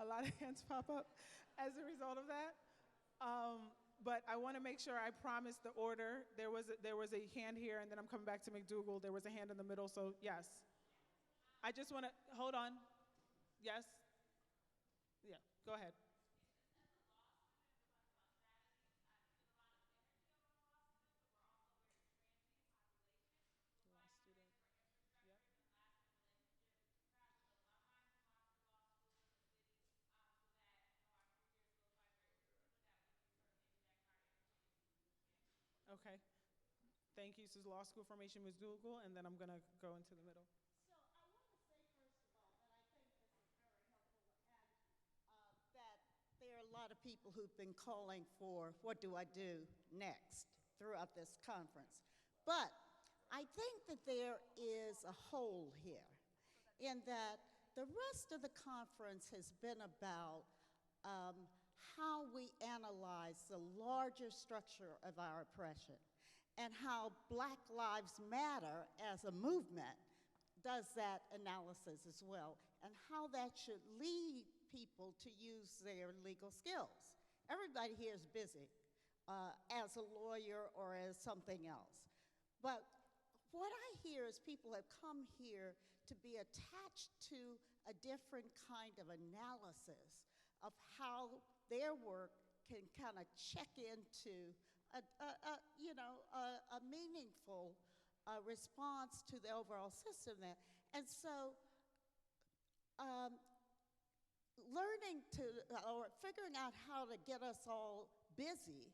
lot of hands pop up as a result of that. But I want to make sure I promise the order. There was a hand here, and then I'm coming back to McDougal. There was a hand in the middle, so yes. I just want to, hold on. Yes? Yeah, go ahead. Law student. Yep. Okay. Thank you. This is law school formation, Ms. Dougal, and then I'm going to go into the middle. So I want to say, first of all, that I think this is very helpful and that there are a lot of people who've been calling for what do I do next throughout this conference. But I think that there is a hole here in that the rest of the conference has been about how we analyze the larger structure of our oppression and how Black Lives Matter as a movement does that analysis as well, and how that should lead people to use their legal skills. Everybody here is busy as a lawyer or as something else. But what I hear is people have come here to be attached to a different kind of analysis of how their work can kind of check into a meaningful response to the overall system there. And so learning to, or figuring out how to get us all busy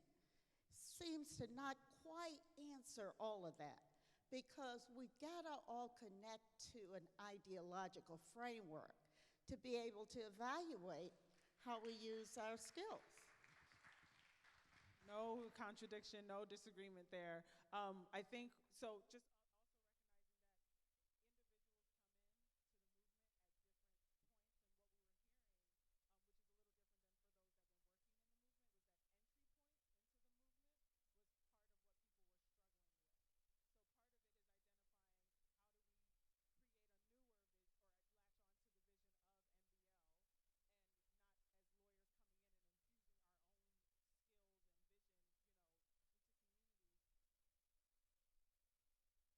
seems to not quite answer all of that, because we've got to all connect to an ideological framework to be able to evaluate how we use our skills. No contradiction, no disagreement there. I think, so just also recognizing that individuals come in to the movement at different points, and what we were hearing, which is a little different than for those that have been working in the movement, was that entry point into the movement was part of what people were struggling with. So part of it is identifying how do we create a newer vision, or latch on to the vision of MBL, and not as lawyers coming in and infusing our own skills and vision, into communities.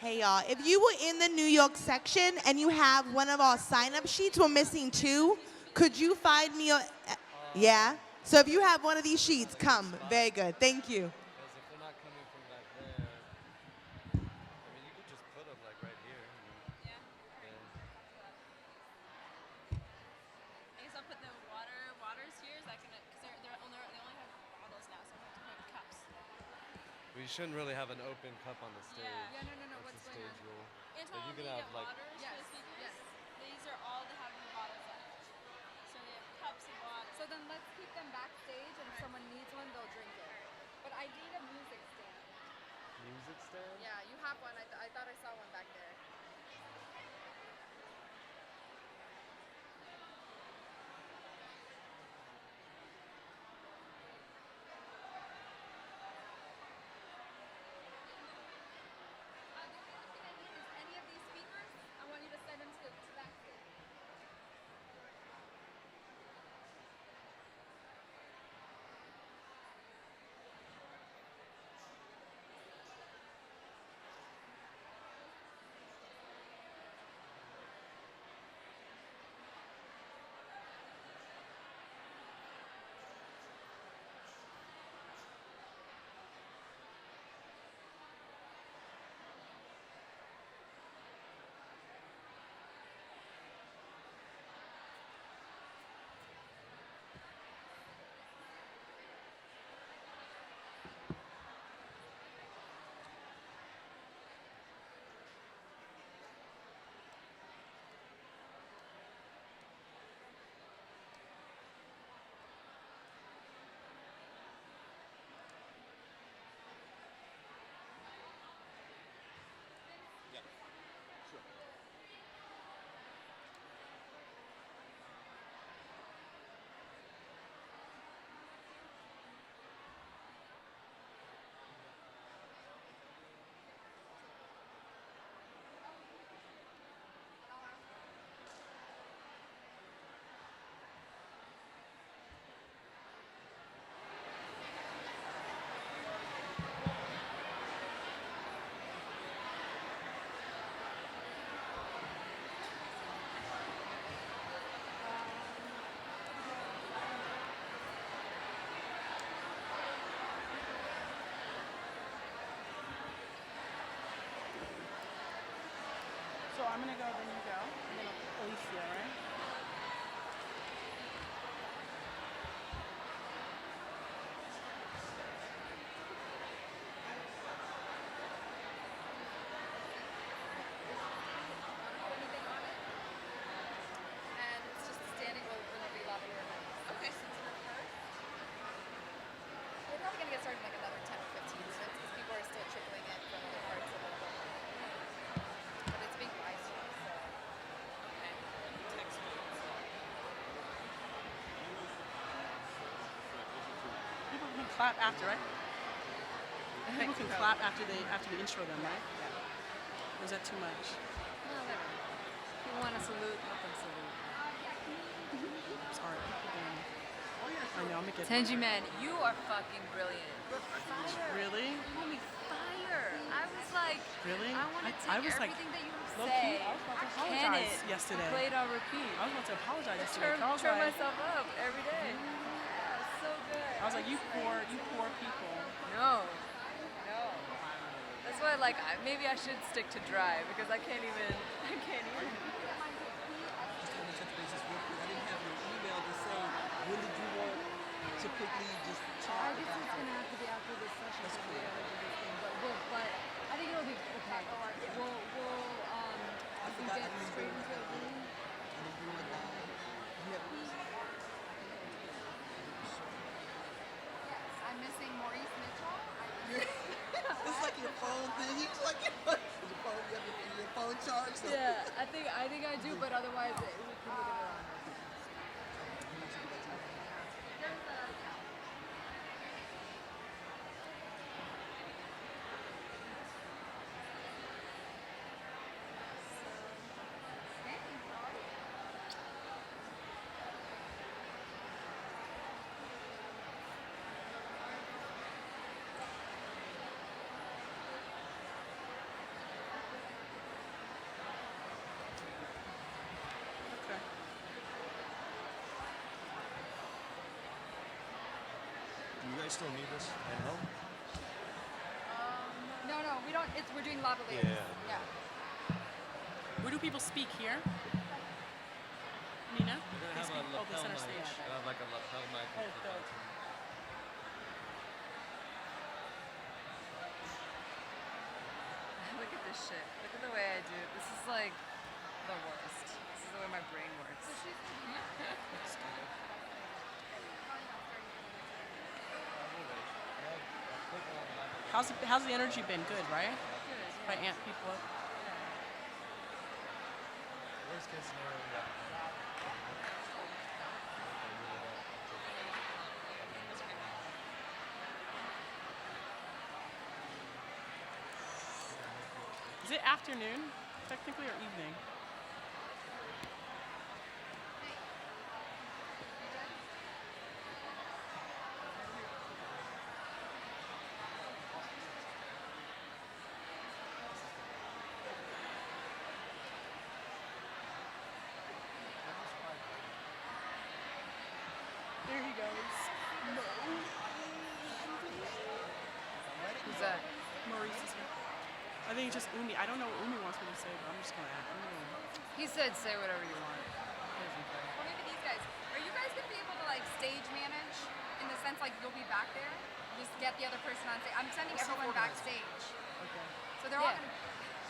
Hey y'all, if you were in the New York section and you have one of our sign-up sheets, we're missing 2. Could you find me yeah? So if you have one of these sheets, come. Very good. Thank you. Because if they're not coming from back there, I mean, you could just put them like right here. Yeah. I guess I'll put the waters here. Is that gonna? Because they only have bottles now, so I have to put cups. We shouldn't really have an open cup on the stage. Yeah. No. That's What's the going stage on? rule. Antoine, But you will can you have get like. waters for the speakers? Yes. These are all that have the bottles left. So they have cups and water. So then let's keep them backstage, and if someone needs one, they'll drink it. But I need a music stand. Music stand? Yeah, you have one. I thought I saw one back there. The only other thing I need is any of these speakers. I want you to send them to backstage. So I'm gonna go, then you go, and then Alicia, right? Anything on it? And it's just standing will be lavender and honey. Okay. We're probably gonna get started in like another 10 or 15 minutes because people are still trickling in from other parts of the book. But it's being live streamed, so. People can clap after, right? People can clap after we intro them, right? Yeah. Or is that too much? No, whatever. People want to salute, let them salute. Sorry. I know, I'm gonna get Tenji man, you are fucking brilliant. Fire. Really? Homie, fire. I was like, Really? I want to I take was like, everything that you low say. key, I was about to can apologize it. yesterday. Play it on repeat. I was about to apologize I yesterday. I was turn like, myself up every day. Yeah, it's so good. I was like, you poor people. No. That's why, like, maybe I should stick to dry because I can't even. Just want to touch bases real quick. I didn't have your email to say when did you want to quickly just I chat guess about it's that. gonna have to be after this session. That's because cool. we gotta do this thing. But I think it'll be okay. We'll I we can forgot get I didn't straight bring into my it. phone. I didn't bring my phone. You have Yes, I'm missing Maurice Mitchell. It's like your phone thing. It's like your phone. You have your phone charged. So. Yeah, I think I do, but otherwise we can move it around. guys still need this at home? No, we don't. We're doing lavaliers. Yeah. Where do people speak here? Nina? We're They gonna have speak a lapel center mic. stage. We'll have like a lapel mic. Oh, dope. Look at this shit. Look at the way I do it. This is like the worst. This is the way my brain works. How's the energy been? Good, right? If I amp people up. Worst case scenario, yeah. Is it afternoon, technically, or evening? There he goes. Who's that? Maurice is here. I think it's just Umi. I don't know what Umi wants me to say, but I'm just gonna ask. He said say whatever you want. Or maybe these guys. Are you guys gonna be able to like stage manage in the sense like you'll be back there? Just get the other person on stage. I'm sending everyone backstage. Okay. So they're all gonna.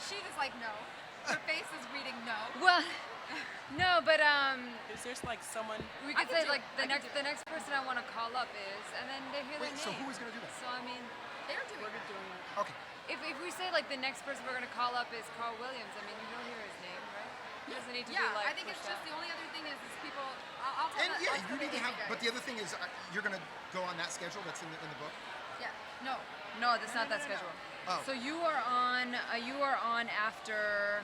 She was like no. Her face is reading no. Well, no, but Is there like someone? we I could could say do like it. the next person I want to call up is, and then they hear Wait, their so name. who is gonna do that? So I mean, They're doing We're it. doing it. Okay. if we say like the next person we're gonna call up is Carl Williams, I mean you don't hear his name, right? He doesn't need to be Yeah, like. I think it's pushed just out. the only other thing is people. I'll tell And that. yeah, I'll you tell need to the have. guys. But the other thing is, you're gonna go on that schedule that's in the book. Yeah. No. No, that's not that schedule. Oh. So you are on after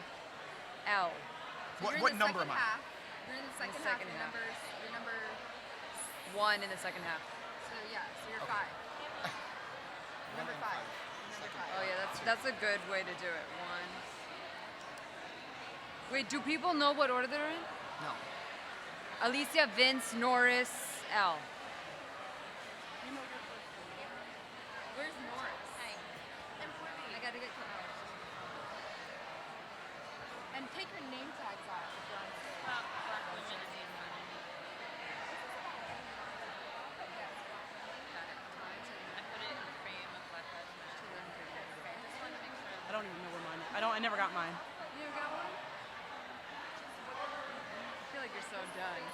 L. So you're in What the number second am I? half. You're in the second, half. second Your half. numbers. Your number. 1 in the second half. So yeah. So you're Okay. 5. Number 5. Number 5. Oh yeah, that's a good way to do it. 1. Wait, do people know what order they're in? No. Alicia, Vince, Norris, L. Where's Norris? Hi. I gotta get cut out. And take your name tags off if you're on stage. I don't even know where mine is. I never got mine. You got one? I feel like you're so done.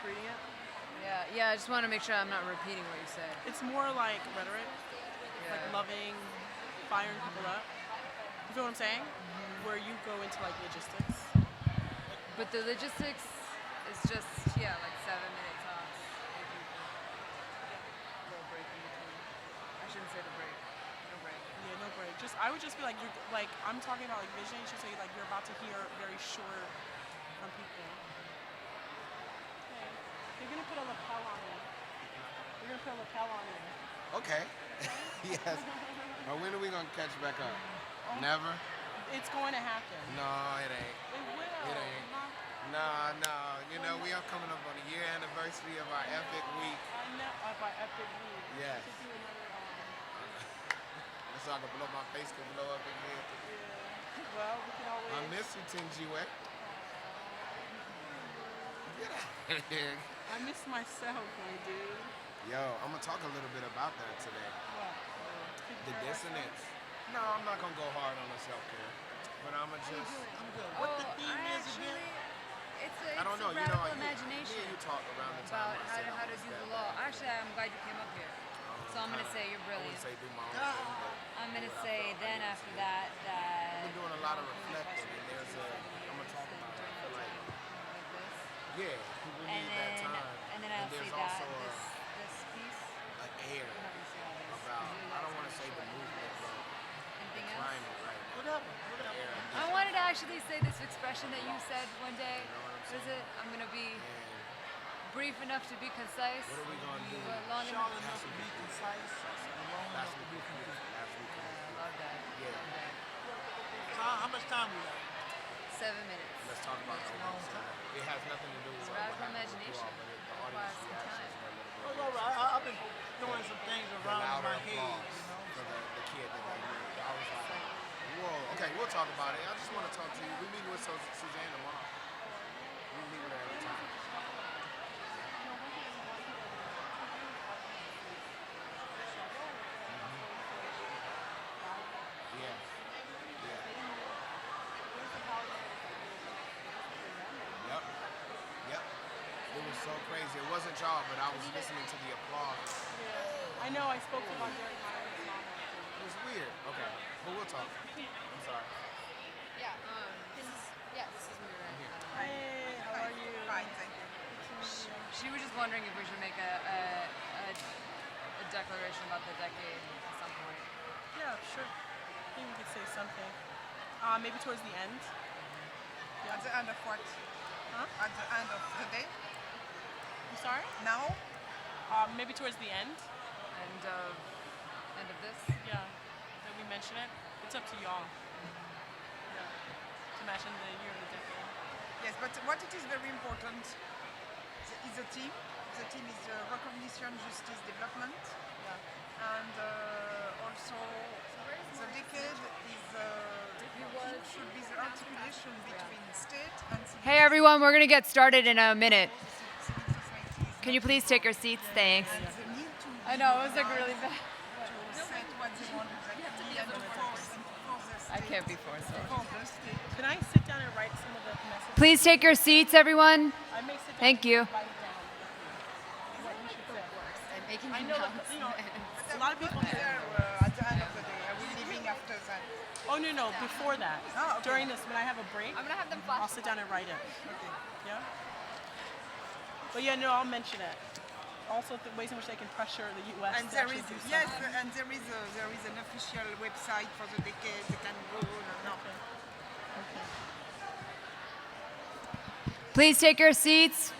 Reading it. Yeah, I just want to make sure I'm not repeating what you said. It's more like rhetoric, like Yeah. loving, firing people up. You feel what I'm saying? Where you go into like logistics. But the logistics is just, like 7-minute talks. Little break in between. I shouldn't say the break. No break. Yeah, no break. I would just be like, you're like, I'm talking about like vision. You should say like you're about to hear very short from people. Okay. You're gonna put a lapel on me. You're gonna put a lapel on me. Okay. Yes. Now, when are we gonna catch back up? Never? It's going to happen. No, it ain't. It will. It ain't. Not- No. You know, we are coming up on the year anniversary of our epic week. I know. By epic week. Yes. We should do another. So I can blow my face can blow up again. Yeah. Well, we can always. I miss you, Tinjiwe. Get out of here. I miss myself, my dude. Yo, I'm gonna talk a little bit about that today. What? The dissonance. No, I'm not gonna go hard on the self-care, but I'm gonna just. I'm good. What the theme is again? It's I don't know. a You know, radical me imagination and you talked around the about time. I said how I'm to gonna do the step law. back. Actually, I'm glad you came up here. So I'm gonna say you're I brilliant. wouldn't say do my own thing, but I'm gonna say then after that I've been doing a lot of reflecting, and I'm gonna talk about it. I feel like Yeah, people And need that then, time. and then I'll there's see that also this piece. an air I'm not gonna see all this. about, Usually I don't that's want to gonna say the shorten. movement, but Anything the else? climate right now. Whatever. Air, I wanted to actually say this expression that you said one day. You know what I'm What is saying? it? I'm gonna be And brief enough to be concise, what are we going to do? but long Short enough. enough to be concise, and long enough Last to be week, complete. last week. I love that. Yeah. Love that. So how much time we got? 7 minutes. Let's talk about the long Olympics. time. It has nothing to do with It's what radical happened with imagination. Guam, but the Requires audience some reactions time. were a little bit Oh, no, I've been doing some things the around in louder my head, applause you know. for the kid that they knew. I was like, whoa. Okay, we'll talk about it. I just want to talk to you. We meet with Suzanne tomorrow. We meet with her every time. Yeah. Yep. Yep. It was so crazy. It wasn't y'all, but I was listening to the applause. I know I spoke to my very It was weird. Okay, but we'll talk. I'm sorry. Yeah. This is me, right? Hey, how are you? Fine, thank you. She was just wondering if we should make a declaration about the decade at some point. Yeah, sure. I think we could say something. Maybe towards the end. At the end of what? Huh? At the end of the day? I'm sorry? Now? Maybe towards the end. End of this. Yeah. That we mention it. It's up to y'all. Yeah. To mention the year of the decade. Yes, but what it is very important is a team. The team is recognition, justice, development. Yeah. And also the decade is should be the articulation between state and civil Hey everyone, we're gonna get started in a minute. Can you please take your seats? Thanks. and the need to I know, it was like really bad. to set what they want exactly and to force the I state. can't be forced. For the state. Can I sit down and write some of the messages? Please take your seats, everyone. I may sit down Thank you. and write it down. What we should say. And making I know that, you know, a lot of people There, at the end of the day, I will be leaving after that. Oh, no, before that. Oh, okay. During this, when I have a break, I'm gonna have them I'll flash. sit down and write it. Okay. Yeah? But yeah, no, I'll mention it. Also, the ways in which they can pressure the U.S. And to there actually is do something. yes, and there is an official website for the decade. They can go. No. Okay. Please take your seats.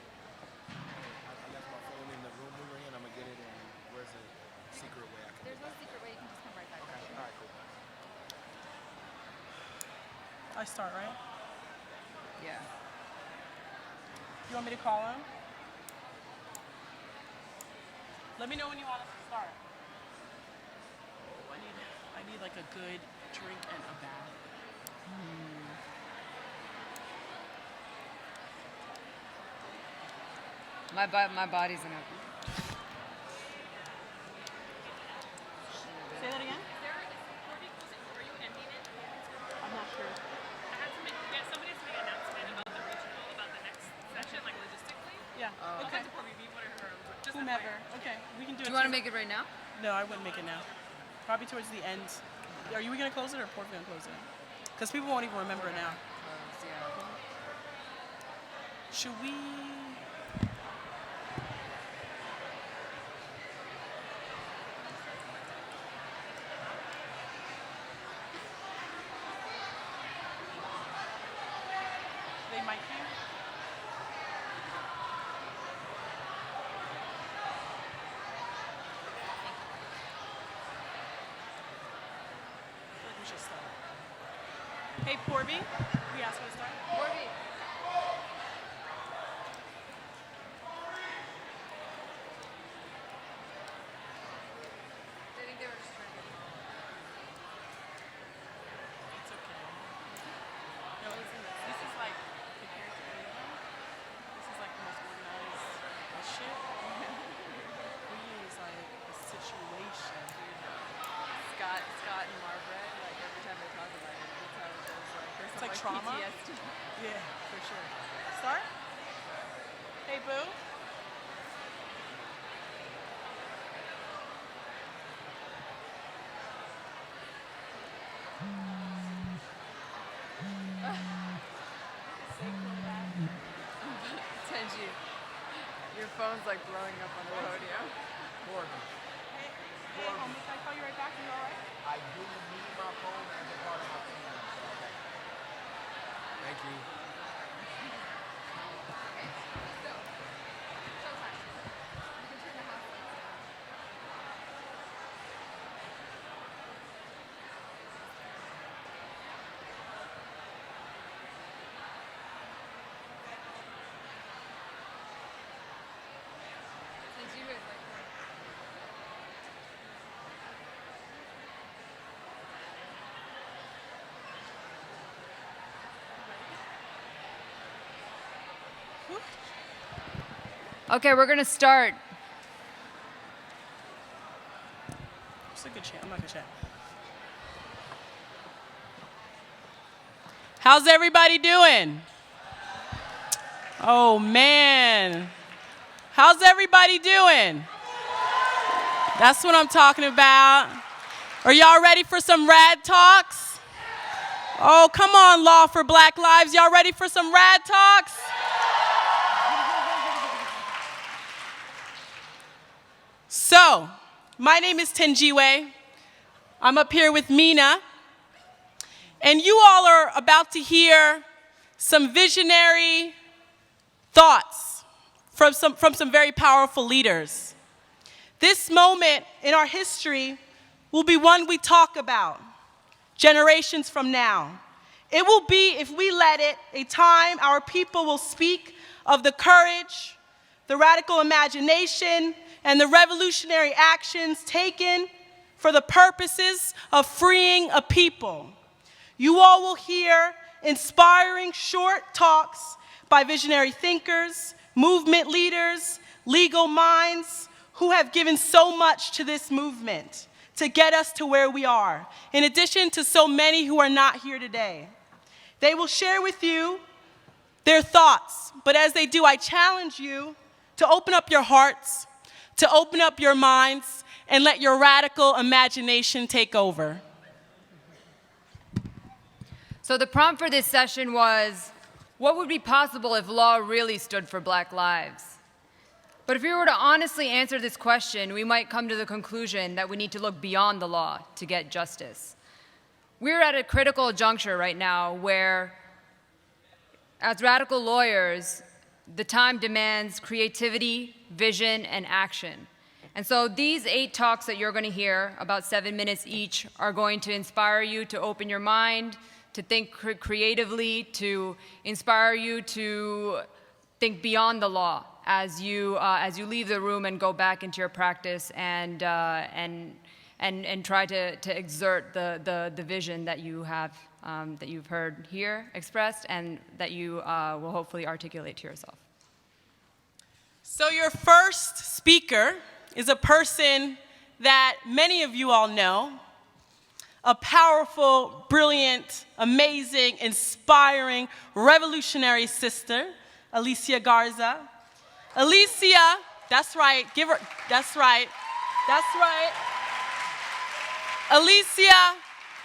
I left my phone in the room we were in. I'm gonna get it. And where's the secret way I can? There's no secret way. You can just come right back. Okay. All right. Cool. I start, right? Yeah. You want me to call him? Let me know when you want us to start. Oh, I need like a good drink and a bath. My body's in a. Say that again? I'm not sure. Yeah. Okay. Whomever. Okay, we can do it. Do you want to too. make it right now? No, I wouldn't make it now. Probably towards the end. Are you gonna close it or Port gonna close it? Because people won't even remember it now. Yeah. Should we? They might be. I feel like we should start. Hey, Porby, we asked you to start. Corby. I think they were just trying to. It's okay. No, listen, this is like, compared to England, this is like the most organized shit. We is like a situation. Scott and Margaret, like every time they talk about it, that's how it goes. Like there's It's some like trauma? PTSD. Yeah, for sure. Start? Hey, Boo. phone's like blowing up on the podium. Courtney, Hey, homie, can I call you right back? Are you all right? I do need my phone as a part of my plan. So, okay. Thank you. Okay, we're gonna start. It's a good chat. I'm not gonna chat. How's everybody doing? Oh man. How's everybody doing? That's what I'm talking about. Are y'all ready for some rad talks? Oh, come on, Law for Black Lives. Y'all ready for some rad talks? So, my name is Tenjiwe. I'm up here with Mina. And you all are about to hear some visionary thoughts from some very powerful leaders. This moment in our history will be one we talk about generations from now. It will be, if we let it, a time our people will speak of the courage, the radical imagination, and the revolutionary actions taken for the purposes of freeing a people. You all will hear inspiring short talks by visionary thinkers, movement leaders, legal minds who have given so much to this movement to get us to where we are, in addition to so many who are not here today. They will share with you their thoughts, but as they do, I challenge you to open up your hearts, to open up your minds, and let your radical imagination take over. So the prompt for this session was, what would be possible if law really stood for Black lives? But if we were to honestly answer this question, we might come to the conclusion that we need to look beyond the law to get justice. We're at a critical juncture right now where, as radical lawyers, the time demands creativity, vision, and action. And so these 8 talks that you're going to hear, about 7 minutes each, are going to inspire you to open your mind, to think creatively, to inspire you to think beyond the law as you leave the room and go back into your practice and try to exert the vision that you have, that you've heard here expressed, and that you will hopefully articulate to yourself. So your first speaker is a person that many of you all know, a powerful, brilliant, amazing, inspiring, revolutionary sister, Alicia Garza. Alicia, that's right, that's right. Alicia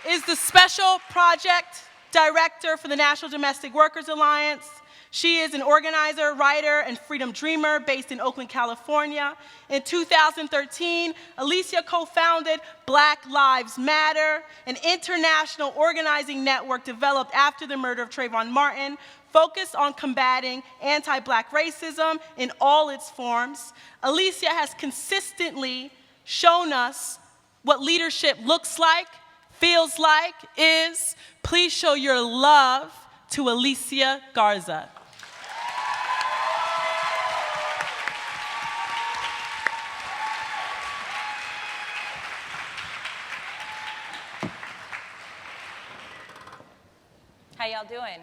is the Special Project Director for the National Domestic Workers Alliance. She is an organizer, writer, and freedom dreamer based in Oakland, California. In 2013, Alicia co-founded Black Lives Matter, an international organizing network developed after the murder of Trayvon Martin, focused on combating anti-Black racism in all its forms. Alicia has consistently shown us what leadership looks like, feels like, is. Please show your love to Alicia Garza. How y'all doing?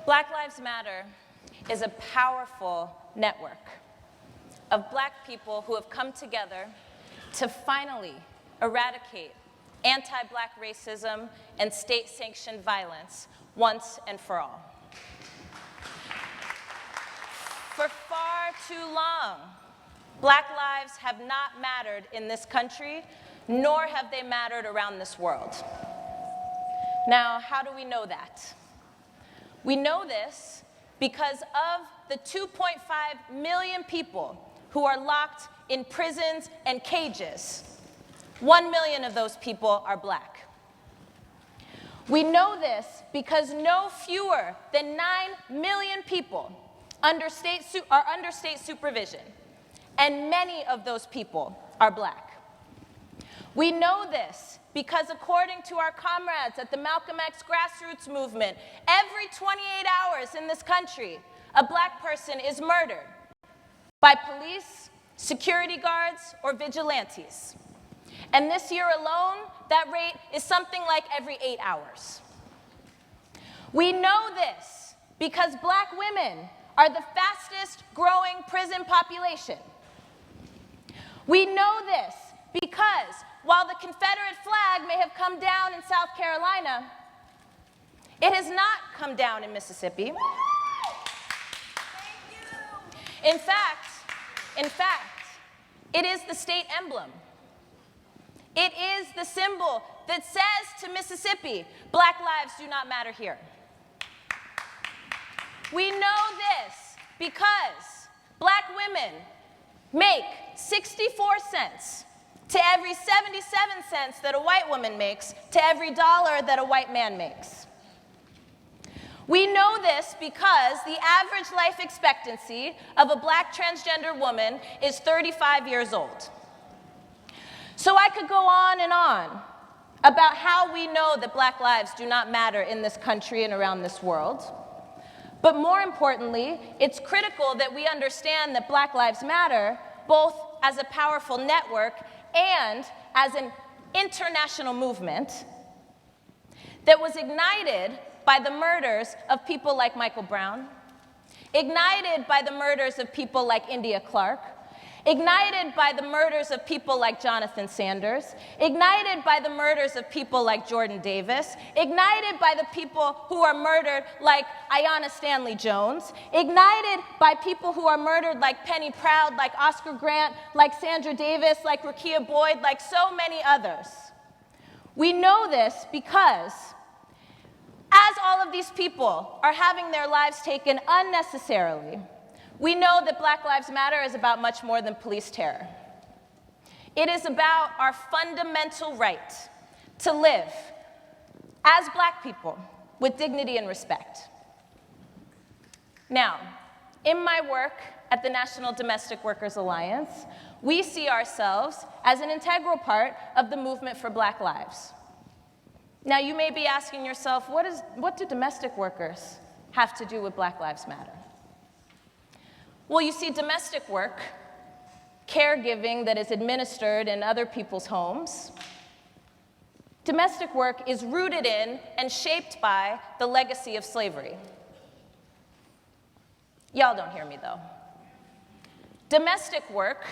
Black Lives Matter is a powerful network of Black people who have come together to finally eradicate anti-Black racism and state-sanctioned violence once and for all. For far too long, Black lives have not mattered in this country, nor have they mattered around this world. Now, how do we know that? We know this because of the 2.5 million people who are locked in prisons and cages, 1 million of those people are black. We know this because no fewer than 9 million people are under state supervision, and many of those people are black. We know this because according to our comrades at the Malcolm X grassroots movement, every 28 hours in this country, a black person is murdered by police, security guards, or vigilantes. And this year alone, that rate is something like every 8 hours. We know this because black women are the fastest growing prison population. We know this because while the Confederate flag may have come down in South Carolina, it has not come down in Mississippi. In fact, it is the state emblem. It is the symbol that says to Mississippi, Black lives do not matter here. We know this because black women make 64 cents to every 77 cents that a white woman makes to every dollar that a white man makes. We know this because the average life expectancy of a black transgender woman is 35 years old. So I could go on and on about how we know that black lives do not matter in this country and around this world. But more importantly, it's critical that we understand that Black Lives Matter both as a powerful network and as an international movement that was ignited by the murders of people like Michael Brown, ignited by the murders of people like India Clark, ignited by the murders of people like Jonathan Sanders, ignited by the murders of people like Jordan Davis, ignited by the people who are murdered like Ayanna Stanley Jones, ignited by people who are murdered like Penny Proud, like Oscar Grant, like Sandra Davis, like Rekia Boyd, like so many others. We know this because as all of these people are having their lives taken unnecessarily, we know that Black Lives Matter is about much more than police terror. It is about our fundamental right to live as black people with dignity and respect. Now, in my work at the National Domestic Workers Alliance, we see ourselves as an integral part of the movement for Black lives. Now, you may be asking yourself, what do domestic workers have to do with Black Lives Matter? Well, you see, domestic work, caregiving that is administered in other people's homes, domestic work is rooted in and shaped by the legacy of slavery. Y'all don't hear me, though. Domestic work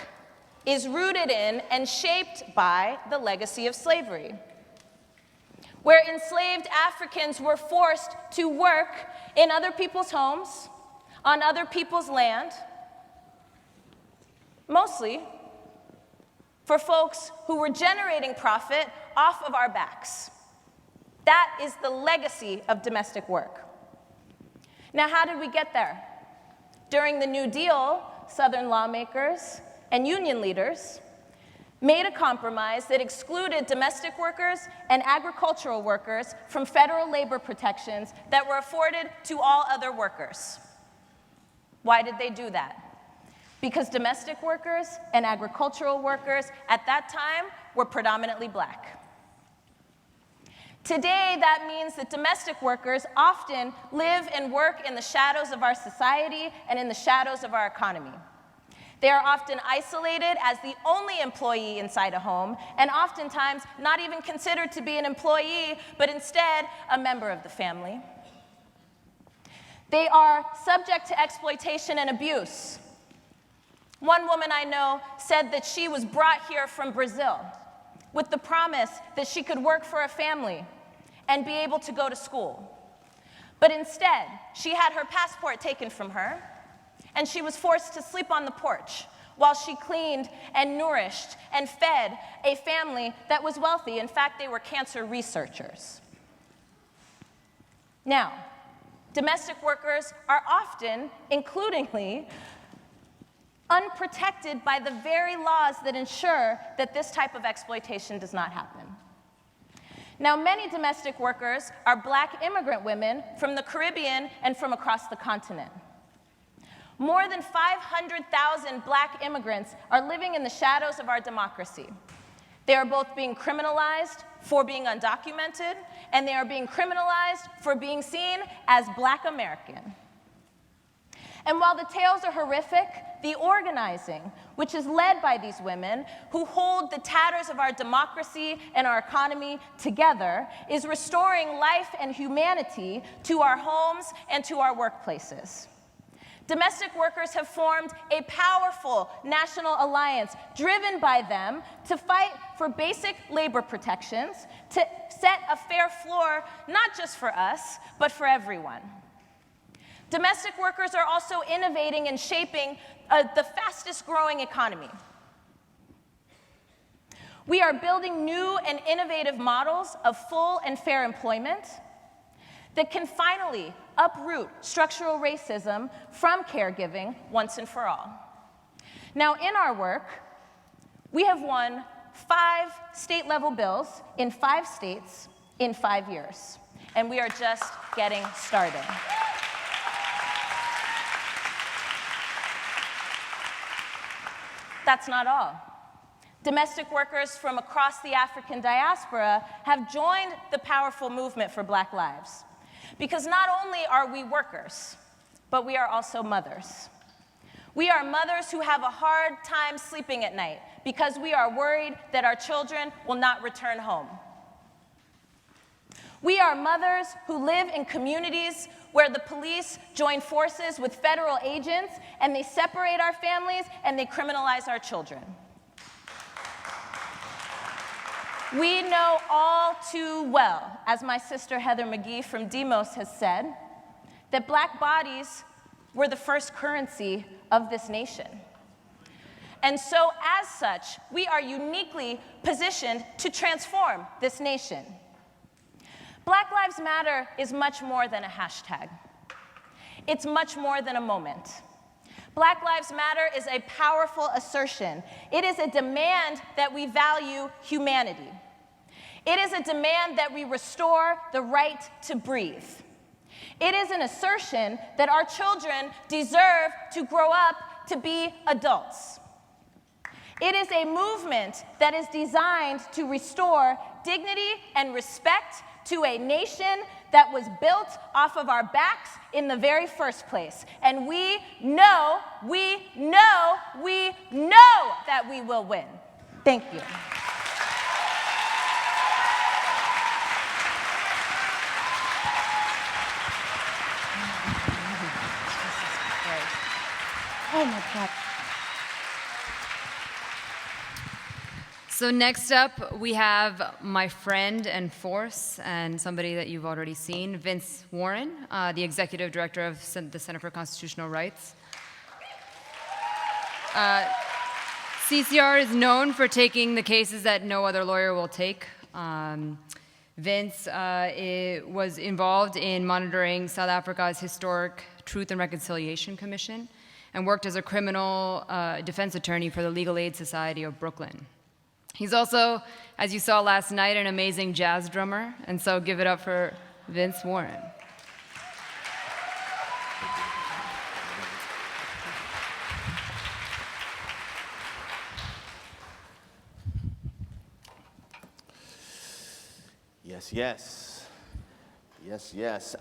is rooted in and shaped by the legacy of slavery, where enslaved Africans were forced to work in other people's homes, on other people's land, mostly for folks who were generating profit off of our backs. That is the legacy of domestic work. Now, how did we get there? During the New Deal, Southern lawmakers and union leaders made a compromise that excluded domestic workers and agricultural workers from federal labor protections that were afforded to all other workers. Why did they do that? Because domestic workers and agricultural workers at that time were predominantly black. Today, that means that domestic workers often live and work in the shadows of our society and in the shadows of our economy. They are often isolated as the only employee inside a home, and oftentimes not even considered to be an employee, but instead a member of the family. They are subject to exploitation and abuse. One woman I know said that she was brought here from Brazil with the promise that she could work for a family and be able to go to school. But instead, she had her passport taken from her, and she was forced to sleep on the porch while she cleaned and nourished and fed a family that was wealthy. In fact, they were cancer researchers. Now, domestic workers are often, includingly, unprotected by the very laws that ensure that this type of exploitation does not happen. Now, many domestic workers are black immigrant women from the Caribbean and from across the continent. More than 500,000 black immigrants are living in the shadows of our democracy. They are both being criminalized for being undocumented, and they are being criminalized for being seen as Black American. And while the tales are horrific, the organizing, which is led by these women who hold the tatters of our democracy and our economy together, is restoring life and humanity to our homes and to our workplaces. Domestic workers have formed a powerful national alliance driven by them to fight for basic labor protections, to set a fair floor, not just for us, but for everyone. Domestic workers are also innovating and shaping the fastest growing economy. We are building new and innovative models of full and fair employment that can finally uproot structural racism from caregiving once and for all. Now, in our work, we have won 5 state-level bills in 5 states in 5 years, and we are just getting started. That's not all. Domestic workers from across the African diaspora have joined the powerful movement for Black lives. Because not only are we workers, but we are also mothers. We are mothers who have a hard time sleeping at night because we are worried that our children will not return home. We are mothers who live in communities where the police join forces with federal agents and they separate our families and they criminalize our children. We know all too well, as my sister Heather McGee from Demos has said, that Black bodies were the first currency of this nation. And so, as such, we are uniquely positioned to transform this nation. Black Lives Matter is much more than a hashtag. It's much more than a moment. Black Lives Matter is a powerful assertion. It is a demand that we value humanity. It is a demand that we restore the right to breathe. It is an assertion that our children deserve to grow up to be adults. It is a movement that is designed to restore dignity and respect to a nation that was built off of our backs in the very first place. And we know that we will win. Thank you. Oh my God. So next up, we have my friend and force, and somebody that you've already seen, Vince Warren, the Executive Director of the Center for Constitutional Rights. CCR is known for taking the cases that no other lawyer will take. Vince was involved in monitoring South Africa's historic Truth and Reconciliation Commission and worked as a criminal defense attorney for the Legal Aid Society of Brooklyn. He's also, as you saw last night, an amazing jazz drummer, and so give it up for Vince Warren. Yes.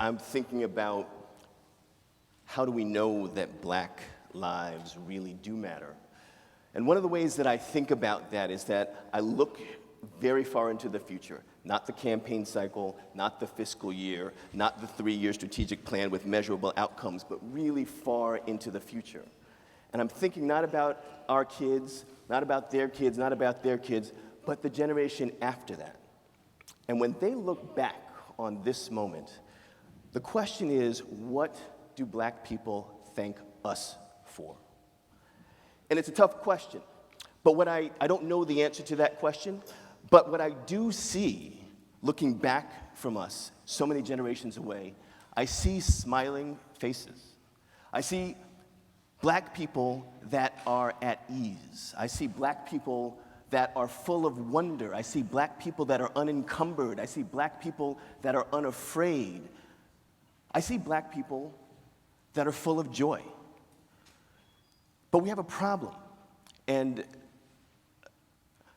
I'm thinking about how do we know that Black lives really do matter? And one of the ways that I think about that is that I look very far into the future, not the campaign cycle, not the fiscal year, not the 3-year strategic plan with measurable outcomes, but really far into the future. And I'm thinking not about our kids, not about their kids, not about their kids, but the generation after that. And when they look back on this moment, the question is, what do Black people thank us for? And it's a tough question, but I don't know the answer to that question, but what I do see, looking back from us so many generations away, I see smiling faces. I see black people that are at ease. I see black people that are full of wonder. I see black people that are unencumbered. I see black people that are unafraid. I see black people that are full of joy. But we have a problem. And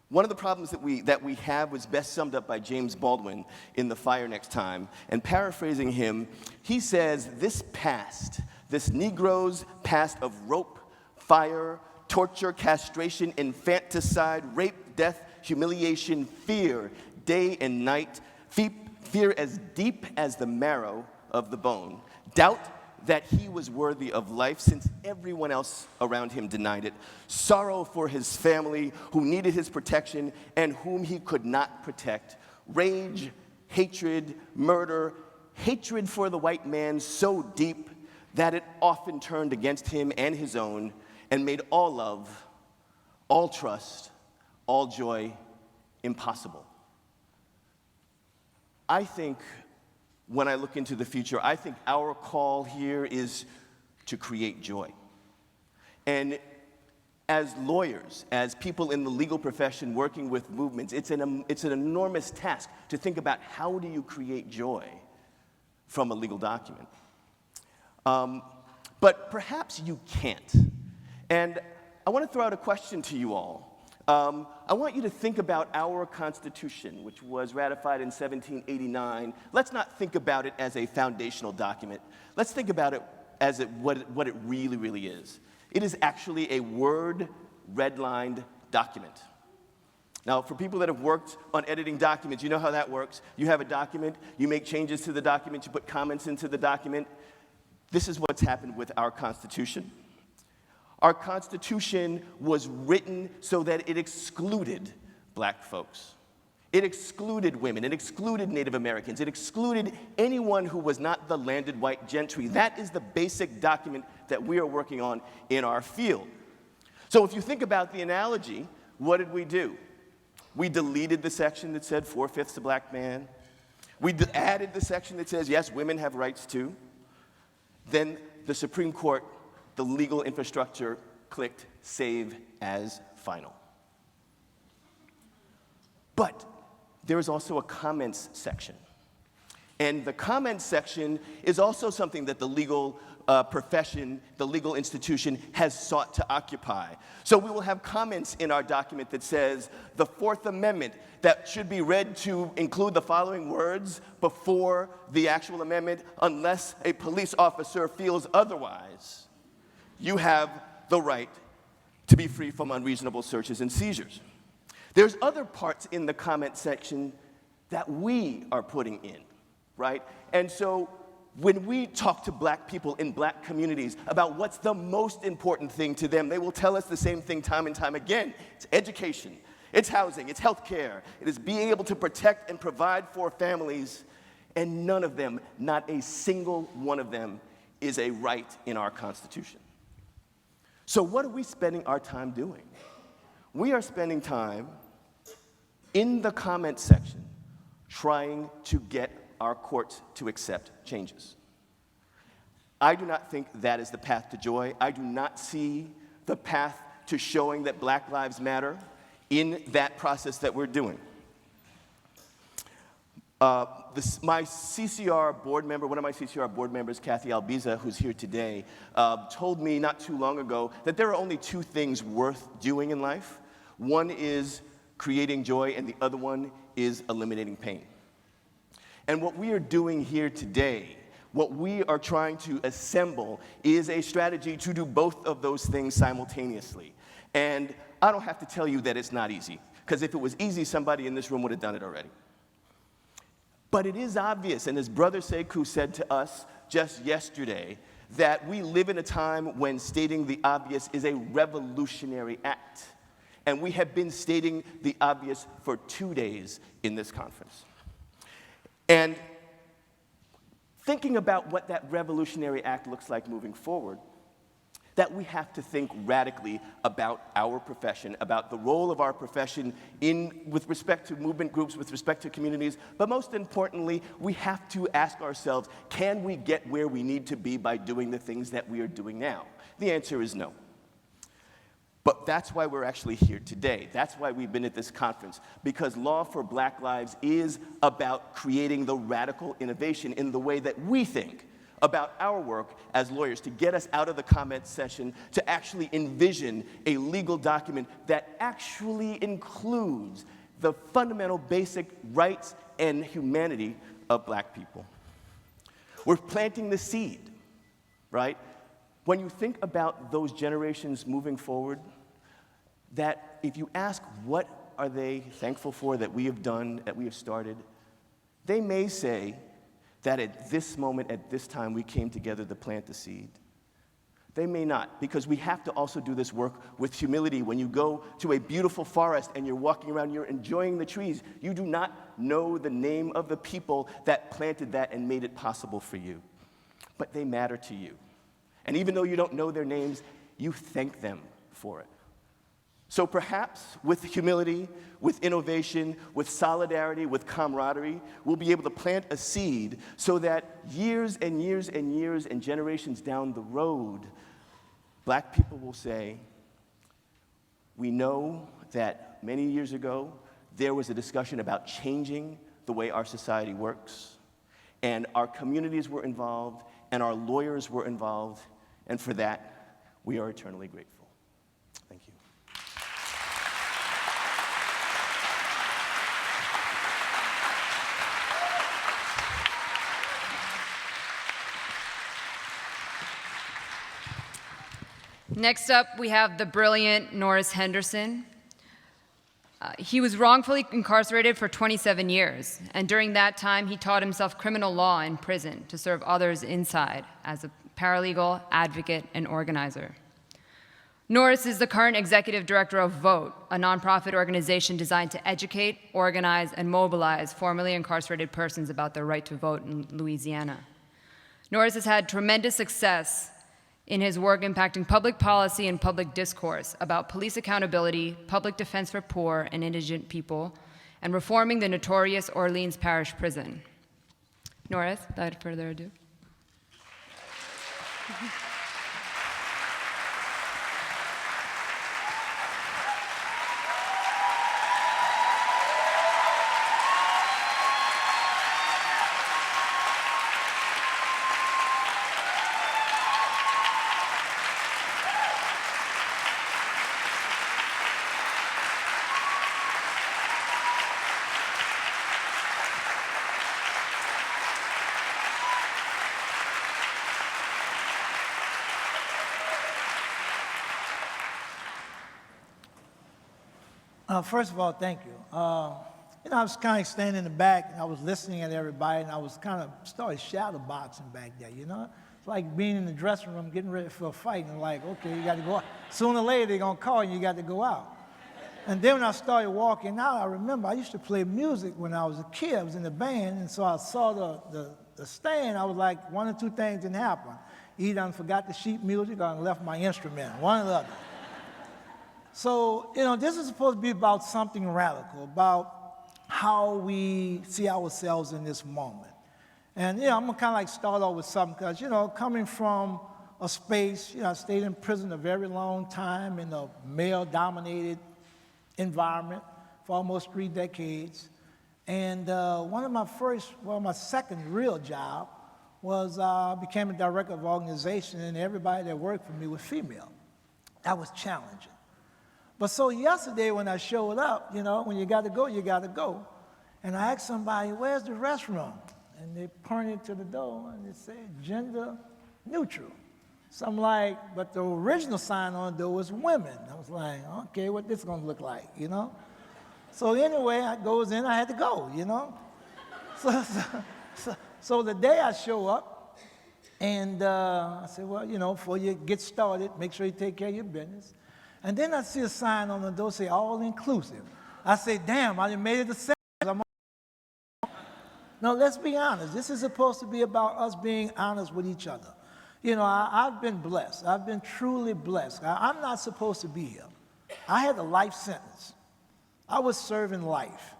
one of the problems that we have was best summed up by James Baldwin in The Fire Next Time. And paraphrasing him, he says, this past, this Negro's past of rope, fire, torture, castration, infanticide, rape, death, humiliation, fear, day and night, fear as deep as the marrow of the bone, doubt that he was worthy of life since everyone else around him denied it, sorrow for his family who needed his protection and whom he could not protect, rage, hatred, murder, hatred for the white man so deep that it often turned against him and his own and made all love, all trust, all joy impossible. I think when I look into the future, I think our call here is to create joy. And as lawyers, as people in the legal profession working with movements, it's an enormous task to think about how do you create joy from a legal document. But perhaps you can't. And I want to throw out a question to you all. I want you to think about our Constitution, which was ratified in 1789. Let's not think about it as a foundational document. Let's think about it as what it really, really is. It is actually a word redlined document. Now, for people that have worked on editing documents, you know how that works. You have a document, you make changes to the document, you put comments into the document. This is what's happened with our Constitution. Our Constitution was written so that it excluded black folks. It excluded women. It excluded Native Americans. It excluded anyone who was not the landed white gentry. That is the basic document that we are working on in our field. So if you think about the analogy, what did we do? We deleted the section that said 4/5 a black man. We added the section that says, yes, women have rights too. Then the Supreme Court, the legal infrastructure, clicked save as final. But there is also a comments section. And the comments section is also something that the legal profession, the legal institution has sought to occupy. So we will have comments in our document that says the Fourth Amendment that should be read to include the following words before the actual amendment, unless a police officer feels otherwise. You have the right to be free from unreasonable searches and seizures. There's other parts in the comment section that we are putting in, right? And so when we talk to black people in black communities about what's the most important thing to them, they will tell us the same thing time and time again. It's education, it's housing, it's healthcare, it is being able to protect and provide for families, and none of them, not a single one of them, is a right in our Constitution. So what are we spending our time doing? We are spending time in the comment section trying to get our courts to accept changes. I do not think that is the path to joy. I do not see the path to showing that Black Lives Matter in that process that we're doing. My CCR board member, one of my CCR board members, Kathy Albiza, who's here today, told me not too long ago that there are only two things worth doing in life. One is creating joy, and the other one is eliminating pain. And what we are doing here today, what we are trying to assemble, is a strategy to do both of those things simultaneously. And I don't have to tell you that it's not easy, because if it was easy, somebody in this room would have done it already. But it is obvious, and as Brother Sekou said to us just yesterday, that we live in a time when stating the obvious is a revolutionary act. And we have been stating the obvious for 2 days in this conference. And thinking about what that revolutionary act looks like moving forward, that we have to think radically about our profession, about the role of our profession with respect to movement groups, with respect to communities, but most importantly, we have to ask ourselves, can we get where we need to be by doing the things that we are doing now? The answer is no. But that's why we're actually here today. That's why we've been at this conference, because Law for Black Lives is about creating the radical innovation in the way that we think about our work as lawyers, to get us out of the comment session, to actually envision a legal document that actually includes the fundamental basic rights and humanity of Black people. We're planting the seed, right? When you think about those generations moving forward, that if you ask what are they thankful for that we have done, that we have started, they may say that at this moment, at this time, we came together to plant the seed. They may not, because we have to also do this work with humility. When you go to a beautiful forest and you're walking around, you're enjoying the trees, you do not know the name of the people that planted that and made it possible for you. But they matter to you. And even though you don't know their names, you thank them for it. So perhaps with humility, with innovation, with solidarity, with camaraderie, we'll be able to plant a seed so that years and years and years and generations down the road, Black people will say, we know that many years ago, there was a discussion about changing the way our society works, and our communities were involved, and our lawyers were involved, and for that, we are eternally grateful. Thank you. Next up, we have the brilliant Norris Henderson. He was wrongfully incarcerated for 27 years, and during that time, he taught himself criminal law in prison to serve others inside as a paralegal, advocate, and organizer. Norris is the current executive director of VOTE, a nonprofit organization designed to educate, organize, and mobilize formerly incarcerated persons about their right to vote in Louisiana. Norris has had tremendous success in his work impacting public policy and public discourse about police accountability, public defense for poor and indigent people, and reforming the notorious Orleans Parish Prison. Norris, without further ado. First of all, thank you. I was kind of standing in the back, and I was listening at everybody, and I was kind of started shadow boxing back there, you know? It's like being in the dressing room, getting ready for a fight, and like, okay, you got to go out. Sooner or later, they're going to call you, you got to go out. And then when I started walking out, I remember I used to play music when I was a kid. I was in the band, and so I saw the stand. I was like, one or two things didn't happen. Either I forgot the sheet music or I left my instrument, one or the other. So, this is supposed to be about something radical, about how we see ourselves in this moment. And, I'm going to kind of like start off with something because, coming from a space, I stayed in prison a very long time in a male-dominated environment for almost 3 decades. And my second real job was I became a director of an organization, and everybody that worked for me was female. That was challenging. But so yesterday when I showed up, when you got to go, you got to go. And I asked somebody, where's the restroom? And they pointed to the door and they said, gender neutral. So I'm like, but the original sign on the door was women. I was like, okay, what this gonna look like, So anyway, I goes in, I had to go, So the day I show up, and I said, well, before you get started, make sure you take care of your business. And then I see a sign on the door say all inclusive. I say, damn, I done made it to 7. No, let's be honest. This is supposed to be about us being honest with each other. You know, I've been blessed. I've been truly blessed. I'm not supposed to be here. I had a life sentence. I was serving life.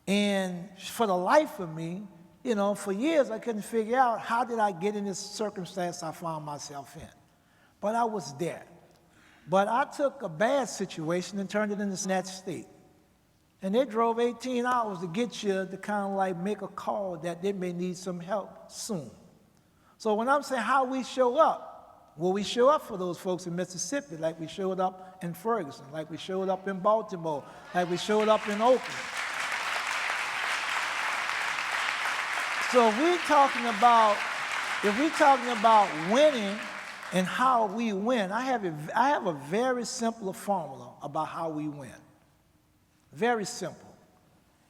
And for the life of me, you know, for years I couldn't figure out how did I get in this circumstance I found myself in. But I was there. But I took a bad situation and turned it into that state. And they drove 18 hours to get you to kind of like make a call that they may need some help soon. So when I'm saying how we show up, well, we show up for those folks in Mississippi like we showed up in Ferguson, like we showed up in Baltimore, like we showed up in Oakland. So if we're talking about winning and how we win, I have a very simple formula about how we win. Very simple.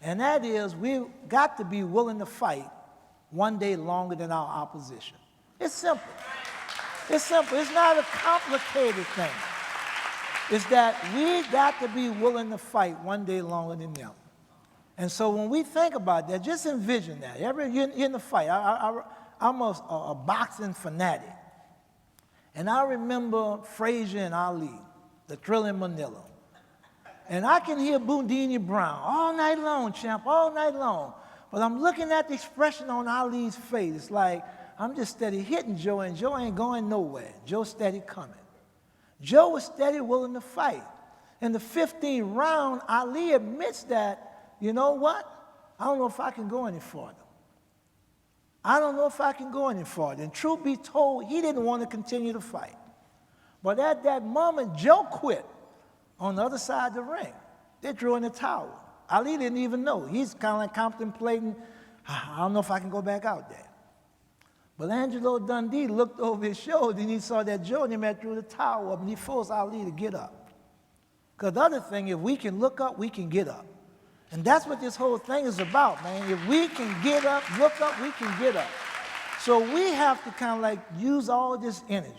And that is we've got to be willing to fight one day longer than our opposition. It's simple. It's simple. It's not a complicated thing. It's that we got to be willing to fight one day longer than them. And so when we think about that, just envision that. You're in the fight. I'm a boxing fanatic. And I remember Frazier and Ali, the Thrill in Manila. And I can hear Boudini Brown all night long, champ, all night long. But I'm looking at the expression on Ali's face. It's like, I'm just steady hitting Joe, and Joe ain't going nowhere. Joe's steady coming. Joe was steady willing to fight. In the 15th round, Ali admits that, you know what? I don't know if I can go any farther. I don't know if I can go any farther. And truth be told, he didn't want to continue to fight. But at that moment, Joe quit on the other side of the ring. They drew in the towel. Ali didn't even know. He's kind of like contemplating, I don't know if I can go back out there. But Angelo Dundee looked over his shoulder and he saw that Joe and him had threw the towel up and he forced Ali to get up. Because the other thing, if we can look up, we can get up. And that's what this whole thing is about, man. If we can get up, look up, we can get up. So we have to kind of like use all this energy.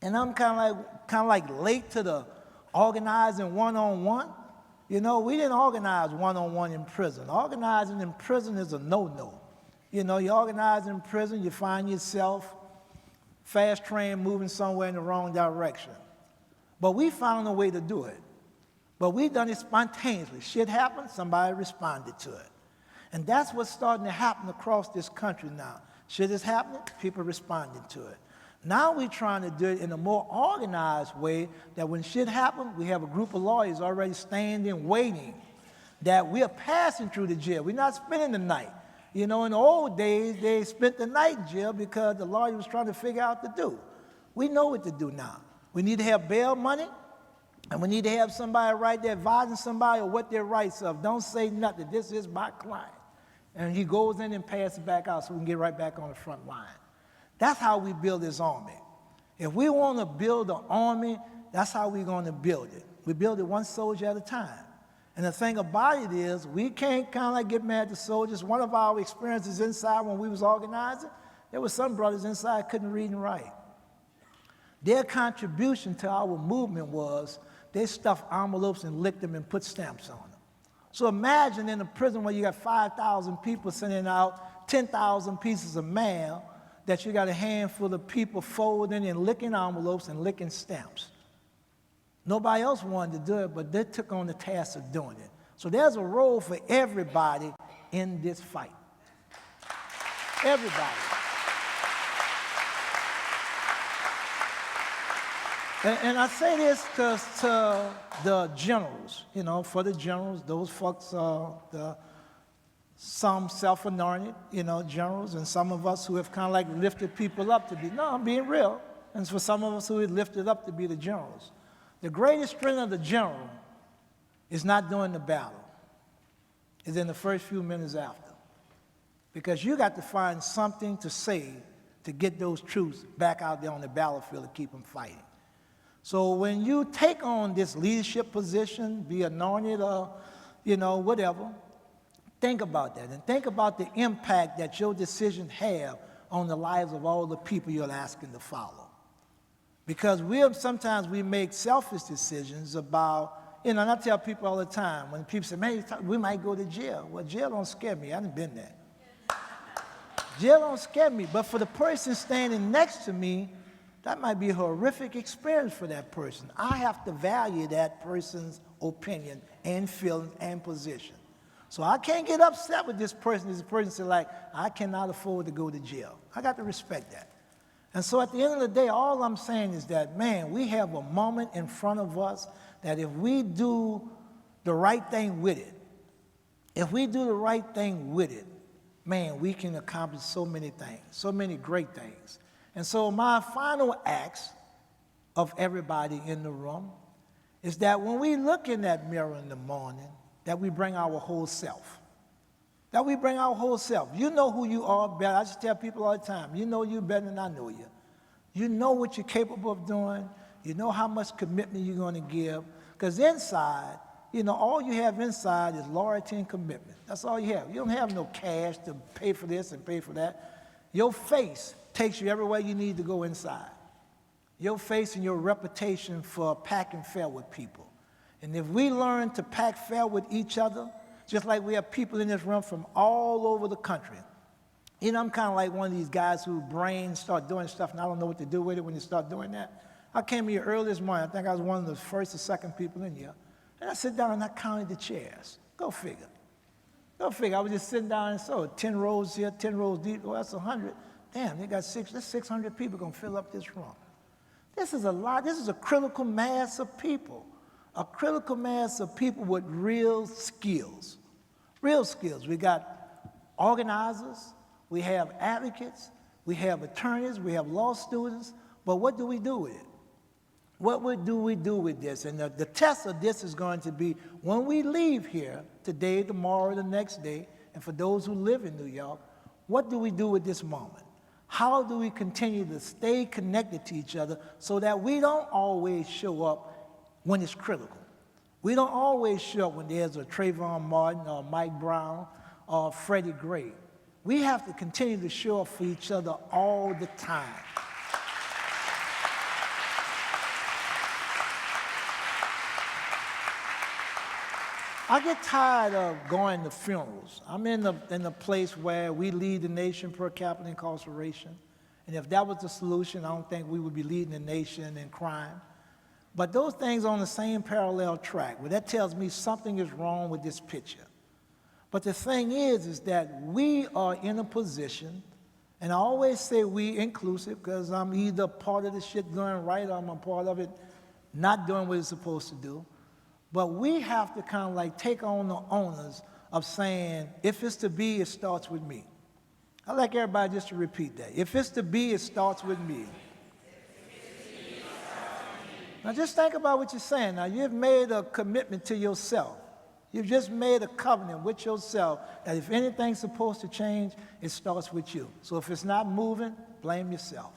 And I'm kind of like late to the organizing one-on-one. You know, we didn't organize one-on-one in prison. Organizing in prison is a no-no. You know, you organize in prison, you find yourself fast train moving somewhere in the wrong direction. But we found a way to do it. But we done it spontaneously. Shit happened, somebody responded to it. And that's what's starting to happen across this country now. Shit is happening, people responding to it. Now we're trying to do it in a more organized way that when shit happens, we have a group of lawyers already standing, waiting, that we are passing through the jail. We're not spending the night. You know, in the old days, they spent the night in jail because the lawyer was trying to figure out what to do. We know what to do now. We need to have bail money, and we need to have somebody right there advising somebody of what their rights are. Don't say nothing. This is my client. And he goes in and passes it back out so we can get right back on the front line. That's how we build this army. If we want to build an army, that's how we're going to build it. We build it one soldier at a time. And the thing about it is, we can't kind of like get mad at the soldiers. One of our experiences inside when we was organizing, there were some brothers inside couldn't read and write. Their contribution to our movement was they stuffed envelopes and licked them and put stamps on them. So imagine in a prison where you got 5,000 people sending out 10,000 pieces of mail, that you got a handful of people folding and licking envelopes and licking stamps. Nobody else wanted to do it, but they took on the task of doing it. So there's a role for everybody in this fight. Everybody. And I say this to the generals, you know, for the generals, those folks are some self-anointed, you know, generals, and some of us who have kind of like lifted people up to be, no, I'm being real. And for some of us who have lifted up to be the generals. The greatest strength of the general is not during the battle. It's in the first few minutes after. Because you got to find something to say to get those troops back out there on the battlefield and keep them fighting. So when you take on this leadership position, be anointed or, you know, whatever, think about that. And think about the impact that your decisions have on the lives of all the people you're asking to follow. Because sometimes we make selfish decisions about, you know, and I tell people all the time, when people say, man, we might go to jail. Well, jail don't scare me. I haven't been there. Jail don't scare me, but for the person standing next to me, that might be a horrific experience for that person. I have to value that person's opinion and feeling and position. So I can't get upset with this person. This person said, like, I cannot afford to go to jail. I got to respect that. And so at the end of the day, all I'm saying is that, man, we have a moment in front of us that if we do the right thing with it, man, we can accomplish so many things, so many great things. And so my final acts of everybody in the room is that when we look in that mirror in the morning, that we bring our whole self. That we bring our whole self. You know who you are better. I just tell people all the time, you know you better than I know you. You know what you're capable of doing. You know how much commitment you're going to give. Because inside, you know, all you have inside is loyalty and commitment. That's all you have. You don't have no cash to pay for this and pay for that. Your face takes you everywhere you need to go inside. Your face and your reputation for packing fair with people. And if we learn to pack fair with each other, just like we have people in this room from all over the country. You know, I'm kind of like one of these guys whose brains start doing stuff and I don't know what to do with it when you start doing that. I came here early this morning. I think I was one of the first or second people in here. And I sit down and I counted the chairs. Go figure. Go figure. I was just sitting down and saw 10 rows here, 10 rows deep. Oh, that's 100. Damn, they got that's 600 people going to fill up this room. This is a lot. This is a critical mass of people. A critical mass of people with real skills. Real skills. We got organizers. We have advocates. We have attorneys. We have law students. But what do we do with it? What do we do with this? And the test of this is going to be when we leave here today, tomorrow, the next day, and for those who live in New York, what do we do with this moment? How do we continue to stay connected to each other so that we don't always show up when it's critical? We don't always show up when there's a Trayvon Martin or Mike Brown or Freddie Gray. We have to continue to show up for each other all the time. I get tired of going to funerals. I'm in the place where we lead the nation per capita incarceration. And if that was the solution, I don't think we would be leading the nation in crime. But those things are on the same parallel track. Well, that tells me something is wrong with this picture. But the thing is that we are in a position, and I always say we inclusive, because I'm either part of the shit going right or I'm a part of it not doing what it's supposed to do. But we have to kind of like take on the onus of saying, if it's to be, it starts with me. I'd like everybody just to repeat that. If it's to be, it starts with me. Now just think about what you're saying. Now you've made a commitment to yourself. You've just made a covenant with yourself that if anything's supposed to change, it starts with you. So if it's not moving, blame yourself.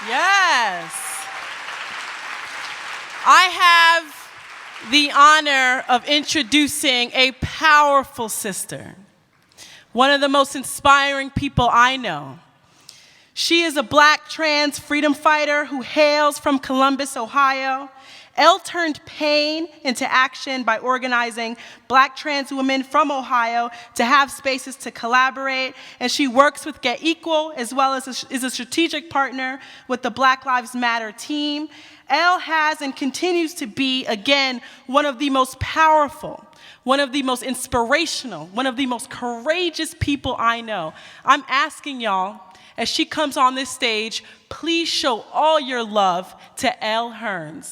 Yes. I have the honor of introducing a powerful sister, one of the most inspiring people I know. She is a Black trans freedom fighter who hails from Columbus, Ohio. Elle turned pain into action by organizing Black trans women from Ohio to have spaces to collaborate, and she works with Get Equal as well as is a strategic partner with the Black Lives Matter team. Elle has and continues to be, again, one of the most powerful, one of the most inspirational, one of the most courageous people I know. I'm asking y'all, as she comes on this stage, please show all your love to Elle Hearn.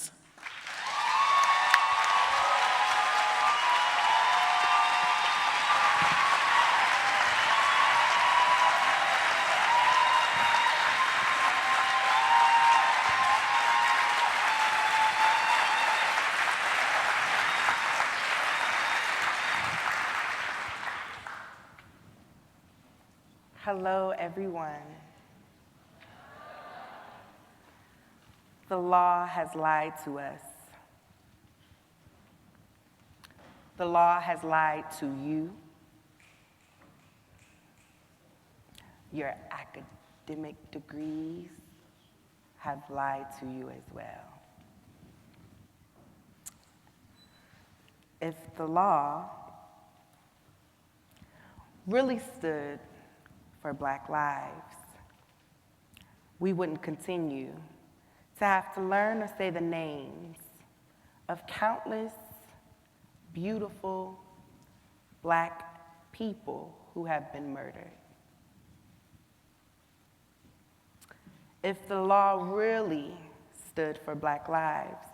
Hello, everyone. The law has lied to us. The law has lied to you, your academic degrees, have lied to you as well. If the law really stood for Black lives, we wouldn't continue to have to learn or say the names of countless beautiful Black people who have been murdered. If the law really stood for Black lives,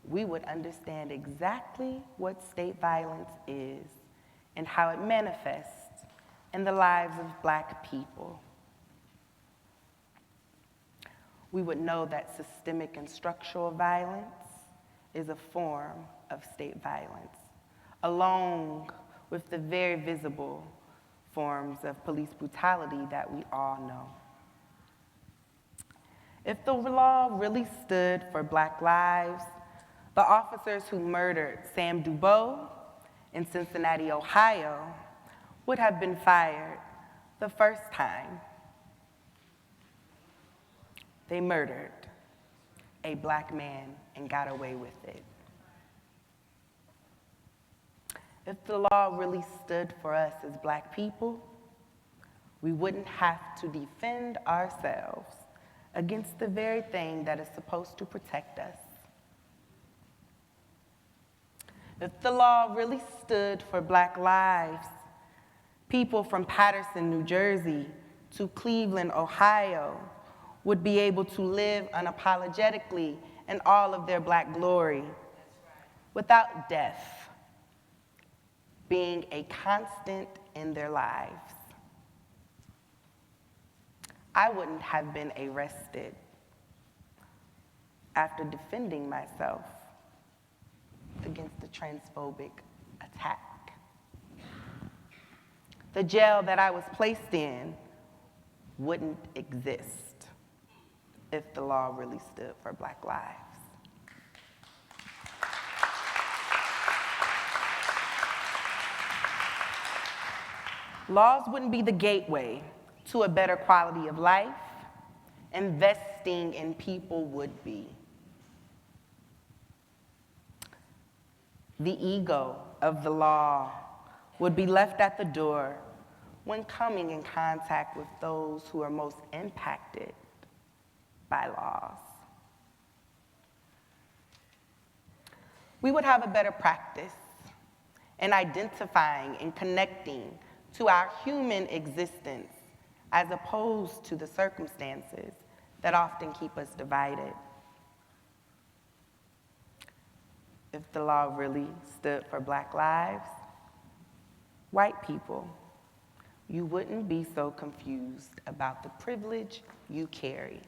we would understand exactly what state violence is and how it manifests in the lives of Black people. We would know that systemic and structural violence is a form of state violence, along with the very visible forms of police brutality that we all know. If the law really stood for Black lives, the officers who murdered Sam Dubois in Cincinnati, Ohio, would have been fired the first time. They murdered a Black man and got away with it. If the law really stood for us as Black people, we wouldn't have to defend ourselves against the very thing that is supposed to protect us. If the law really stood for Black lives, people from Paterson, New Jersey to Cleveland, Ohio would be able to live unapologetically in all of their Black glory without death being a constant in their lives. I wouldn't have been arrested after defending myself against a transphobic attack. The jail that I was placed in wouldn't exist if the law really stood for Black lives. Laws wouldn't be the gateway to a better quality of life. Investing in people would be. The ego of the law would be left at the door when coming in contact with those who are most impacted by laws. We would have a better practice in identifying and connecting to our human existence as opposed to the circumstances that often keep us divided. If the law really stood for Black lives, white people, you wouldn't be so confused about the privilege you carry.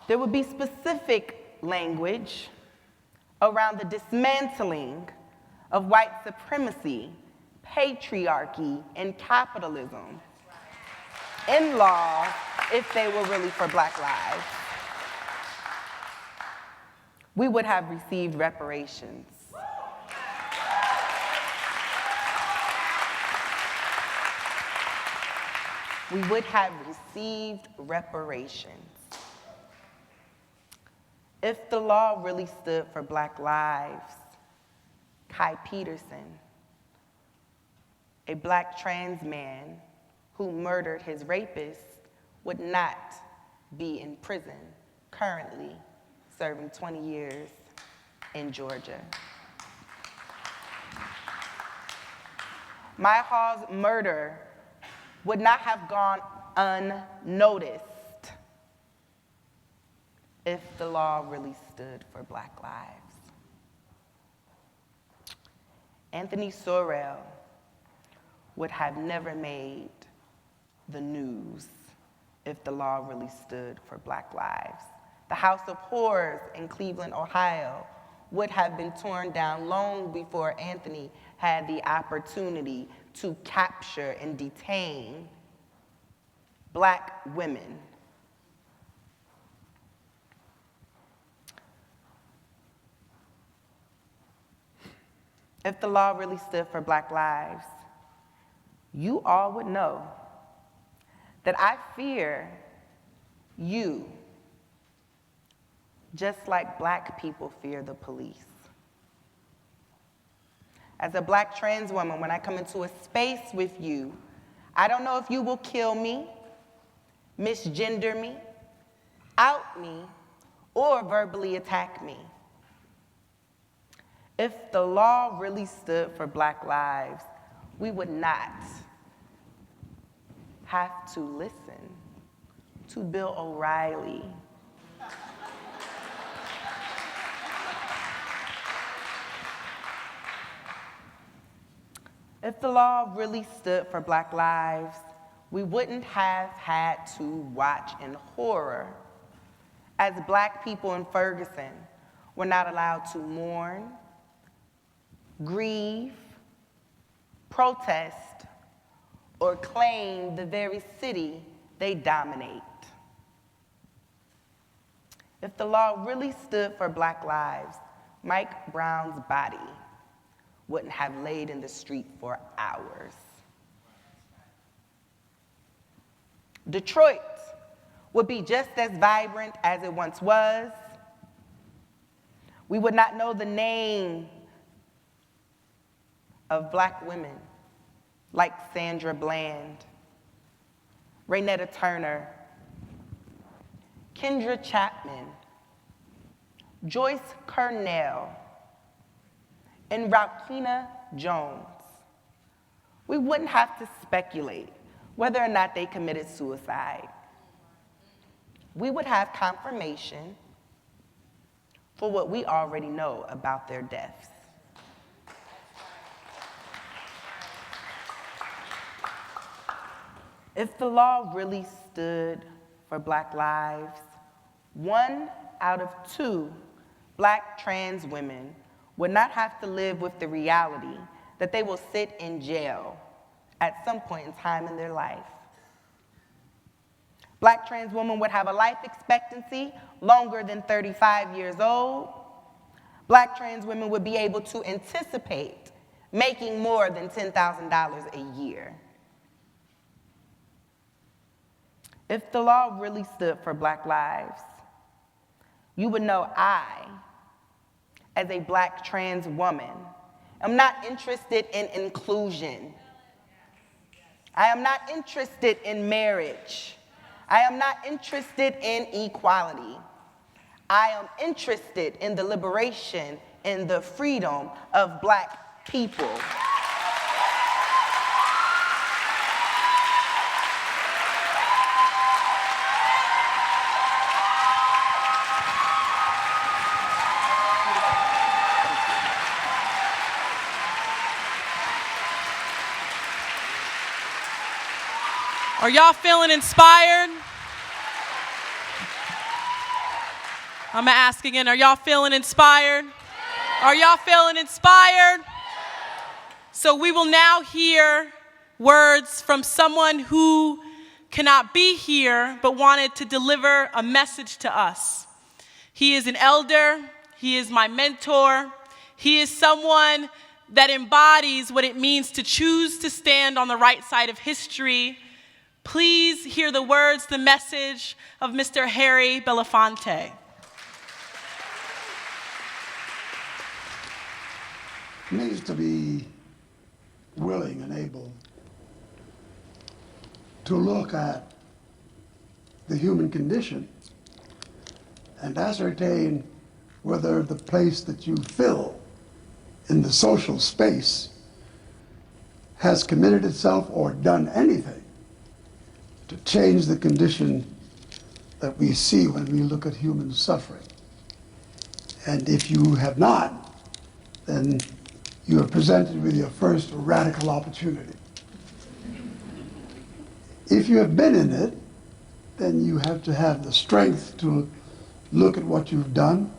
There would be specific language around the dismantling of white supremacy, patriarchy, and capitalism in laws if they were really for Black lives. We would have received reparations. We would have received reparations. If the law really stood for Black lives, Kai Peterson, a Black trans man who murdered his rapist, would not be in prison currently serving 20 years in Georgia. Maya Hall's murder would not have gone unnoticed if the law really stood for Black lives. Anthony Sorrell would have never made the news if the law really stood for Black lives. The House of Horrors in Cleveland, Ohio would have been torn down long before Anthony had the opportunity to capture and detain Black women. If the law really stood for Black lives, you all would know that I fear you just like black people fear the police. As a black trans woman, when I come into a space with you, I don't know if you will kill me, misgender me, out me, or verbally attack me. If the law really stood for Black lives, we would not have to listen to Bill O'Reilly. If the law really stood for Black lives, we wouldn't have had to watch in horror as Black people in Ferguson were not allowed to mourn, grieve, protest, or claim the very city they dominate. If the law really stood for Black lives, Mike Brown's body wouldn't have laid in the street for hours. Detroit would be just as vibrant as it once was. We would not know the name of Black women like Sandra Bland, Raynetta Turner, Kendra Chapman, Joyce Cornell, and Raukina Jones. We wouldn't have to speculate whether or not they committed suicide. We would have confirmation for what we already know about their deaths. If the law really stood for Black lives, 1 out of 2 Black trans women would not have to live with the reality that they will sit in jail at some point in time in their life. Black trans women would have a life expectancy longer than 35 years old. Black trans women would be able to anticipate making more than $10,000 a year. If the law really stood for Black lives, you would know I, as a Black trans woman, am not interested in inclusion. I am not interested in marriage. I am not interested in equality. I am interested in the liberation and the freedom of Black people. Are y'all feeling inspired? I'm gonna ask again, are y'all feeling inspired? Are y'all feeling inspired? So we will now hear words from someone who cannot be here but wanted to deliver a message to us. He is an elder, he is my mentor, he is someone that embodies what it means to choose to stand on the right side of history. Please hear the words, the message of Mr. Harry Belafonte. Needs to be willing and able to look at the human condition and ascertain whether the place that you fill in the social space has committed itself or done anything to change the condition that we see when we look at human suffering. And if you have not, then you are presented with your first radical opportunity. If you have been in it, then you have to have the strength to look at what you've done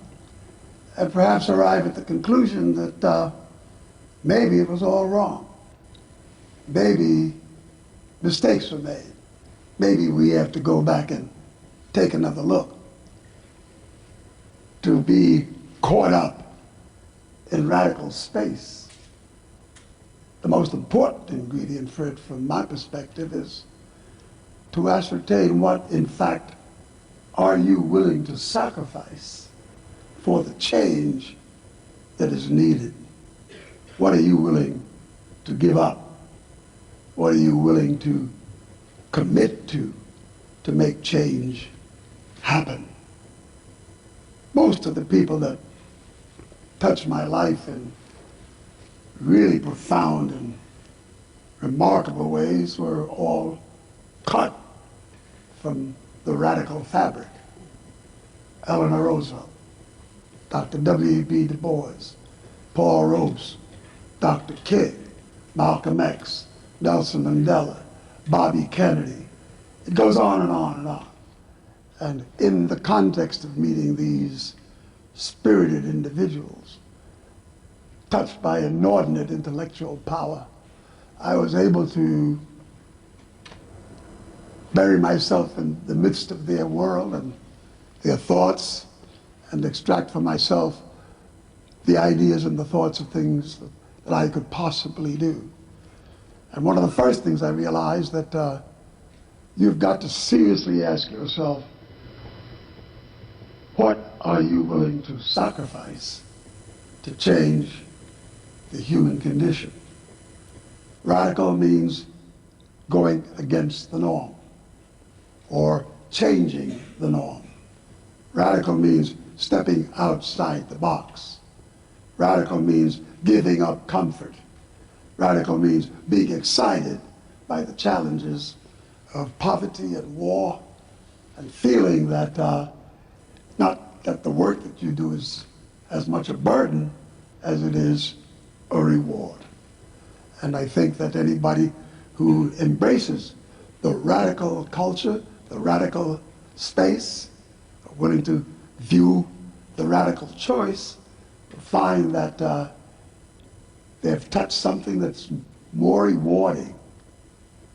and perhaps arrive at the conclusion that maybe it was all wrong. Maybe mistakes were made. Maybe we have to go back and take another look. To be caught up in radical space the most important ingredient for it from my perspective is to ascertain what, in fact, are you willing to sacrifice for the change that is needed? What are you willing to give up? What are you willing to commit to make change happen? Most of the people that touched my life in really profound and remarkable ways were all cut from the radical fabric. Eleanor Roosevelt, Dr. W.E.B. Du Bois, Paul Robeson, Dr. King, Malcolm X, Nelson Mandela, Bobby Kennedy. It goes on and on and on. And in the context of meeting these spirited individuals, touched by inordinate intellectual power, I was able to bury myself in the midst of their world and their thoughts and extract for myself the ideas and the thoughts of things that I could possibly do. And one of the first things I realized that you've got to seriously ask yourself, what are you willing to sacrifice to change the human condition? Radical means going against the norm or changing the norm. Radical means stepping outside the box. Radical means giving up comfort. Radical means being excited by the challenges of poverty and war and feeling that not that the work that you do is as much a burden as it is a reward. And I think that anybody who embraces the radical culture, the radical space, willing to view the radical choice, will find that they've touched something that's more rewarding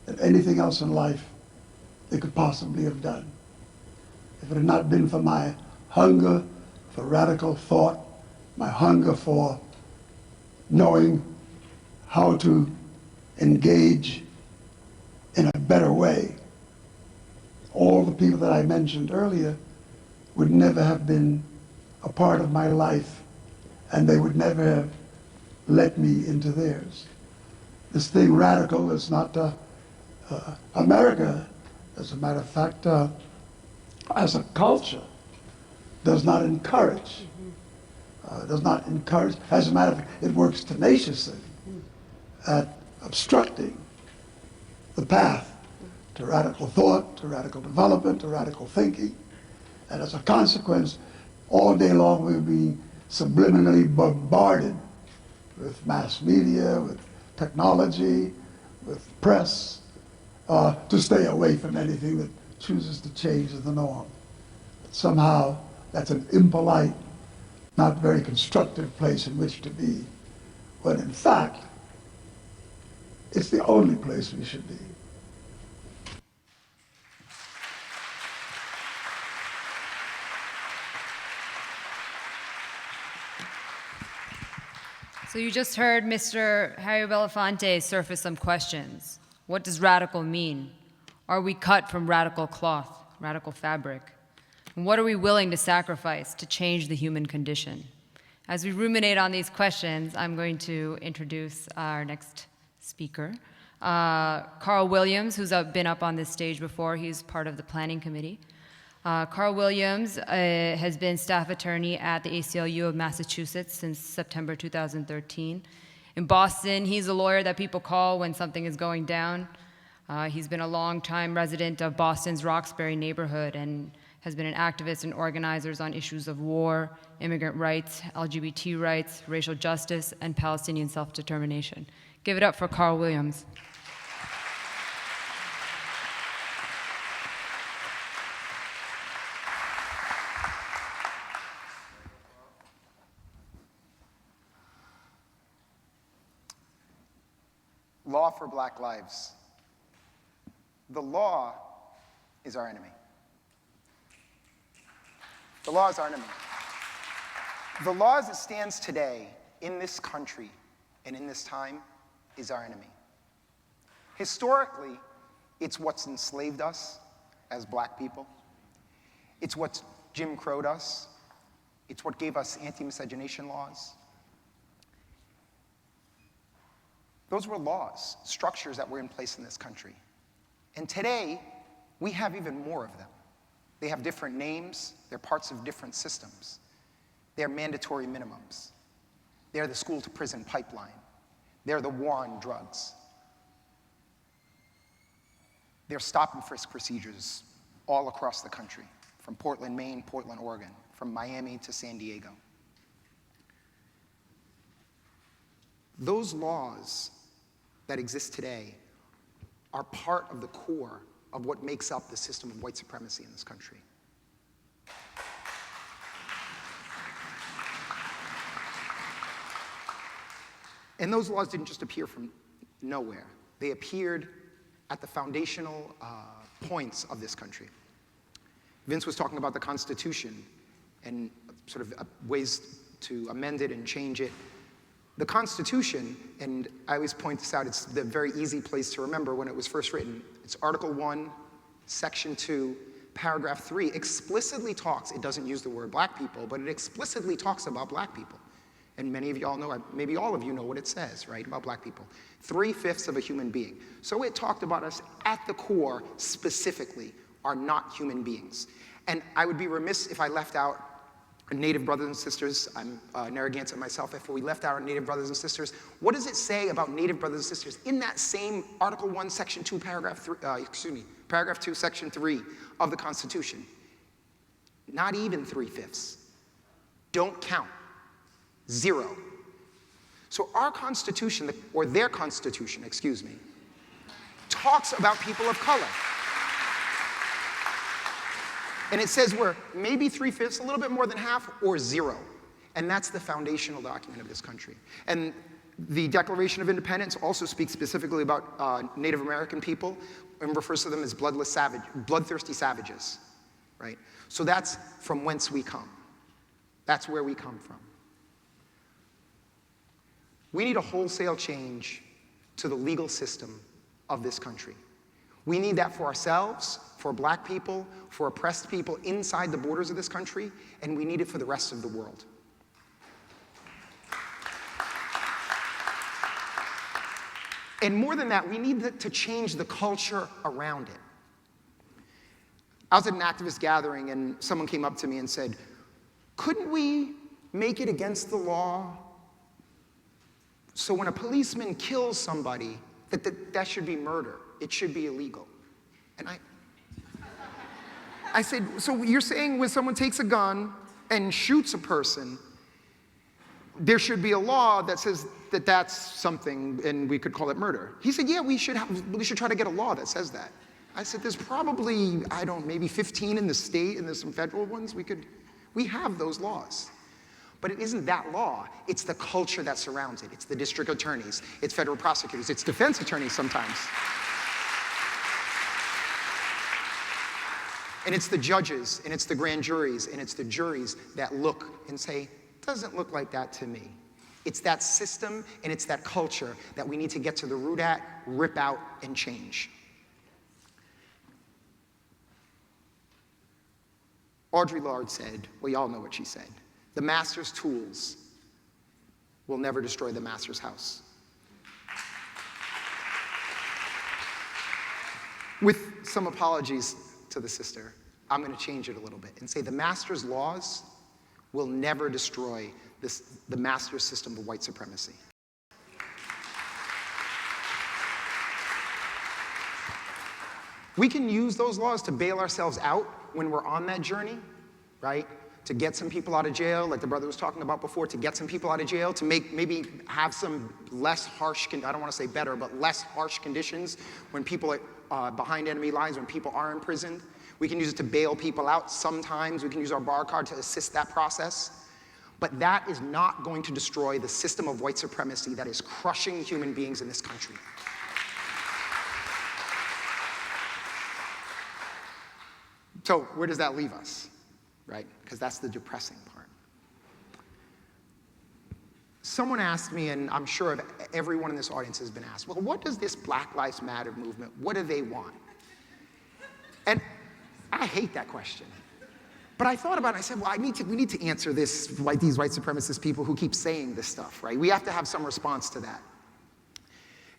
than anything else in life they could possibly have done. If it had not been for my hunger for radical thought, my hunger for knowing how to engage in a better way, all the people that I mentioned earlier would never have been a part of my life, and they would never have let me into theirs. This thing radical is not America, as a matter of fact, as a culture, does not encourage. As a matter of fact, it works tenaciously at obstructing the path to radical thought, to radical development, to radical thinking. And as a consequence, all day long we're being subliminally bombarded with mass media, with technology, with press, to stay away from anything that chooses to change the norm. But somehow that's an impolite, not very constructive place in which to be, when in fact, it's the only place we should be. So you just heard Mr. Harry Belafonte surface some questions. What does radical mean? Are we cut from radical cloth, radical fabric? And what are we willing to sacrifice to change the human condition? As we ruminate on these questions, I'm going to introduce our next speaker, Carl Williams, who's been up on this stage before. He's part of the planning committee. Carl Williams has been staff attorney at the ACLU of Massachusetts since September 2013. In Boston, he's a lawyer that people call when something is going down. He's been a long-time resident of Boston's Roxbury neighborhood and has been an activist and organizer on issues of war, immigrant rights, LGBT rights, racial justice, and Palestinian self-determination. Give it up for Carl Williams. Law for Black Lives. The law is our enemy. The law is our enemy. The law as it stands today in this country and in this time is our enemy. Historically, it's what's enslaved us as black people. It's what Jim Crowed us. It's what gave us anti-miscegenation laws. Those were laws, structures that were in place in this country. And today, we have even more of them. They have different names. They're parts of different systems. They're mandatory minimums. They're the school-to-prison pipeline. They're the war on drugs. They're stop and frisk procedures all across the country, from Portland, Maine, Portland, Oregon, from Miami to San Diego. Those laws that exist today are part of the core of what makes up the system of white supremacy in this country. And those laws didn't just appear from nowhere. They appeared at the foundational points of this country. Vince was talking about the Constitution and sort of ways to amend it and change it. The Constitution, and I always point this out, it's the very easy place to remember when it was first written. It's Article 1, Section 2, Paragraph 3 explicitly talks, it doesn't use the word black people, but it explicitly talks about black people. And many of y'all know, maybe all of you know what it says, right, about black people. 3/5 of a human being. So it talked about us at the core, specifically, are not human beings. And I would be remiss if I left out Native brothers and sisters. I'm Narragansett myself. If we left out our Native brothers and sisters, what does it say about Native brothers and sisters in that same Article 1, Section 2, Paragraph 2, Section 3 of the Constitution? Not even 3/5. Don't count. 0. So our Constitution, or their Constitution, excuse me, talks about people of color. And it says we're maybe 3/5, a little bit more than half, or 0. And that's the foundational document of this country. And the Declaration of Independence also speaks specifically about Native American people and refers to them as bloodthirsty savages, right? So that's from whence we come. That's where we come from. We need a wholesale change to the legal system of this country. We need that for ourselves, for black people, for oppressed people inside the borders of this country, and we need it for the rest of the world. And more than that, we need to change the culture around it. I was at an activist gathering, and someone came up to me and said, couldn't we make it against the law so when a policeman kills somebody, that should be murder? It should be illegal. And I said, so you're saying when someone takes a gun and shoots a person, there should be a law that says that that's something and we could call it murder? He said, yeah, we should try to get a law that says that. I said, there's probably, maybe 15 in the state and there's some federal ones. We have those laws. But it isn't that law, it's the culture that surrounds it. It's the district attorneys, it's federal prosecutors, it's defense attorneys sometimes. And it's the judges, and it's the grand juries, and it's the juries that look and say, doesn't look like that to me. It's that system and it's that culture that we need to get to the root at, rip out, and change. Audre Lorde said, well, y'all know what she said. The master's tools will never destroy the master's house. With some apologies to the sister, I'm going to change it a little bit and say the master's laws will never destroy the master's system of white supremacy. We can use those laws to bail ourselves out when we're on that journey, right? To get some people out of jail, like the brother was talking about before, to get some people out of jail, to maybe have some less harsh, I don't want to say better, but less harsh conditions when people are behind enemy lines, when people are imprisoned. We can use it to bail people out. Sometimes we can use our bar card to assist that process. But that is not going to destroy the system of white supremacy that is crushing human beings in this country. So where does that leave us, right? Because that's the depressing part. someone asked me, and I'm sure everyone in this audience has been asked, well, what does this Black Lives Matter movement, what do they want? And I hate that question. But I thought about it, I said, well, we need to answer this, like these white supremacist people who keep saying this stuff, right? We have to have some response to that.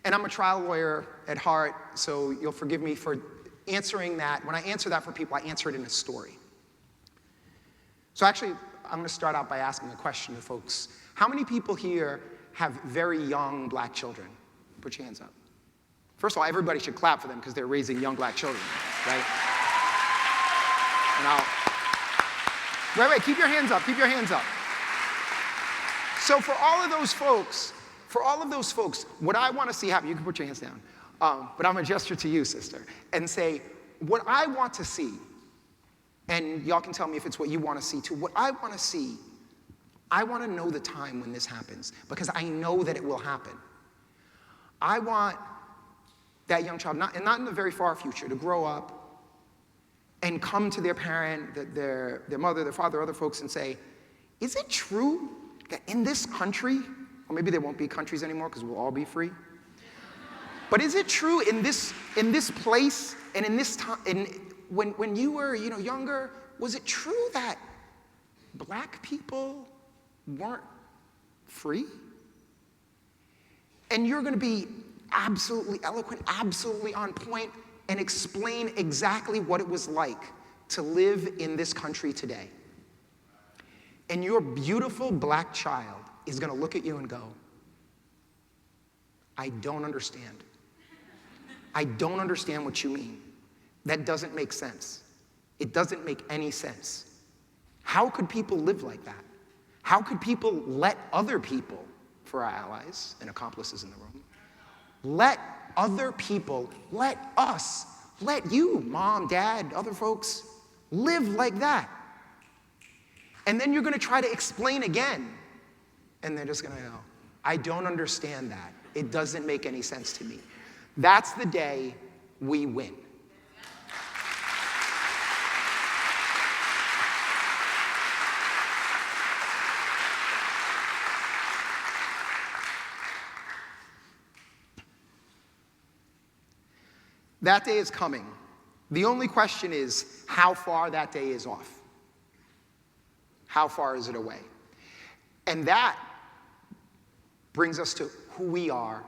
And I'm a trial lawyer at heart, so you'll forgive me for answering that. When I answer that for people, I answer it in a story. So actually, I'm going to start out by asking a question to folks. How many people here have very young black children? Put your hands up. First of all, everybody should clap for them because they're raising young black children, right? And wait, keep your hands up, keep your hands up. So for all of those folks, what I want to see happen, you can put your hands down, but I'm going to gesture to you, sister, and say, what I want to see, and y'all can tell me if it's what you want to see too, what I want to see, I want to know the time when this happens, because I know that it will happen. I want that young child, not in the very far future, to grow up and come to their parent, their mother, their father, other folks, and say, is it true that in this country, or maybe there won't be countries anymore because we'll all be free, but is it true in this place and in this time, when you were younger, was it true that black people weren't free? And you're going to be absolutely eloquent, absolutely on point, and explain exactly what it was like to live in this country today. And your beautiful black child is going to look at you and go, I don't understand. I don't understand what you mean. That doesn't make sense. It doesn't make any sense. How could people live like that? How could people let other people, for our allies and accomplices in the room, let other people, let us, let you, mom, dad, other folks, live like that? And then you're going to try to explain again, and they're just going to go, I don't understand that. It doesn't make any sense to me. That's the day we win. That day is coming. The only question is how far that day is off. How far is it away? And that brings us to who we are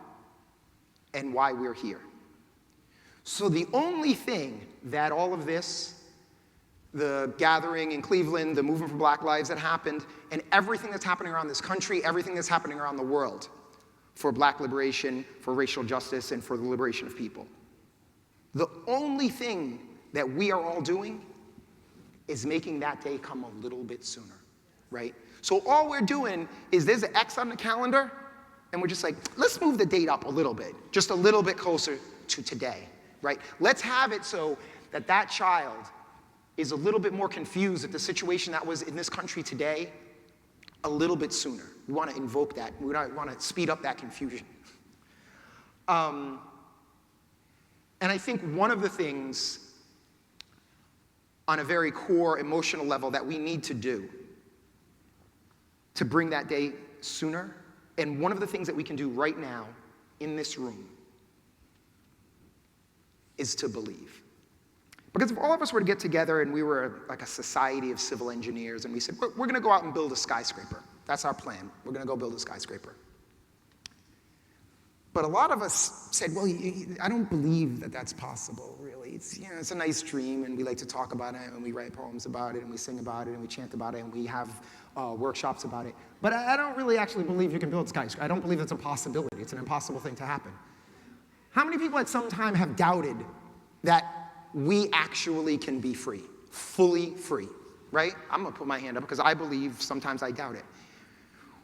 and why we're here. So the only thing that all of this, the gathering in Cleveland, the movement for Black Lives that happened, and everything that's happening around this country, everything that's happening around the world for black liberation, for racial justice, and for the liberation of people, the only thing that we are all doing is making that day come a little bit sooner, right? So all we're doing is there's an X on the calendar, and we're just like, let's move the date up a little bit, just a little bit closer to today, right? Let's have it so that that child is a little bit more confused at the situation that was in this country today a little bit sooner. We want to invoke that. We want to speed up that confusion. And I think one of the things on a very core emotional level that we need to do to bring that day sooner, and one of the things that we can do right now in this room, is to believe. Because if all of us were to get together and we were like a society of civil engineers and we said, we're going to go out and build a skyscraper. That's our plan. We're going to go build a skyscraper. But a lot of us said, well, I don't believe that that's possible, really. It's a nice dream, and we like to talk about it, and we write poems about it, and we sing about it, and we chant about it, and we have workshops about it. But I don't really actually believe you can build skyscraper. I don't believe it's a possibility. It's an impossible thing to happen. How many people at some time have doubted that we actually can be free, fully free, right? I'm going to put my hand up because I believe, sometimes I doubt it.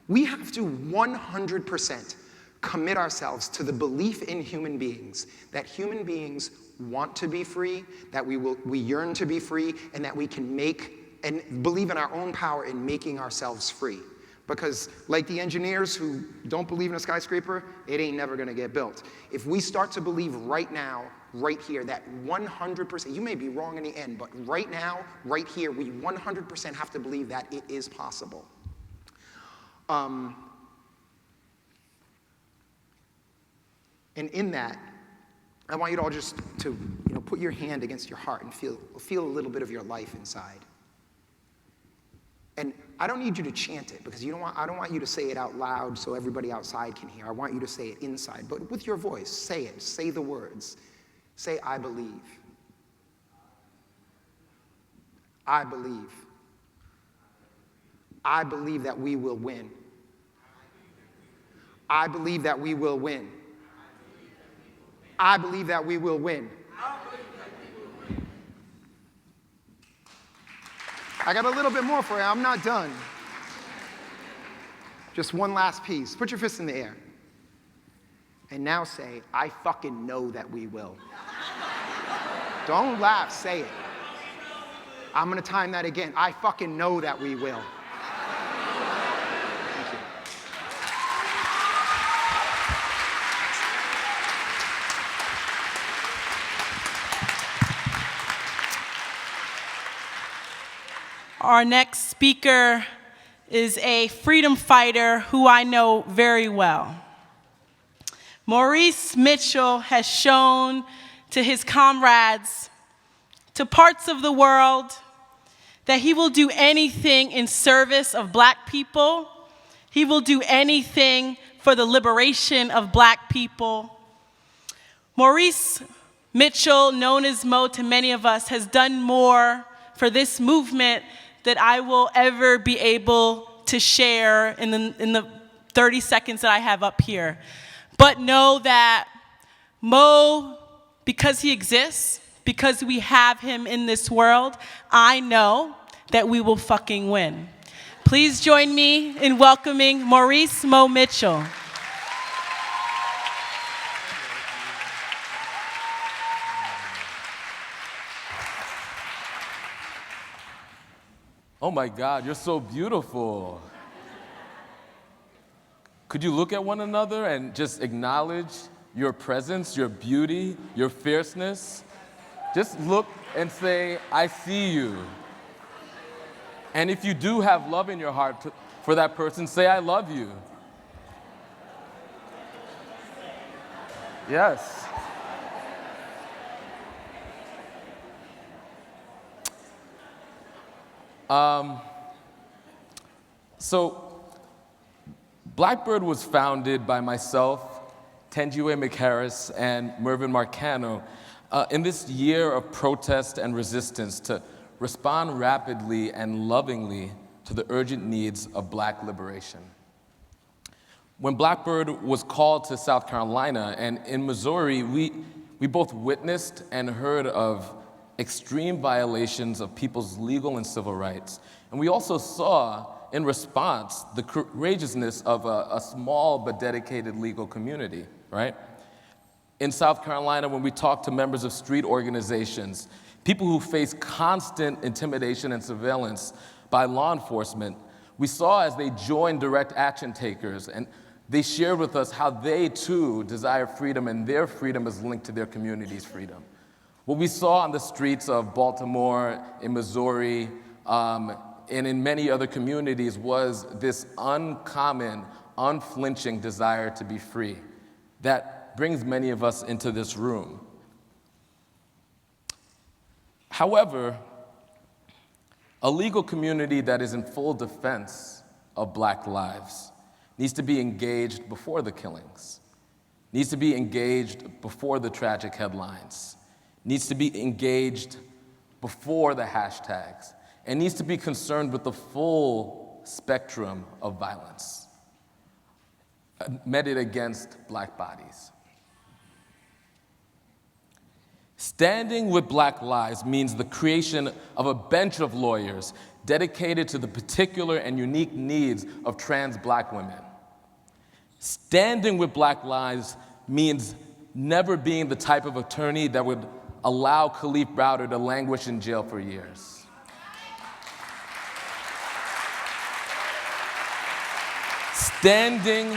We have to 100% commit ourselves to the belief in human beings, that human beings want to be free, that we yearn to be free, and that we can make and believe in our own power in making ourselves free. Because like the engineers who don't believe in a skyscraper, it ain't never gonna get built. If we start to believe right now, right here, that 100%, you may be wrong in the end, but right now, right here, we 100% have to believe that it is possible. And in that, I want you to all just to put your hand against your heart and feel a little bit of your life inside. And I don't need you to chant it, because I don't want you to say it out loud so everybody outside can hear. I want you to say it inside, but with your voice. Say it. Say the words. Say, I believe. I believe. I believe that we will win. I believe that we will win. I believe that we will win. I got a little bit more for you. I'm not done. Just one last piece. Put your fist in the air. And now say, I fucking know that we will. Don't laugh, say it. I'm going to time that again. I fucking know that we will. Thank you. Our next speaker is a freedom fighter who I know very well. Maurice Mitchell has shown to his comrades, to parts of the world, that he will do anything in service of Black people. He will do anything for the liberation of Black people. Maurice Mitchell, known as Mo to many of us, has done more for this movement that I will ever be able to share in the 30 seconds that I have up here. But know that Mo, because he exists, because we have him in this world, I know that we will fucking win. Please join me in welcoming Maurice Mo Mitchell. Oh my God, you're so beautiful. Could you look at one another and just acknowledge your presence, your beauty, your fierceness? Just look and say, I see you. And if you do have love in your heart for that person, say, I love you. Yes. So Blackbird was founded by myself, Tenjiwe McHarris, and Mervyn Marcano in this year of protest and resistance to respond rapidly and lovingly to the urgent needs of Black liberation. When Blackbird was called to South Carolina and in Missouri, we both witnessed and heard of extreme violations of people's legal and civil rights. And we also saw, in response, the courageousness of a small but dedicated legal community, right? In South Carolina, when we talked to members of street organizations, people who face constant intimidation and surveillance by law enforcement, we saw as they joined direct action takers, and they shared with us how they too desire freedom, and their freedom is linked to their community's freedom. What we saw on the streets of Baltimore, in Missouri, and in many other communities was this uncommon, unflinching desire to be free that brings many of us into this room. However, a legal community that is in full defense of Black lives needs to be engaged before the killings, needs to be engaged before the tragic headlines, needs to be engaged before the hashtags, and needs to be concerned with the full spectrum of violence meted against Black bodies. Standing with Black lives means the creation of a bench of lawyers dedicated to the particular and unique needs of trans Black women. Standing with Black lives means never being the type of attorney that would allow Khalif Browder to languish in jail for years. Standing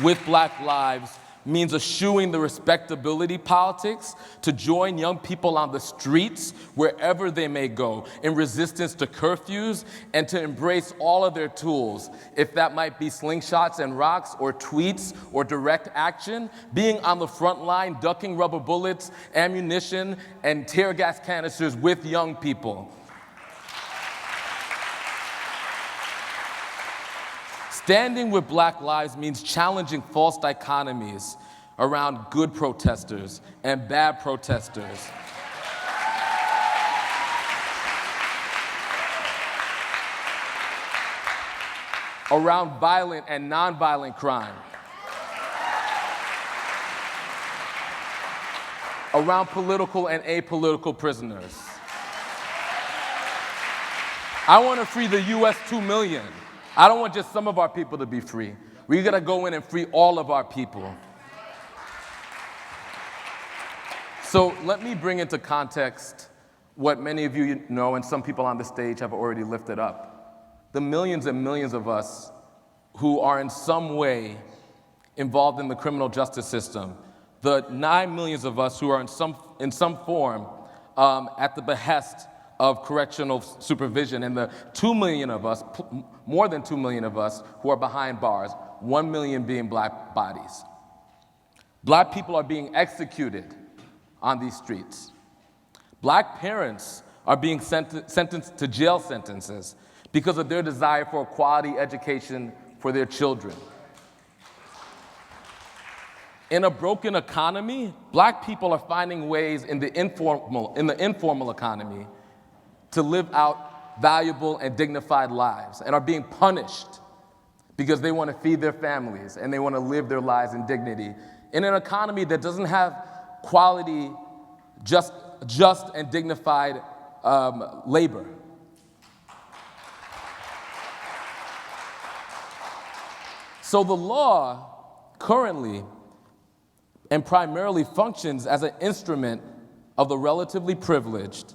with Black lives means eschewing the respectability politics to join young people on the streets wherever they may go in resistance to curfews and to embrace all of their tools, if that might be slingshots and rocks or tweets or direct action, being on the front line, ducking rubber bullets, ammunition, and tear gas canisters with young people. Standing with Black lives means challenging false dichotomies around good protesters and bad protesters. Around violent and nonviolent crime. Around political and apolitical prisoners. I want to free the US 2 million. I don't want just some of our people to be free. We gotta go in and free all of our people. So let me bring into context what many of you know and some people on the stage have already lifted up. The millions and millions of us who are in some way involved in the criminal justice system. The 9 million of us who are in some form at the behest of correctional supervision, and the 2 million of us, more than 2 million of us, who are behind bars, 1 million being Black bodies. Black people are being executed on these streets. Black parents are being sentenced to jail sentences because of their desire for a quality education for their children. In a broken economy, Black people are finding ways in the informal economy to live out valuable and dignified lives, and are being punished because they want to feed their families and they want to live their lives in dignity in an economy that doesn't have quality, just and dignified labor. So the law currently and primarily functions as an instrument of the relatively privileged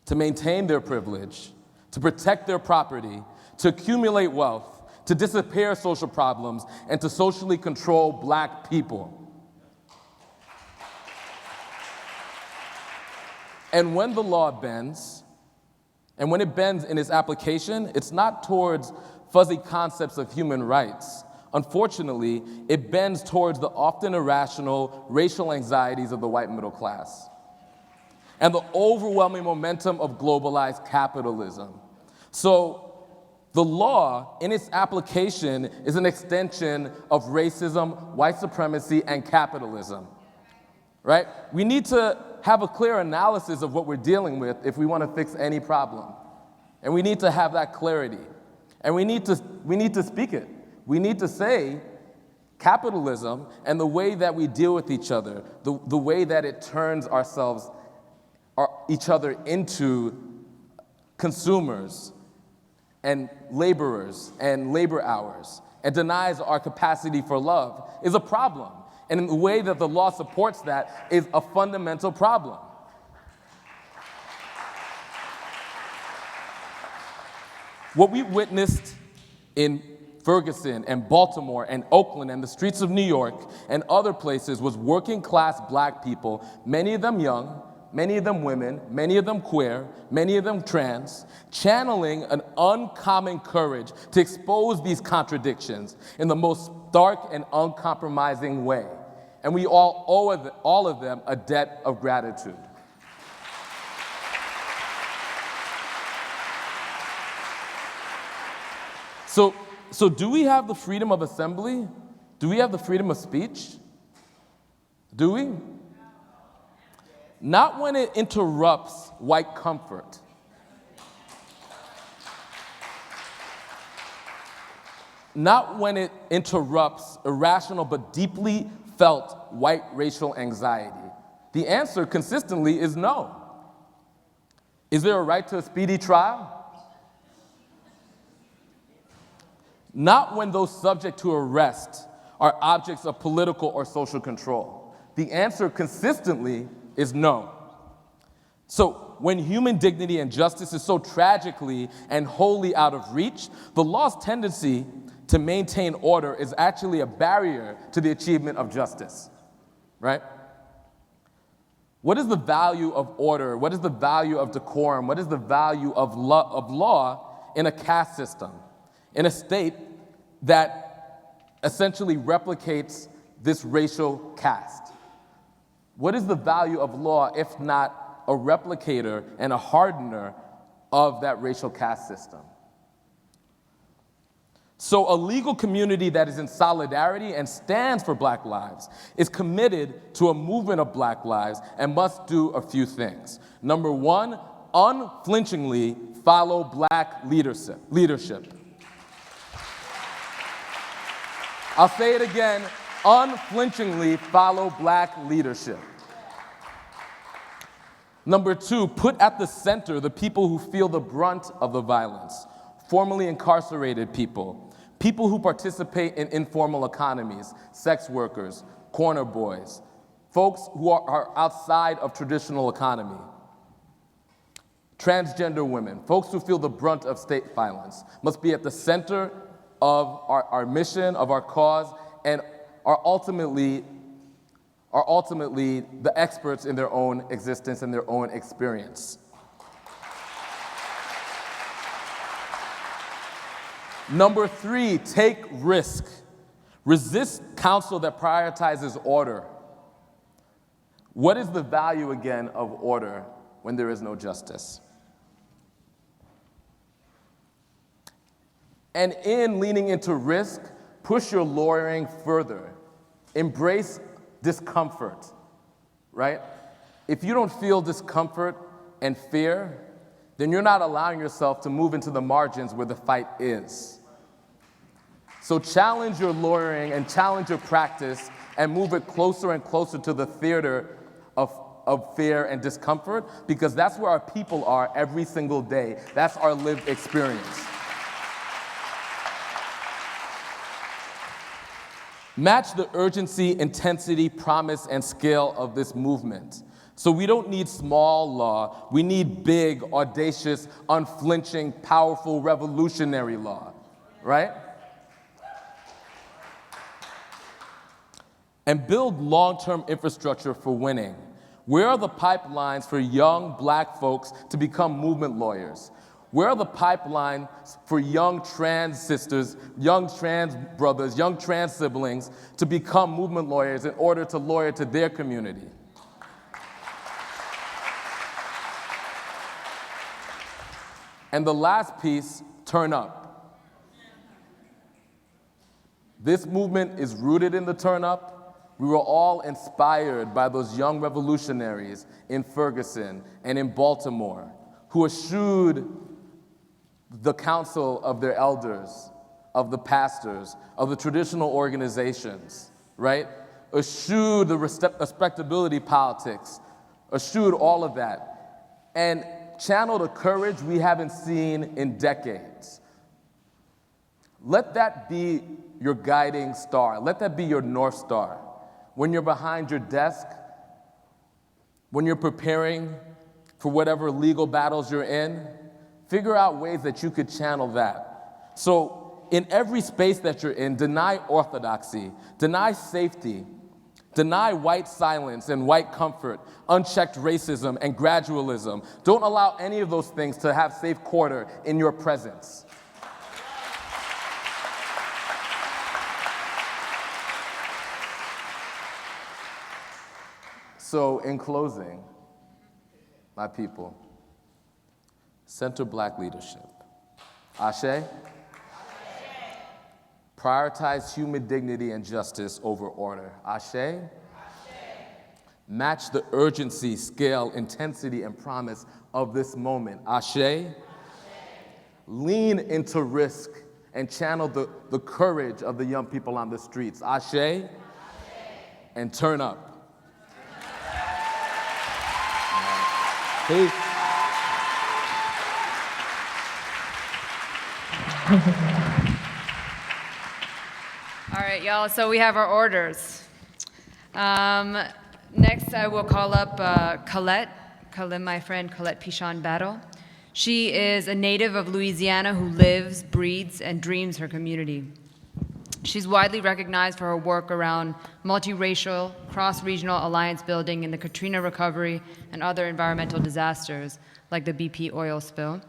to maintain their privilege, to protect their property, to accumulate wealth, to disappear social problems, and to socially control Black people. And when the law bends, and when it bends in its application, it's not towards fuzzy concepts of human rights. Unfortunately, it bends towards the often irrational racial anxieties of the white middle class and the overwhelming momentum of globalized capitalism. So the law, in its application, is an extension of racism, white supremacy, and capitalism, right? We need to have a clear analysis of what we're dealing with if we want to fix any problem. And we need to have that clarity. And we need to speak it. We need to say capitalism and the way that we deal with each other, the way that it turns each other into consumers and laborers and labor hours and denies our capacity for love is a problem. And in the way that the law supports that is a fundamental problem. What we witnessed in Ferguson and Baltimore and Oakland and the streets of New York and other places was working class Black people, many of them young, many of them women, many of them queer, many of them trans, channeling an uncommon courage to expose these contradictions in the most stark and uncompromising way. And we all owe all of them a debt of gratitude. So do we have the freedom of assembly? Do we have the freedom of speech? Do we? Not when it interrupts white comfort. Not when it interrupts irrational but deeply felt white racial anxiety. The answer consistently is no. Is there a right to a speedy trial? Not when those subject to arrest are objects of political or social control. The answer consistently is no. So when human dignity and justice is so tragically and wholly out of reach, the law's tendency to maintain order is actually a barrier to the achievement of justice, right? What is the value of order? What is the value of decorum? What is the value of law in a caste system, in a state that essentially replicates this racial caste? What is the value of law if not a replicator and a hardener of that racial caste system? So a legal community that is in solidarity and stands for Black lives is committed to a movement of Black lives and must do a few things. Number one, unflinchingly follow Black leadership. I'll say it again, unflinchingly follow Black leadership. Number two, put at the center the people who feel the brunt of the violence, formerly incarcerated people, people who participate in informal economies, sex workers, corner boys, folks who are outside of traditional economy, transgender women, folks who feel the brunt of state violence, must be at the center of our mission, of our cause, and are ultimately the experts in their own existence and their own experience. Number three, take risk. Resist counsel that prioritizes order. What is the value, again, of order when there is no justice? And in leaning into risk, push your lawyering further. Embrace discomfort, right? If you don't feel discomfort and fear, then you're not allowing yourself to move into the margins where the fight is. So challenge your lawyering and challenge your practice and move it closer and closer to the theater of fear and discomfort, because that's where our people are every single day. That's our lived experience. Match the urgency, intensity, promise, and scale of this movement. So we don't need small law. We need big, audacious, unflinching, powerful, revolutionary law, right? And build long-term infrastructure for winning. Where are the pipelines for young Black folks to become movement lawyers? Where are the pipelines for young trans sisters, young trans brothers, young trans siblings to become movement lawyers in order to lawyer to their community? And the last piece, turn up. This movement is rooted in the turn up. We were all inspired by those young revolutionaries in Ferguson and in Baltimore who eschewed the counsel of their elders, of the pastors, of the traditional organizations, right? Eschewed the respectability politics, eschewed all of that, and channeled a courage we haven't seen in decades. Let that be your guiding star. Let that be your North Star. When you're behind your desk, when you're preparing for whatever legal battles you're in, figure out ways that you could channel that. So in every space that you're in, deny orthodoxy, deny safety, deny white silence and white comfort, unchecked racism and gradualism. Don't allow any of those things to have safe quarter in your presence. So in closing, my people, center Black leadership. Ashe? Prioritize human dignity and justice over order. Ashe? Match the urgency, scale, intensity, and promise of this moment. Ashe? Lean into risk and channel the courage of the young people on the streets. Ashe? And turn up. Peace. All right, y'all, so we have our orders. Next, I will call up my friend Colette Pichon Battle. She is a native of Louisiana who lives, breathes, and dreams her community. She's widely recognized for her work around multiracial, cross-regional alliance building in the Katrina recovery and other environmental disasters, like the BP oil spill.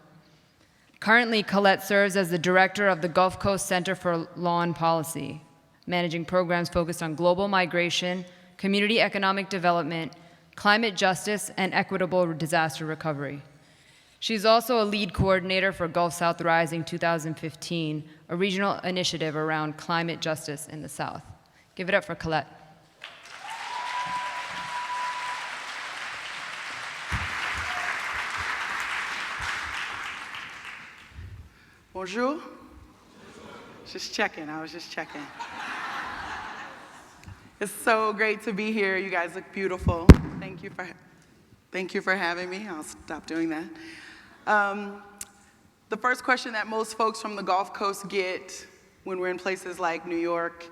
Currently, Colette serves as the director of the Gulf Coast Center for Law and Policy, managing programs focused on global migration, community economic development, climate justice, and equitable disaster recovery. She's also a lead coordinator for Gulf South Rising 2015, a regional initiative around climate justice in the South. Give it up for Colette. Bonjour. Just checking, I was just checking. It's so great to be here. You guys look beautiful. Thank you for having me. I'll stop doing that. The first question that most folks from the Gulf Coast get when we're in places like New York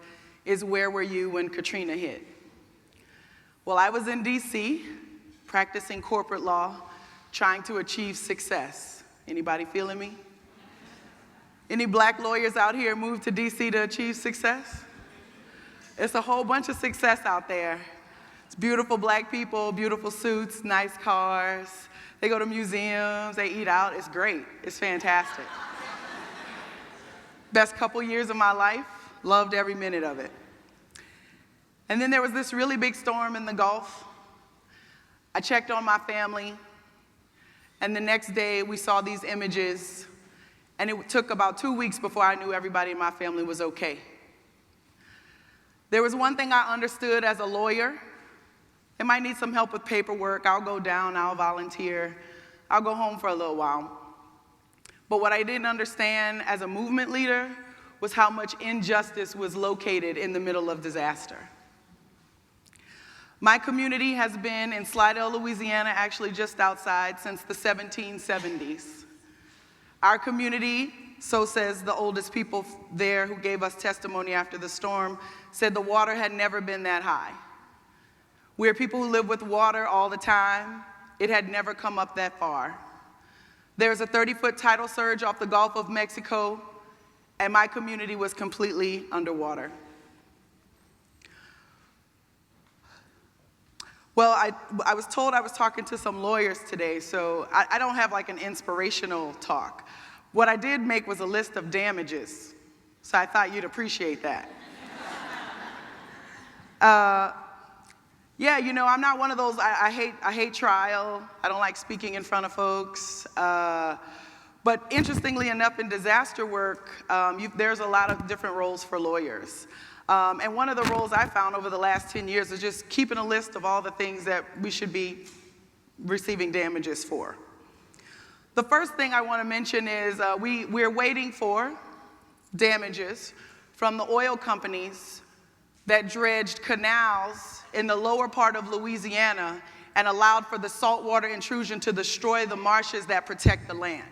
is, where were you when Katrina hit? Well, I was in DC, practicing corporate law, trying to achieve success. Anybody feeling me? Any black lawyers out here moved to DC to achieve success? It's a whole bunch of success out there. It's beautiful black people, beautiful suits, nice cars. They go to museums, they eat out. It's great. It's fantastic. Best couple years of my life, loved every minute of it. And then there was this really big storm in the Gulf. I checked on my family, and the next day we saw these images, and it took about 2 weeks before I knew everybody in my family was okay. There was one thing I understood as a lawyer. They might need some help with paperwork. I'll go down, I'll volunteer. I'll go home for a little while. But what I didn't understand as a movement leader was how much injustice was located in the middle of disaster. My community has been in Slidell, Louisiana, actually just outside, since the 1770s. Our community, so says the oldest people there who gave us testimony after the storm, said the water had never been that high. We're people who live with water all the time. It had never come up that far. There's a 30-foot tidal surge off the Gulf of Mexico, and my community was completely underwater. Well, I was told I was talking to some lawyers today, so I don't have like an inspirational talk. What I did make was a list of damages, so I thought you'd appreciate that. Yeah, you know, I'm not one of those, I hate trial. I don't like speaking in front of folks. But interestingly enough, in disaster work, there's a lot of different roles for lawyers. And one of the roles I found over the last 10 years is just keeping a list of all the things that we should be receiving damages for. The first thing I want to mention is we're waiting for damages from the oil companies that dredged canals in the lower part of Louisiana and allowed for the saltwater intrusion to destroy the marshes that protect the land.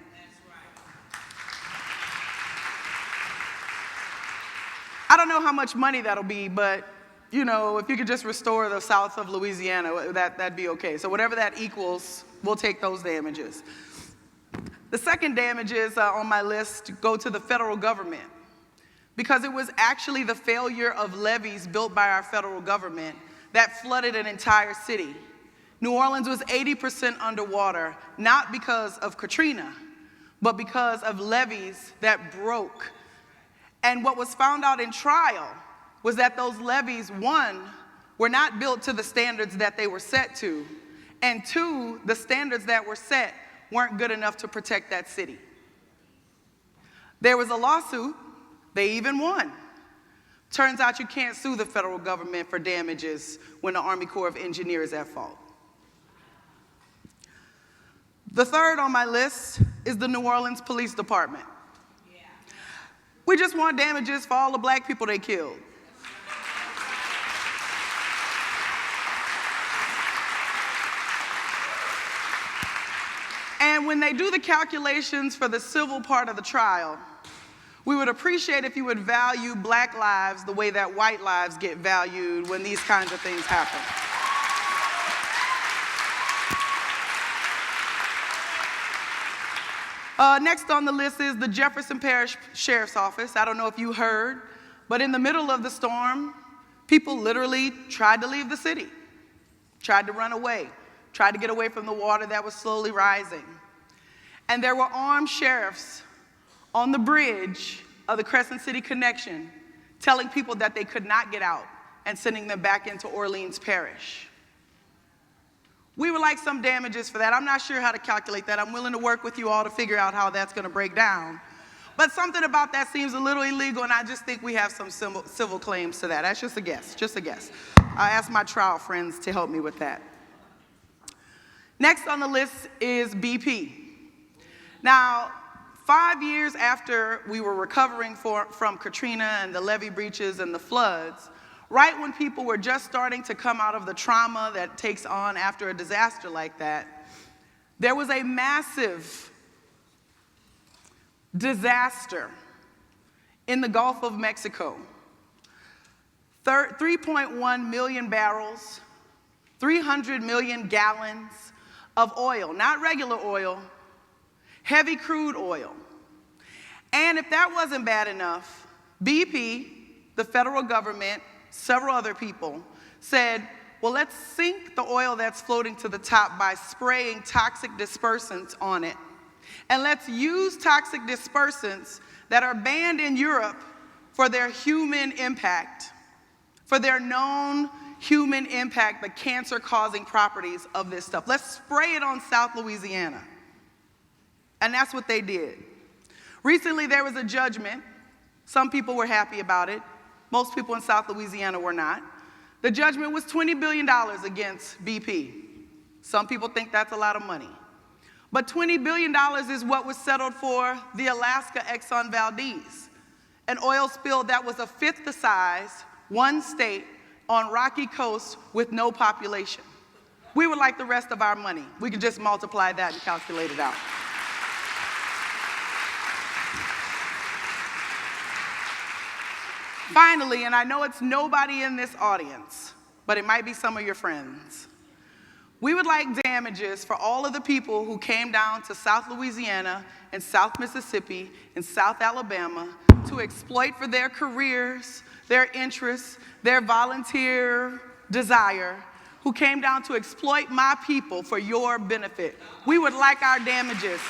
I don't know how much money that'll be, but you know, if you could just restore the south of Louisiana, that'd be okay. So whatever that equals, we'll take those damages. The second damages on my list go to the federal government, because it was actually the failure of levees built by our federal government that flooded an entire city. New Orleans was 80% underwater, not because of Katrina, but because of levees that broke. And what was found out in trial was that those levees, one, were not built to the standards that they were set to, and two, the standards that were set weren't good enough to protect that city. There was a lawsuit, they even won. Turns out you can't sue the federal government for damages when the Army Corps of Engineers is at fault. The third on my list is the New Orleans Police Department. We just want damages for all the black people they killed. And when they do the calculations for the civil part of the trial, we would appreciate if you would value black lives the way that white lives get valued when these kinds of things happen. Next on the list is the Jefferson Parish Sheriff's Office. I don't know if you heard, But in the middle of the storm, people literally tried to leave the city, tried to run away, tried to get away from the water that was slowly rising. And there were armed sheriffs on the bridge of the Crescent City Connection telling people that they could not get out and sending them back into Orleans Parish. We would like some damages for that. I'm not sure how to calculate that. I'm willing to work with you all to figure out how that's going to break down. But something about that seems a little illegal, and I just think we have some civil claims to that. That's just a guess, just a guess. I asked my trial friends to help me with that. Next on the list is BP. Now, 5 years after we were recovering from Katrina and the levee breaches and the floods, right when people were just starting to come out of the trauma that takes on after a disaster like that, there was a massive disaster in the Gulf of Mexico. 3.1 million barrels, 300 million gallons of oil, not regular oil, heavy crude oil. And if that wasn't bad enough, BP, the federal government, several other people said, well, let's sink the oil that's floating to the top by spraying toxic dispersants on it. And let's use toxic dispersants that are banned in Europe for their human impact, for their known human impact, the cancer-causing properties of this stuff. Let's spray it on South Louisiana. And that's what they did. Recently, there was a judgment. Some people were happy about it. Most people in South Louisiana were not. The judgment was $20 billion against BP. Some people think that's a lot of money. But $20 billion is what was settled for the Alaska Exxon Valdez, an oil spill that was a fifth the size, one state on rocky coast with no population. We would like the rest of our money. We could just multiply that and calculate it out. Finally, and I know it's nobody in this audience, but it might be some of your friends, we would like damages for all of the people who came down to South Louisiana and South Mississippi and South Alabama to exploit for their careers, their interests, their volunteer desire, who came down to exploit my people for your benefit. We would like our damages.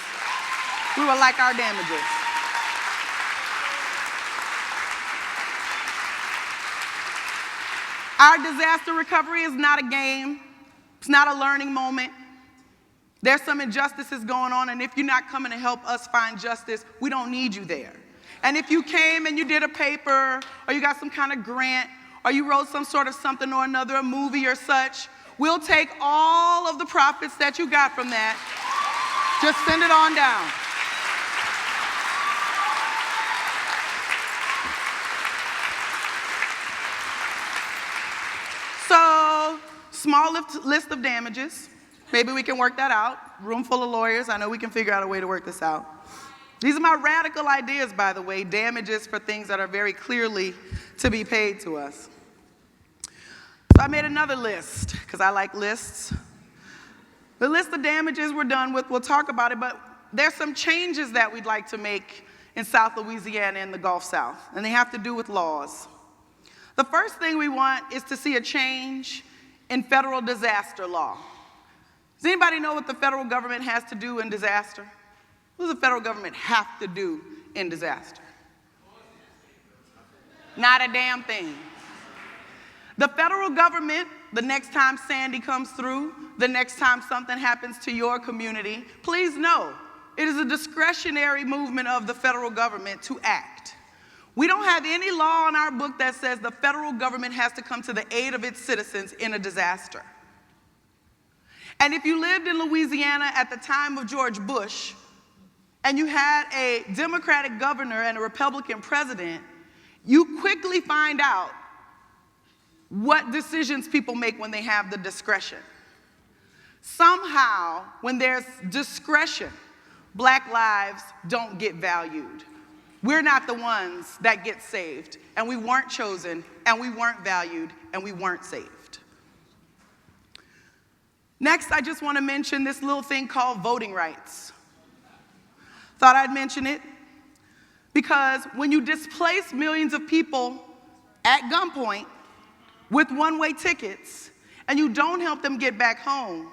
We would like our damages. Our disaster recovery is not a game. It's not a learning moment. There's some injustices going on, and if you're not coming to help us find justice, we don't need you there. And if you came and you did a paper, or you got some kind of grant, or you wrote some sort of something or another, a movie or such, we'll take all of the profits that you got from that. Just send it on down. So, small list of damages. Maybe we can work that out. Room full of lawyers. I know we can figure out a way to work this out. These are my radical ideas, by the way, damages for things that are very clearly to be paid to us. So I made another list, because I like lists. The list of damages we're done with, we'll talk about it, but there's some changes that we'd like to make in South Louisiana and the Gulf South, and they have to do with laws. The first thing we want is to see a change in federal disaster law. Does anybody know what the federal government has to do in disaster? What does the federal government have to do in disaster? Not a damn thing. The federal government, the next time Sandy comes through, the next time something happens to your community, please know, it is a discretionary movement of the federal government to act. We don't have any law in our book that says the federal government has to come to the aid of its citizens in a disaster. And if you lived in Louisiana at the time of George Bush, and you had a Democratic governor and a Republican president, you quickly find out what decisions people make when they have the discretion. Somehow, when there's discretion, Black lives don't get valued. We're not the ones that get saved, and we weren't chosen, and we weren't valued, and we weren't saved. Next, I just want to mention this little thing called voting rights. Thought I'd mention it because when you displace millions of people at gunpoint with one-way tickets, and you don't help them get back home,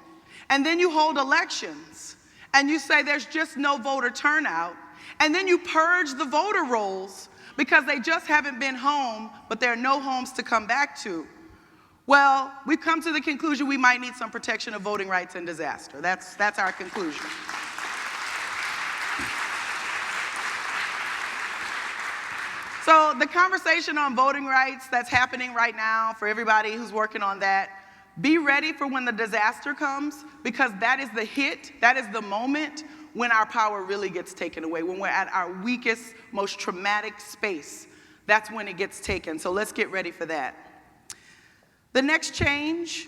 and then you hold elections, and you say there's just no voter turnout, and then you purge the voter rolls because they just haven't been home, but there are no homes to come back to. Well, we've come to the conclusion we might need some protection of voting rights in disaster. That's our conclusion. So the conversation on voting rights that's happening right now for everybody who's working on that, be ready for when the disaster comes, because that is the hit, that is the moment when our power really gets taken away, when we're at our weakest, most traumatic space. That's when it gets taken. So let's get ready for that. The next change,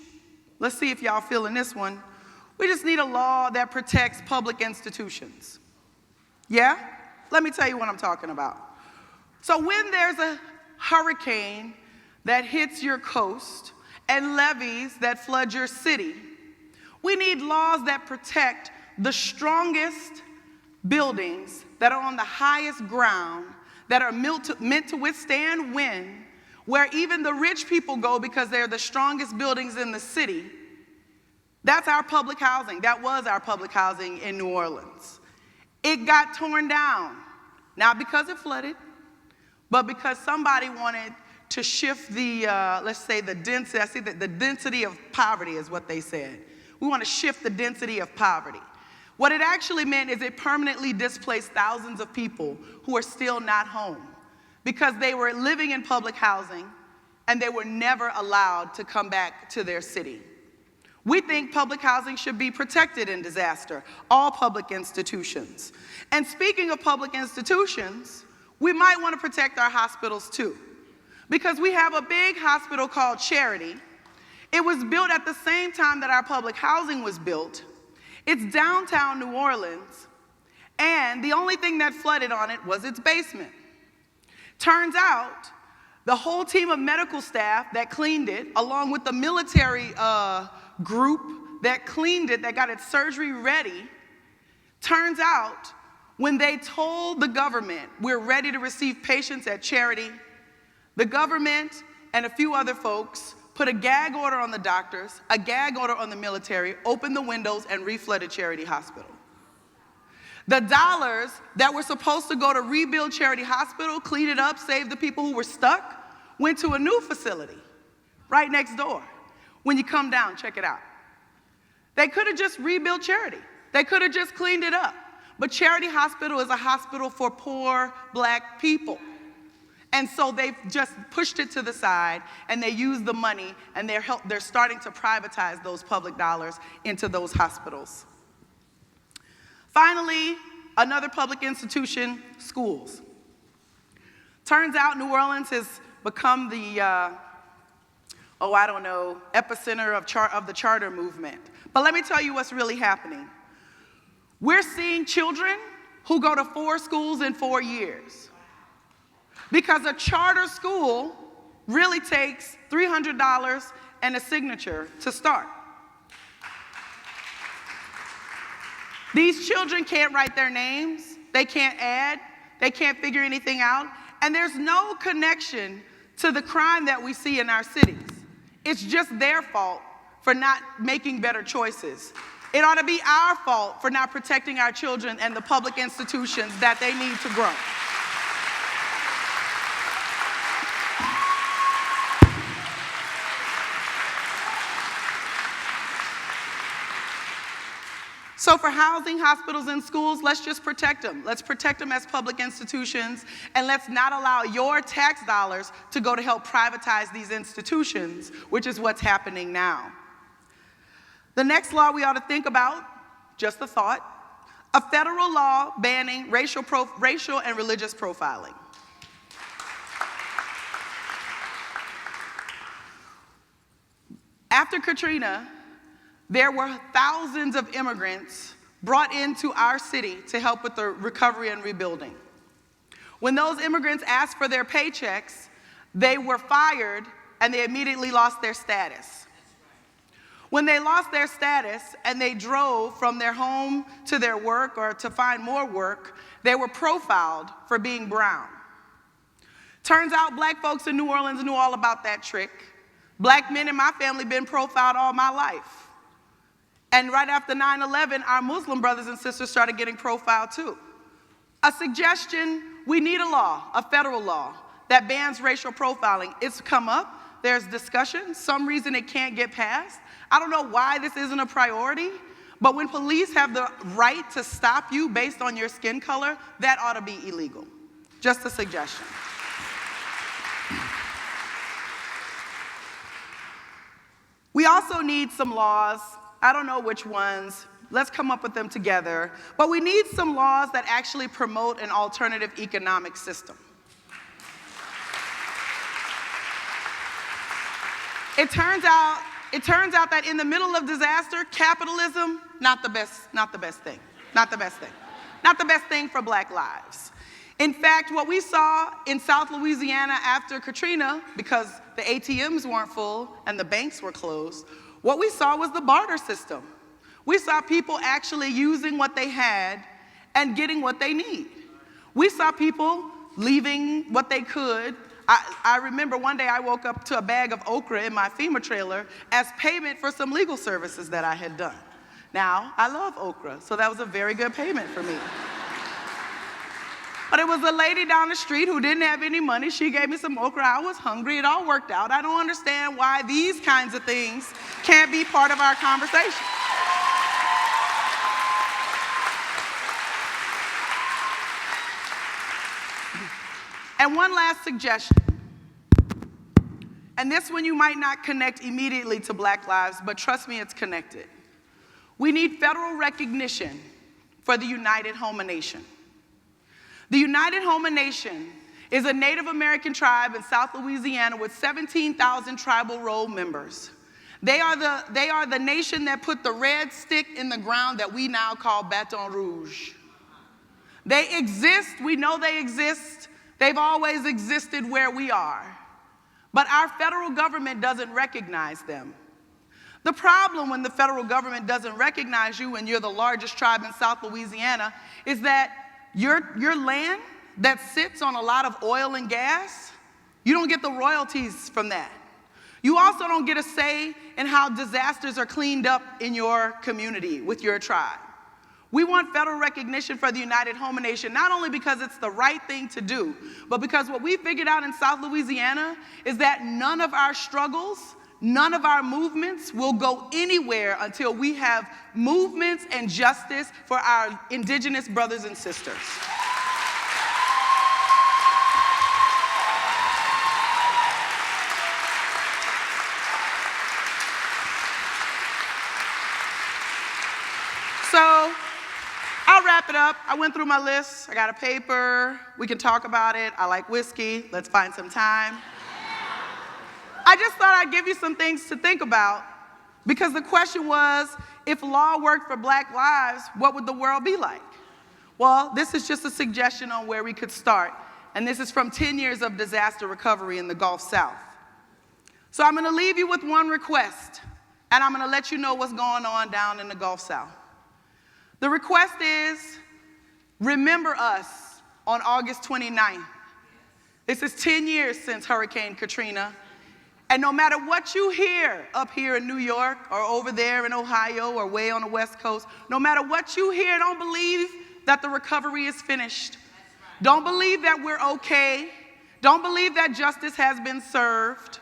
let's see if y'all feeling this one. We just need a law that protects public institutions. Yeah? Let me tell you what I'm talking about. So when there's a hurricane that hits your coast and levees that flood your city, we need laws that protect the strongest buildings that are on the highest ground, that are meant to withstand wind, where even the rich people go because they're the strongest buildings in the city. That's our public housing. That was our public housing in New Orleans. It got torn down, not because it flooded, but because somebody wanted to shift the, let's say the density, I see that the density of poverty is what they said. We want to shift the density of poverty. What it actually meant is it permanently displaced thousands of people who are still not home because they were living in public housing and they were never allowed to come back to their city. We think public housing should be protected in disaster, all public institutions. And speaking of public institutions, we might want to protect our hospitals too, because we have a big hospital called Charity. It was built at the same time that our public housing was built. It's downtown New Orleans, and the only thing that flooded on it was its basement. Turns out, the whole team of medical staff that cleaned it, along with the military group that cleaned it, that got its surgery ready, turns out when they told the government, we're ready to receive patients at Charity, the government and a few other folks put a gag order on the doctors, a gag order on the military, opened the windows and reflooded Charity Hospital. The dollars that were supposed to go to rebuild Charity Hospital, clean it up, save the people who were stuck, went to a new facility right next door. When you come down, check it out. They could have just rebuilt Charity. They could have just cleaned it up. But Charity Hospital is a hospital for poor black people. And so they've just pushed it to the side, and they use the money, and they're starting to privatize those public dollars into those hospitals. Finally, another public institution, schools. Turns out New Orleans has become the, epicenter of the charter movement. But let me tell you what's really happening. We're seeing children who go to 4 schools in 4 years. Because a charter school really takes $300 and a signature to start. These children can't write their names, they can't add, they can't figure anything out, and there's no connection to the crime that we see in our cities. It's just their fault for not making better choices. It ought to be our fault for not protecting our children and the public institutions that they need to grow. So for housing, hospitals, and schools, let's just protect them. Let's protect them as public institutions, and let's not allow your tax dollars to go to help privatize these institutions, which is what's happening now. The next law we ought to think about, just a thought, a federal law banning racial and religious profiling. After Katrina, there were thousands of immigrants brought into our city to help with the recovery and rebuilding. When those immigrants asked for their paychecks, they were fired and they immediately lost their status. When they lost their status and they drove from their home to their work or to find more work, they were profiled for being brown. Turns out black folks in New Orleans knew all about that trick. Black men in my family been profiled all my life. And right after 9/11, our Muslim brothers and sisters started getting profiled too. A suggestion, we need a law, a federal law, that bans racial profiling. It's come up, there's discussion, some reason it can't get passed. I don't know why this isn't a priority, but when police have the right to stop you based on your skin color, that ought to be illegal. Just a suggestion. We also need some laws, I don't know which ones, let's come up with them together, but we need some laws that actually promote an alternative economic system. It turns out that in the middle of disaster, capitalism, not the best thing for black lives. In fact, what we saw in South Louisiana after Katrina, because the ATMs weren't full and the banks were closed, what we saw was the barter system. We saw people actually using what they had and getting what they need. We saw people leaving what they could. I remember one day I woke up to a bag of okra in my FEMA trailer as payment for some legal services that I had done. Now, I love okra, so that was a very good payment for me. But it was a lady down the street who didn't have any money. She gave me some okra. I was hungry. It all worked out. I don't understand why these kinds of things can't be part of our conversation. And one last suggestion. And this one you might not connect immediately to Black lives, but trust me, it's connected. We need federal recognition for the United Homa Nation. The United Homa Nation is a Native American tribe in South Louisiana with 17,000 tribal roll members. They are the nation that put the red stick in the ground that we now call Baton Rouge. They exist, we know they exist. They've always existed where we are. But our federal government doesn't recognize them. The problem when the federal government doesn't recognize you and you're the largest tribe in South Louisiana is that your land that sits on a lot of oil and gas, you don't get the royalties from that. You also don't get a say in how disasters are cleaned up in your community with your tribe. We want federal recognition for the United Homa Nation, not only because it's the right thing to do, but because what we figured out in South Louisiana is that none of our struggles, none of our movements will go anywhere until we have movements and justice for our indigenous brothers and sisters. So, I'll wrap it up. I went through my list. I got a paper. We can talk about it. I like whiskey. Let's find some time. I just thought I'd give you some things to think about because the question was, if law worked for Black lives, what would the world be like? Well, this is just a suggestion on where we could start. And this is from 10 years of disaster recovery in the Gulf South. So I'm going to leave you with one request, and I'm going to let you know what's going on down in the Gulf South. The request is, remember us on August 29th. This is 10 years since Hurricane Katrina. And no matter what you hear up here in New York or over there in Ohio or way on the West Coast, no matter what you hear, don't believe that the recovery is finished. Don't believe that we're okay. Don't believe that justice has been served.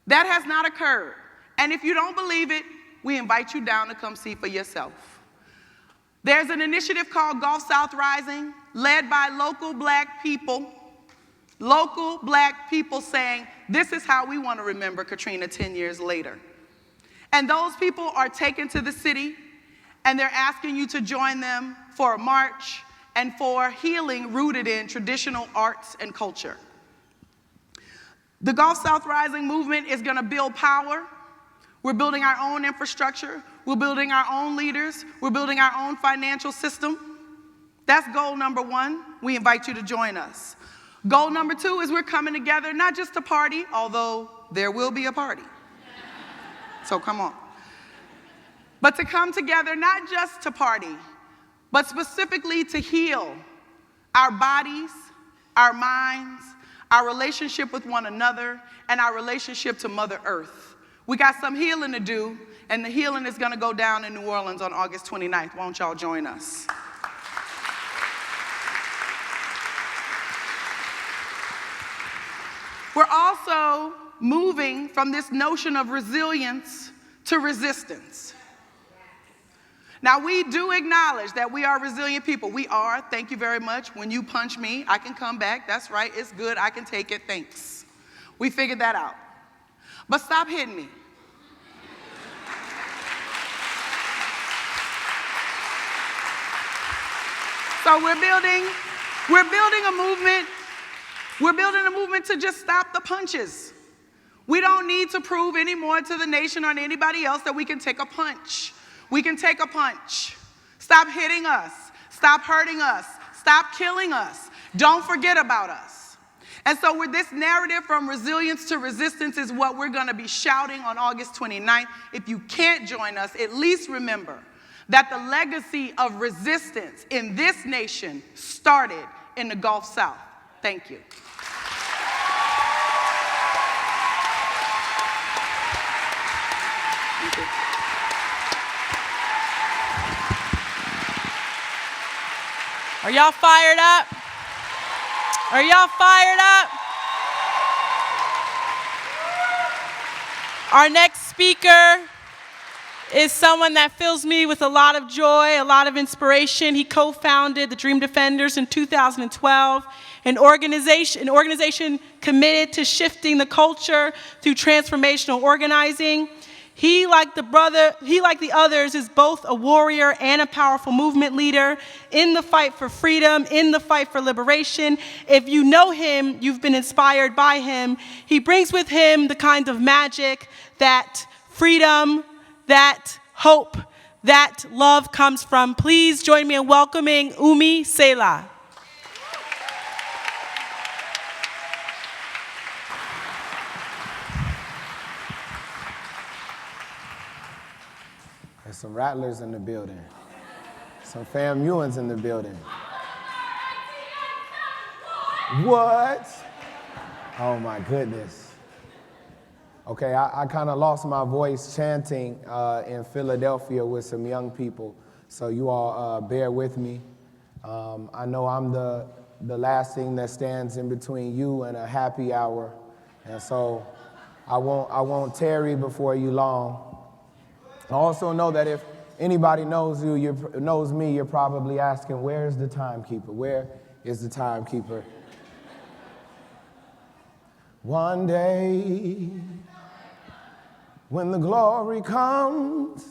That has not occurred. And if you don't believe it, we invite you down to come see for yourself. There's an initiative called Gulf South Rising, led by local black people saying, this is how we want to remember Katrina 10 years later. And those people are taken to the city, and they're asking you to join them for a march and for healing rooted in traditional arts and culture. The Gulf South Rising movement is going to build power. We're building our own infrastructure. We're building our own leaders. We're building our own financial system. That's goal number one. We invite you to join us. Goal number two is we're coming together not just to party, although there will be a party. So come on. But to come together not just to party, but specifically to heal our bodies, our minds, our relationship with one another, and our relationship to Mother Earth. We got some healing to do, and the healing is going to go down in New Orleans on August 29th. Won't y'all join us? We're also moving from this notion of resilience to resistance. Now, we do acknowledge that we are resilient people. We are, thank you very much. When you punch me, I can come back. That's right, it's good, I can take it, thanks. We figured that out. But stop hitting me. So we're building a movement. We're building a movement to just stop the punches. We don't need to prove anymore to the nation or to anybody else that we can take a punch. We can take a punch. Stop hitting us. Stop hurting us. Stop killing us. Don't forget about us. And so with this narrative from resilience to resistance is what we're going to be shouting on August 29th. If you can't join us, at least remember that the legacy of resistance in this nation started in the Gulf South. Thank you. Thank you. Are y'all fired up? Are y'all fired up? Our next speaker is someone that fills me with a lot of joy, a lot of inspiration. He co-founded the Dream Defenders in 2012, an organization committed to shifting the culture through transformational organizing. He, like the others, is both a warrior and a powerful movement leader in the fight for freedom, in the fight for liberation. If you know him, you've been inspired by him. He brings with him the kind of magic that freedom, that hope, that love comes from. Please join me in welcoming Umi Selah. There's some rattlers in the building. Some FAMUans in the building. What? Oh my goodness. Okay, I kind of lost my voice chanting in Philadelphia with some young people, so you all bear with me. I know I'm the last thing that stands in between you and a happy hour, and so I won't tarry before you long. I also know that if anybody knows you, knows me, you're probably asking, where is the timekeeper? Where is the timekeeper? One day, when the glory comes,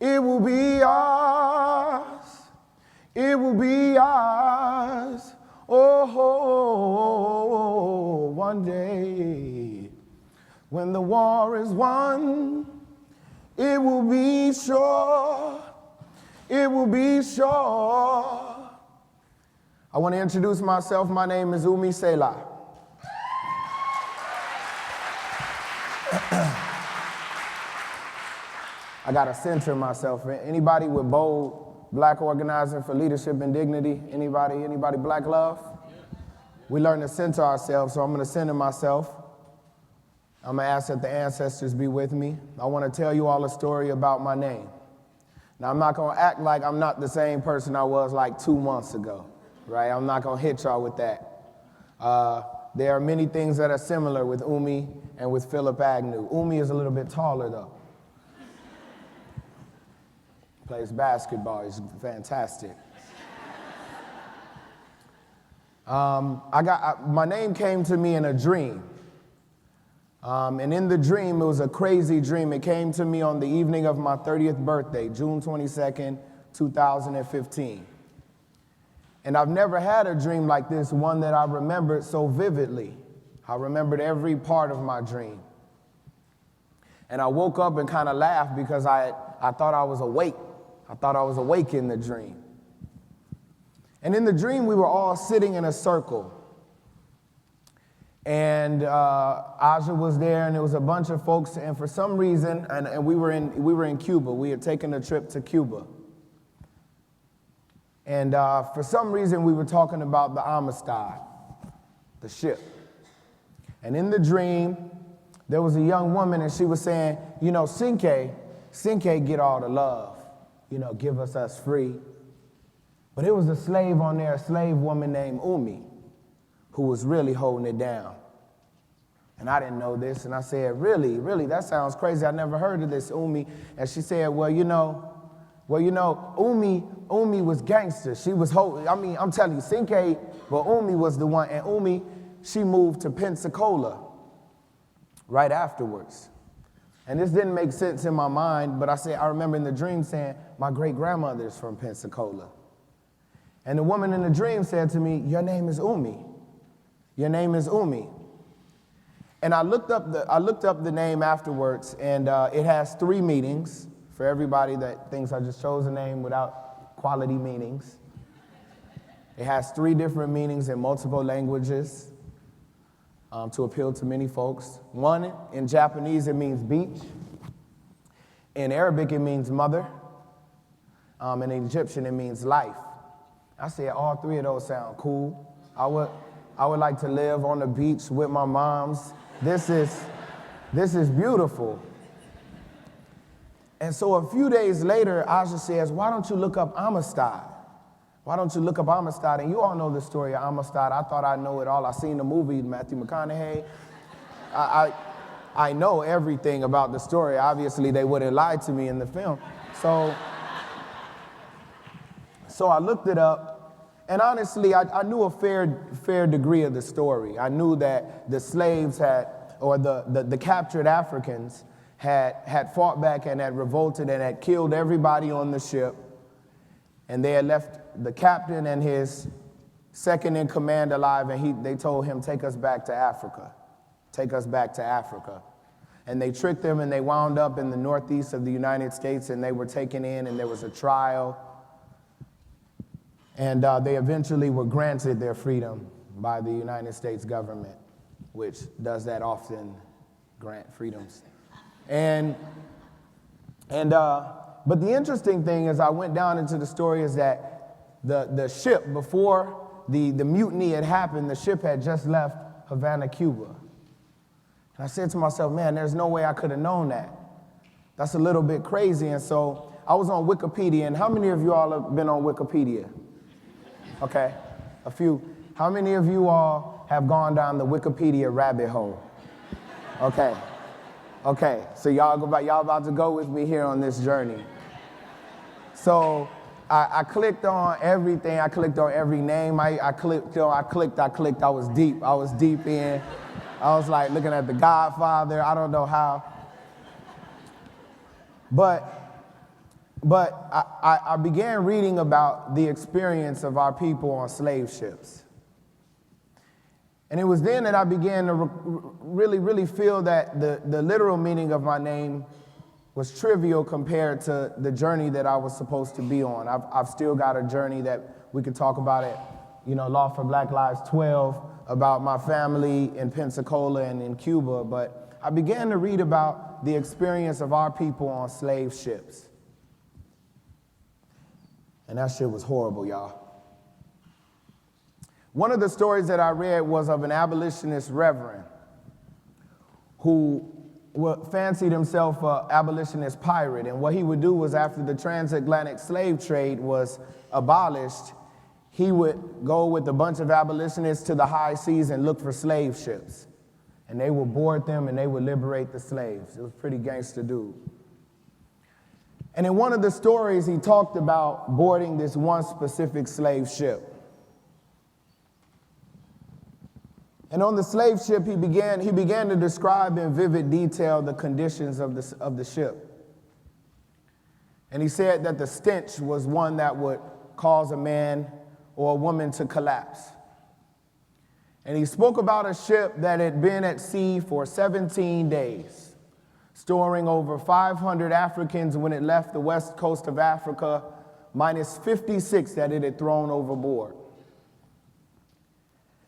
it will be ours. It will be ours. Oh, one day, when the war is won, it will be sure, it will be sure. I want to introduce myself. My name is Umi Selah. I got to center myself. Anybody with bold black organizing for leadership and dignity? Anybody black love? We learn to center ourselves, so I'm going to center myself. I'm going to ask that the ancestors be with me. I want to tell you all a story about my name. Now, I'm not going to act like I'm not the same person I was like 2 months ago, right? I'm not going to hit y'all with that. There are many things that are similar with Umi and with Philip Agnew. Umi is a little bit taller, though. Plays basketball. He's fantastic. My name came to me in a dream. And in the dream, it was a crazy dream. It came to me on the evening of my 30th birthday, June 22nd, 2015. And I've never had a dream like this, one that I remembered so vividly. I remembered every part of my dream. And I woke up and kind of laughed because I thought I was awake. I thought I was awake in the dream. And in the dream, we were all sitting in a circle. And Aja was there, and there was a bunch of folks, and for some reason, and we were in Cuba. We had taken a trip to Cuba. And for some reason, we were talking about the Amistad, the ship. And in the dream, there was a young woman, and she was saying, you know, Sinke get all the love, you know, give us free. But it was a slave on there, a slave woman named Umi, who was really holding it down. And I didn't know this, and I said, really, that sounds crazy. I never heard of this, Umi. And she said, well, you know, Umi was gangster. She was I'm telling you, Sinke, but Umi was the one, and Umi, she moved to Pensacola right afterwards. And this didn't make sense in my mind, but I remember in the dream saying, my great-grandmother's from Pensacola. And the woman in the dream said to me, your name is Umi. Your name is Umi. And I looked up the name afterwards, and it has 3 meanings for everybody that thinks I just chose a name without quality meanings. It has 3 different meanings in multiple languages to appeal to many folks. One, in Japanese, it means beach. In Arabic, it means mother. In Egyptian, it means life. I said all 3 of those sound cool. I would like to live on the beach with my moms. This is beautiful. And so a few days later, Aja says, why don't you look up Amistad? Why don't you look up Amistad? And you all know the story of Amistad. I thought I know it all. I seen the movie, Matthew McConaughey. I know everything about the story. Obviously, they wouldn't lie to me in the film. So I looked it up, and honestly, I knew a fair degree of the story. I knew that the slaves the captured Africans had fought back and had revolted and had killed everybody on the ship, and they had left the captain and his second in command alive, and they told him, take us back to Africa. Take us back to Africa. And they tricked them, and they wound up in the northeast of the United States, and they were taken in, and there was a trial. And they eventually were granted their freedom by the United States government, which does that often, grant freedoms. But the interesting thing is I went down into the story is that the ship, before the mutiny had happened, the ship had just left Havana, Cuba. And I said to myself, man, there's no way I could have known that. That's a little bit crazy. And so I was on Wikipedia, and how many of you all have been on Wikipedia? Okay, a few. How many of you all have gone down the Wikipedia rabbit hole? Okay, so y'all about to go with me here on this journey. So I clicked on everything. I clicked on every name. I clicked. I was deep in. I was like looking at The Godfather. I don't know how. But I began reading about the experience of our people on slave ships. And it was then that I began to really feel that the literal meaning of my name was trivial compared to the journey that I was supposed to be on. I've still got a journey that we could talk about it, Law for Black Lives 12, about my family in Pensacola and in Cuba. But I began to read about the experience of our people on slave ships. And that shit was horrible, y'all. One of the stories that I read was of an abolitionist reverend who fancied himself an abolitionist pirate. And what he would do was, after the transatlantic slave trade was abolished, he would go with a bunch of abolitionists to the high seas and look for slave ships. And they would board them and they would liberate the slaves. It was a pretty gangster dude. And in one of the stories, he talked about boarding this one specific slave ship. And on the slave ship, he began to describe in vivid detail the conditions of the ship. And he said that the stench was one that would cause a man or a woman to collapse. And he spoke about a ship that had been at sea for 17 days, storing over 500 Africans when it left the west coast of Africa, minus 56 that it had thrown overboard.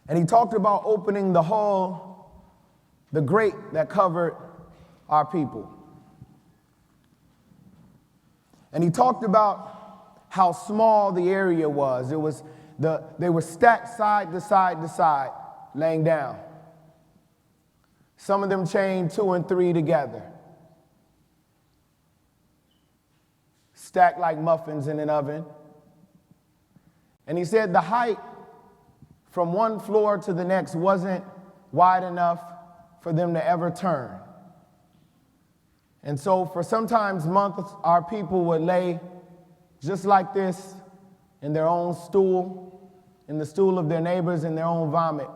And he talked about opening the hull, the grate that covered our people. And he talked about how small the area was. They were stacked side to side to side, laying down. Some of them chained 2 and 3 together, stacked like muffins in an oven. And he said the height from one floor to the next wasn't wide enough for them to ever turn. And so for sometimes months, our people would lay just like this in their own stool, in the stool of their neighbors, in their own vomit.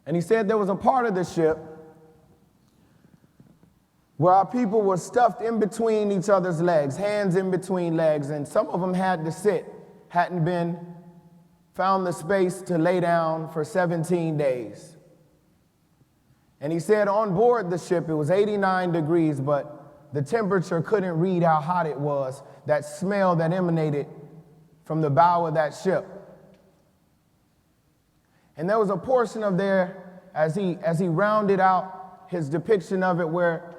And he said there was a part of the ship where our people were stuffed in between each other's legs, hands in between legs, and some of them had to sit, hadn't found the space to lay down for 17 days. And he said on board the ship, it was 89 degrees, but the temperature couldn't read how hot it was, that smell that emanated from the bow of that ship. And there was a portion of there, as he rounded out his depiction of it, where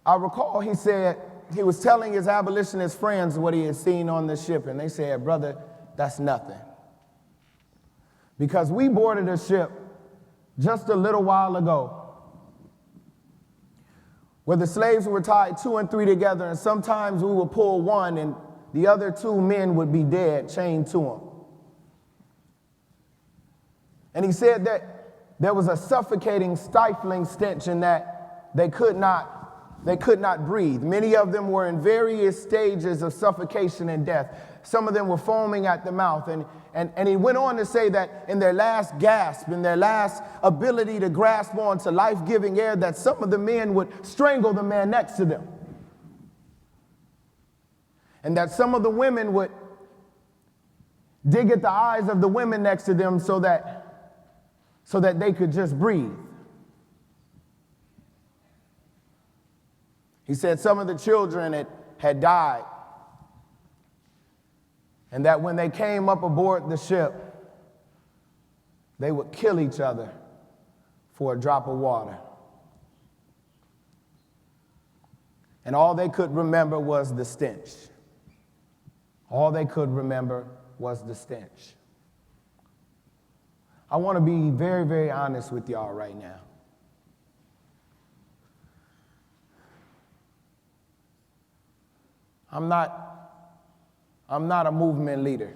I recall he said, he was telling his abolitionist friends what he had seen on the ship, and they said, brother, that's nothing. Because we boarded a ship just a little while ago where the slaves were tied 2 and 3 together, and sometimes we would pull one and the other 2 men would be dead, chained to them. And he said that there was a suffocating, stifling stench in that they could not breathe. Many of them were in various stages of suffocation and death. Some of them were foaming at the mouth. And he went on to say that in their last gasp, in their last ability to grasp onto life-giving air, that some of the men would strangle the man next to them. And that some of the women would dig at the eyes of the women next to them so that they could just breathe. He said some of the children had died, and that when they came up aboard the ship, they would kill each other for a drop of water. And all they could remember was the stench. All they could remember was the stench. I want to be very, very honest with y'all right now. I'm not a movement leader.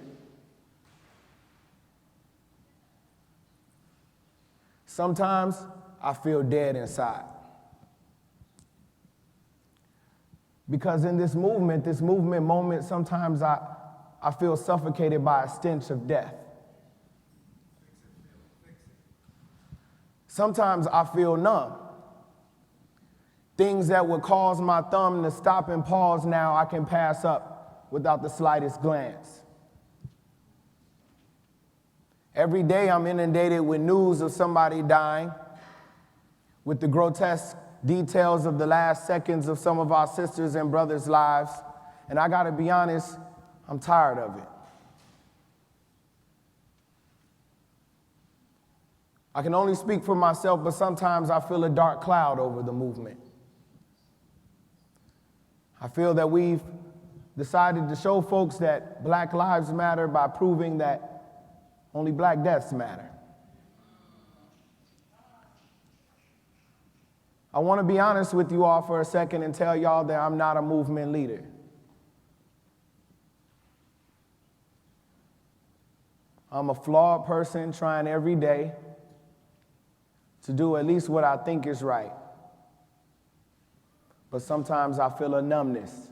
Sometimes I feel dead inside. Because in this movement moment, sometimes I feel suffocated by a stench of death. Sometimes I feel numb. Things that would cause my thumb to stop and pause now, I can pass up without the slightest glance. Every day I'm inundated with news of somebody dying, with the grotesque details of the last seconds of some of our sisters and brothers' lives, and I gotta be honest, I'm tired of it. I can only speak for myself, but sometimes I feel a dark cloud over the movement. I feel that we've decided to show folks that Black lives matter by proving that only Black deaths matter. I want to be honest with you all for a second and tell y'all that I'm not a movement leader. I'm a flawed person trying every day to do at least what I think is right. But sometimes I feel a numbness.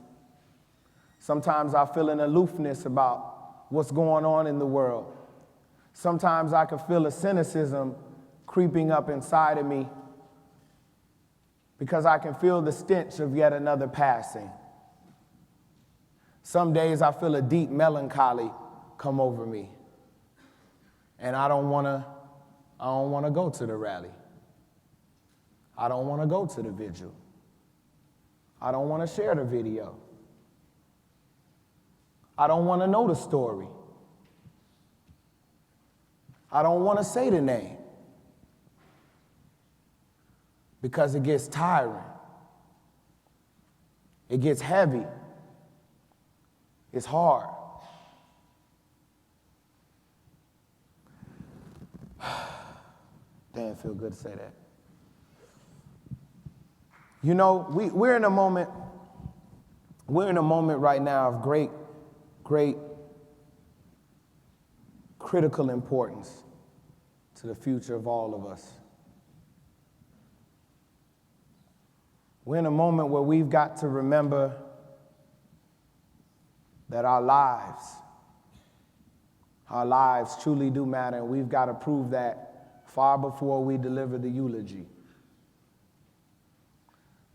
Sometimes I feel an aloofness about what's going on in the world. Sometimes I can feel a cynicism creeping up inside of me because I can feel the stench of yet another passing. Some days I feel a deep melancholy come over me, and I don't want to go to the rally. I don't want to go to the vigil. I don't want to share the video. I don't want to know the story. I don't want to say the name because it gets tiring. It gets heavy. It's hard. Damn, it feel good to say that. You know, we're in a moment right now of great critical importance to the future of all of us. We're in a moment where we've got to remember that our lives truly do matter, and we've got to prove that far before we deliver the eulogy.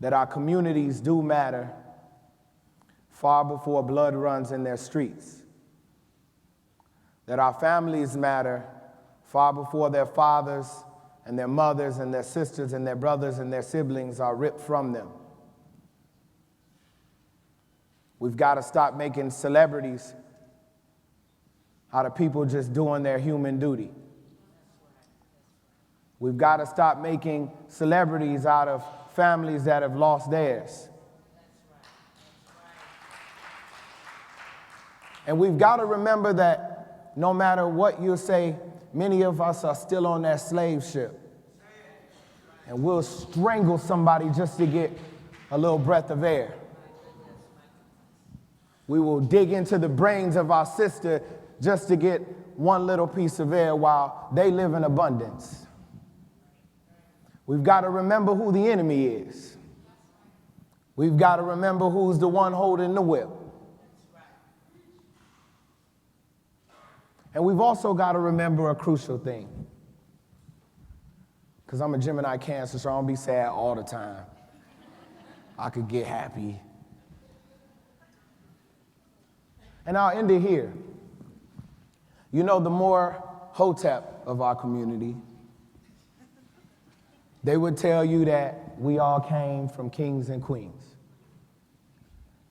That our communities do matter far before blood runs in their streets. That our families matter far before their fathers and their mothers and their sisters and their brothers and their siblings are ripped from them. We've got to stop making celebrities out of people just doing their human duty. We've got to stop making celebrities out of families that have lost theirs. And we've got to remember that no matter what you say, many of us are still on that slave ship. And we'll strangle somebody just to get a little breath of air. We will dig into the brains of our sister just to get one little piece of air while they live in abundance. We've got to remember who the enemy is. We've got to remember who's the one holding the whip. And we've also got to remember a crucial thing. Because I'm a Gemini Cancer, so I don't be sad all the time. I could get happy. And I'll end it here. You know, the more Hotep of our community, they would tell you that we all came from kings and queens.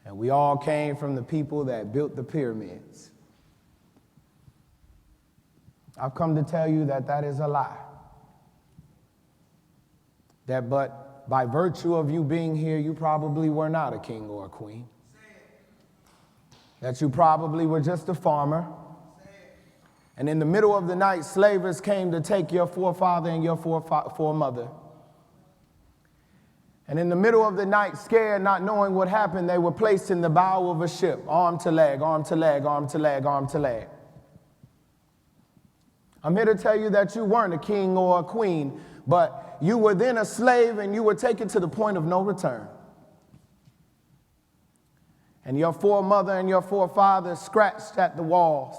And we all came from the people that built the pyramids. I've come to tell you that that is a lie. That but by virtue of you being here, you probably were not a king or a queen. That you probably were just a farmer. And in the middle of the night, slavers came to take your forefather and your foremother. And in the middle of the night, scared, not knowing what happened, they were placed in the bow of a ship, arm to leg, arm to leg, arm to leg, arm to leg. I'm here to tell you that you weren't a king or a queen, but you were then a slave and you were taken to the point of no return. And your foremother and your forefathers scratched at the walls.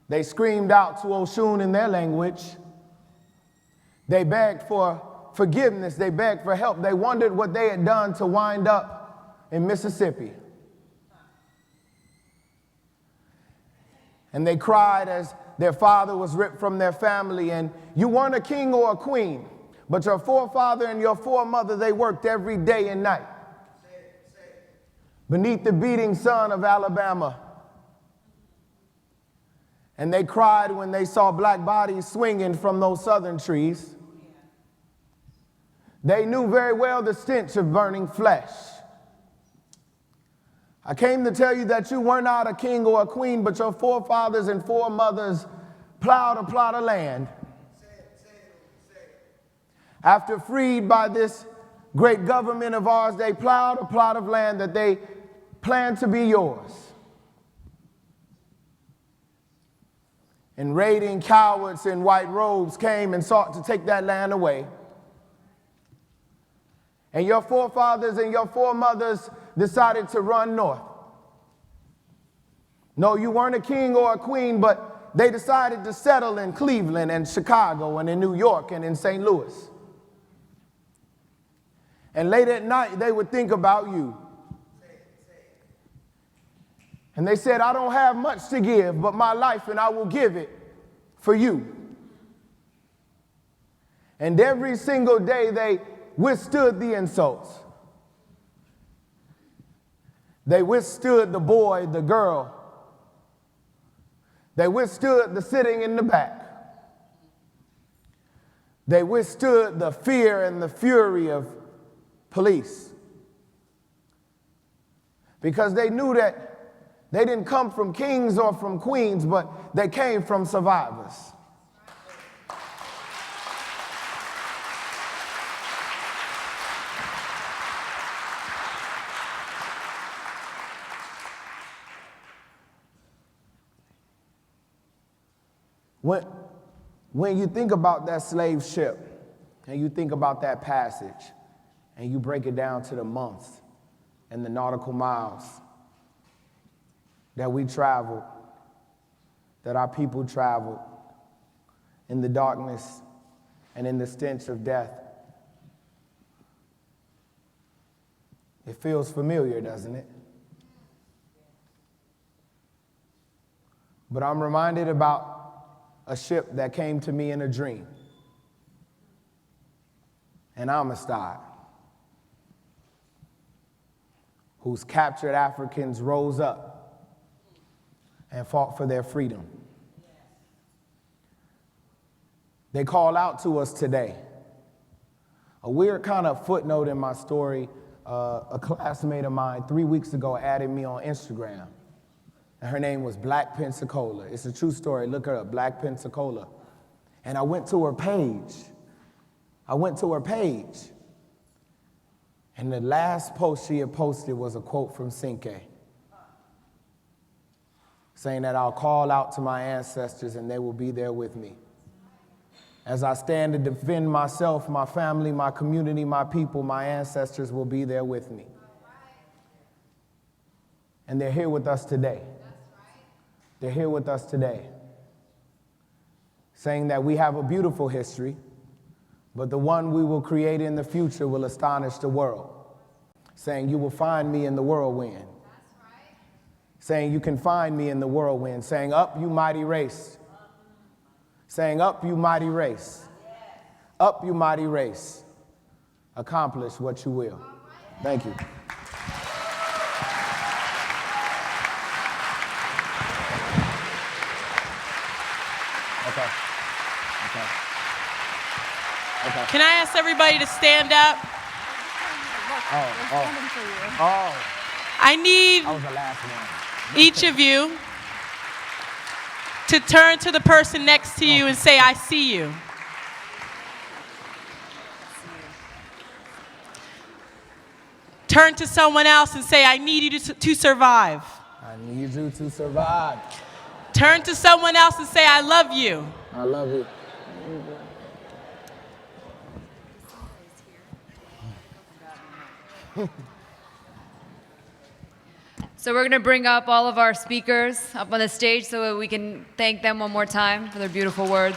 They screamed out to Oshun in their language. They begged for forgiveness. They begged for help. They wondered what they had done to wind up in Mississippi. And they cried as their father was ripped from their family. And you weren't a king or a queen, but your forefather and your foremother, they worked every day and night beneath the beating sun of Alabama. And they cried when they saw black bodies swinging from those southern trees. They knew very well the stench of burning flesh. I came to tell you that you were not a king or a queen, but your forefathers and foremothers plowed a plot of land. After freed by this great government of ours, they plowed a plot of land that they planned to be yours. And raiding cowards in white robes came and sought to take that land away. And your forefathers and your foremothers decided to run north. No, you weren't a king or a queen, but they decided to settle in Cleveland and Chicago and in New York and in St. Louis. And late at night, they would think about you. And they said, I don't have much to give but my life, and I will give it for you. And every single day they withstood the insults. They withstood the boy, the girl. They withstood the sitting in the back. They withstood the fear and the fury of police. Because they knew that they didn't come from kings or from queens, but they came from survivors. When you think about that slave ship, and you think about that passage, and you break it down to the months and the nautical miles that we traveled, that our people traveled in the darkness and in the stench of death, it feels familiar, doesn't it? But I'm reminded about a ship that came to me in a dream, an Amistad, whose captured Africans rose up and fought for their freedom. They call out to us today. A weird kind of footnote in my story, a classmate of mine 3 weeks ago added me on Instagram. And her name was Black Pensacola. It's a true story. Look her up, Black Pensacola. And I went to her page. And the last post she had posted was a quote from Cinque, saying that I'll call out to my ancestors and they will be there with me. As I stand to defend myself, my family, my community, my people, my ancestors will be there with me. And they're here with us today. They're here with us today, saying that we have a beautiful history, but the one we will create in the future will astonish the world. Saying you will find me in the whirlwind. Saying you can find me in the whirlwind. Saying up you mighty race. Saying up you mighty race. Up you mighty race. Accomplish what you will. Thank you. Okay. Can I ask everybody to stand up? I need each of you to turn to the person next to you and say, I see you. Turn to someone else and say, I need you to survive. I need you to survive. Turn to someone else and say, I love you. I love you. So we're going to bring up all of our speakers up on the stage so that we can thank them one more time for their beautiful words.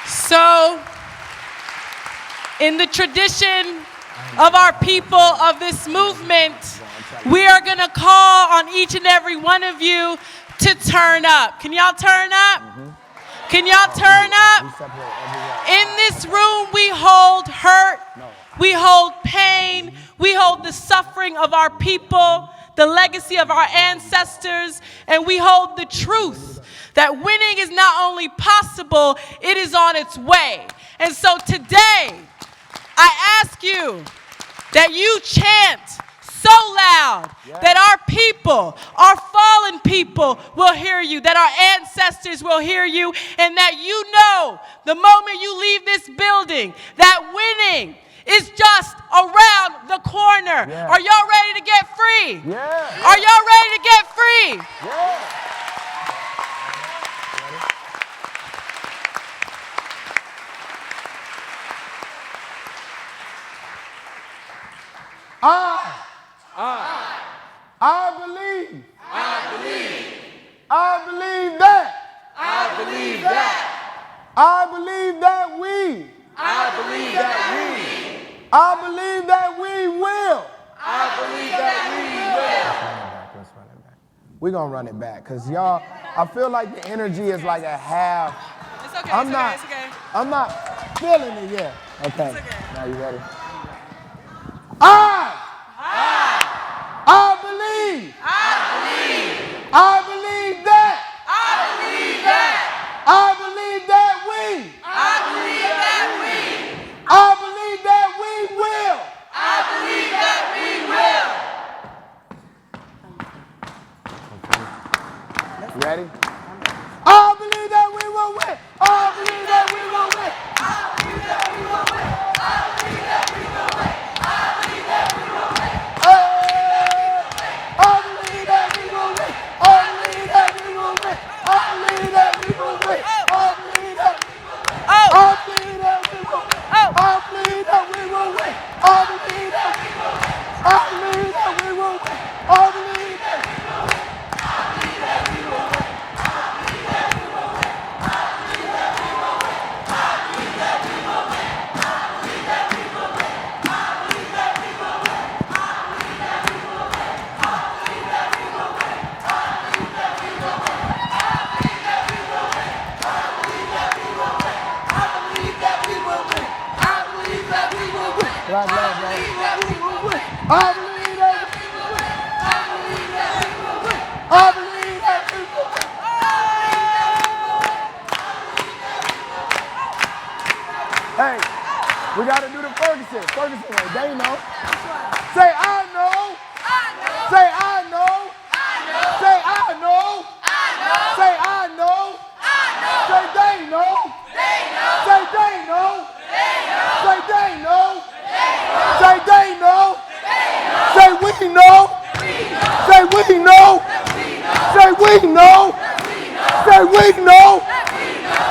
So, in the tradition of our people of this movement, we are going to call on each and every one of you to turn up. Can y'all turn up? Can y'all turn up? In this room, we hold hurt, we hold pain, we hold the suffering of our people, the legacy of our ancestors, and we hold the truth that winning is not only possible, it is on its way. And so today, I ask you that you chant so loud that our people, our fallen people will hear you, that our ancestors will hear you, and that you know the moment you leave this building that winning is just around the corner. Yeah. Are y'all ready to get free? Yeah. Are y'all ready to get free? Yeah. I believe. I believe that. I believe that. I believe that we. I believe that we. I believe that we will. I believe that we will. Let's run it back. We're going to run it back because y'all, I feel like the energy is like a half. It's okay. It's okay. I'm not feeling it yet. Okay. It's okay. Now you ready? I believe. I believe that. I believe that. I believe that we. I believe that we. I believe that we will. I believe Ready? I believe that we will win. I believe that we will win. I believe that we will win. I believe that we will win. I believe that we will win. I believe that we will win. I believe that we will win. I believe that we will win. I believe that we will win. I believe that we will win. I believe that we will win. I believe that we will win. I believe that we will win. I believe that we will win. I believe that we will win. Black love, bro. I believe that we will win. I believe that we will win. I believe that we will win. I believe that we will win. Hey, we got to do the Ferguson way. They know. Say I know. I know. Say I know. I know. Say I know. I know. Say I know. I know. Say they know. They know. Say they know. They know. Say they know. Say they know. Say we know. Say we know. Say we know. Say we know.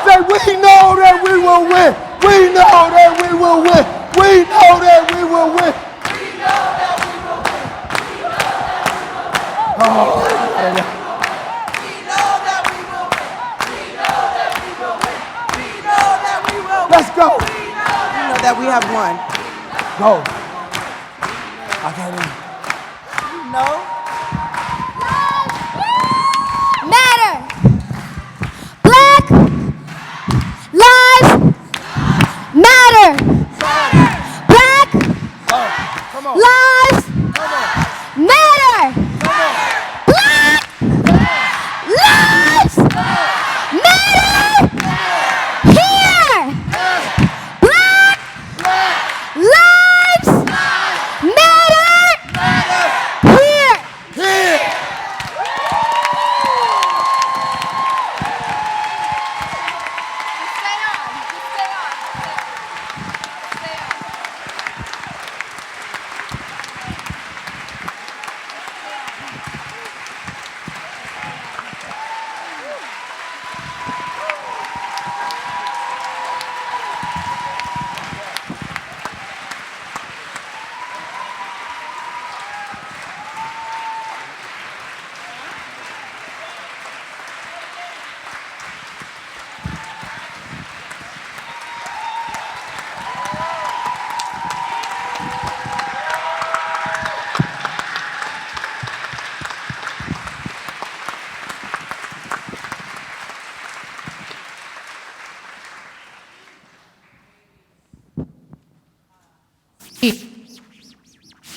Say we know that we will win. We know that we will win. We know that we will win. Let's go. You know that we have won. Go. I can't even. No. Matter. Black lives matter. Black lives matter. Black lives matter. Here. Black lives matter. Here.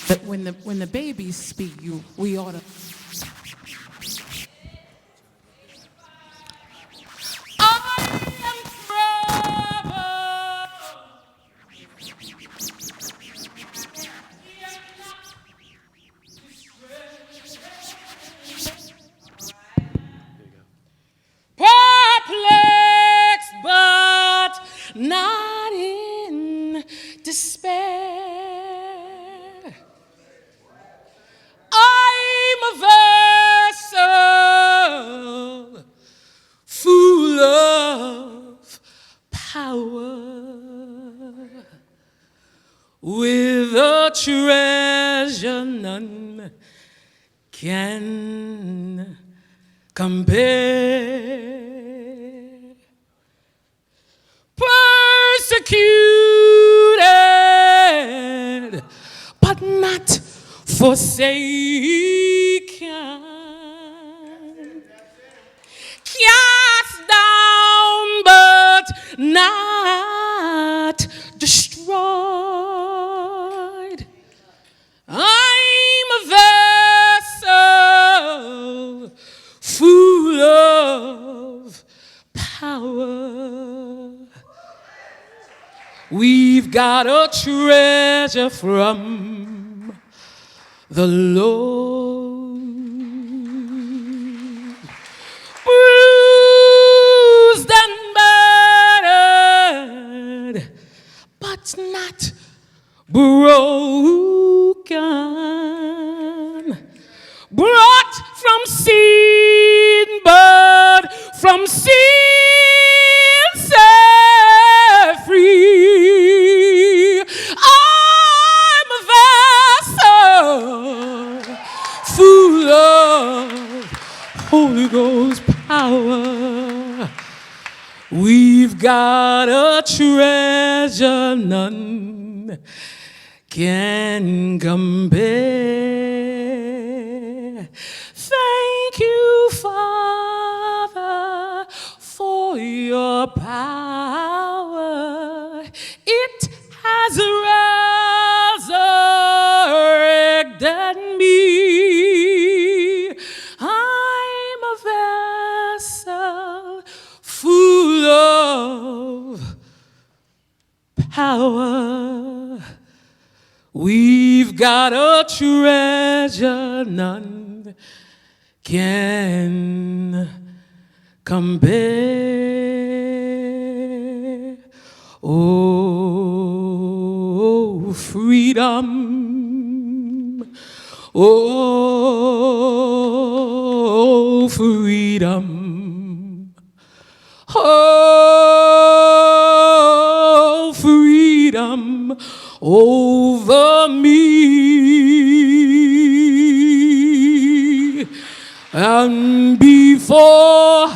But when the babies speak, we ought to. Perplexed, but not in despair. I'm a vessel full of power with a treasure none can compare. Persecuted, but not forsaken. Cast down, but not destroyed. I'm a vessel full of power. We've got a treasure from the Lord. brought from sin, but from sin set free. I'm a vessel full of Holy Ghost power. We've got a treasure none can compare. Thank you, Father, for your power. It has resurrected me. I'm a vessel full of power. We've got a treasure none can compare. Oh, freedom. Oh, freedom. Oh, freedom over me. And before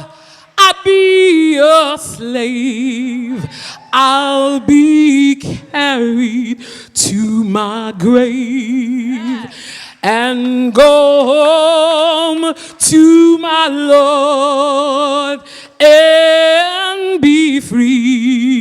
I be a slave, I'll be carried to my grave and go home to my Lord and be free.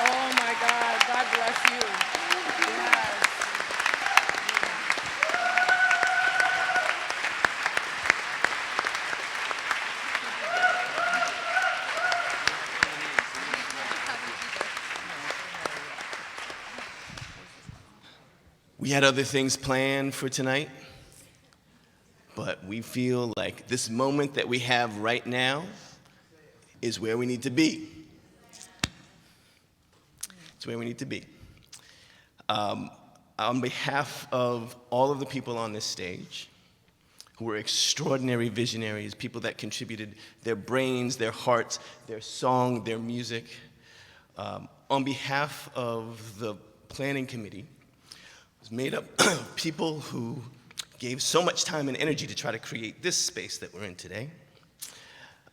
Oh my God, God bless you. Yes. We had other things planned for tonight, but we feel like this moment that we have right now is where we need to be. It's where we need to be. On behalf of all of the people on this stage, who were extraordinary visionaries, people that contributed their brains, their hearts, their song, their music, on behalf of the planning committee, was made up of people who gave so much time and energy to try to create this space that we're in today.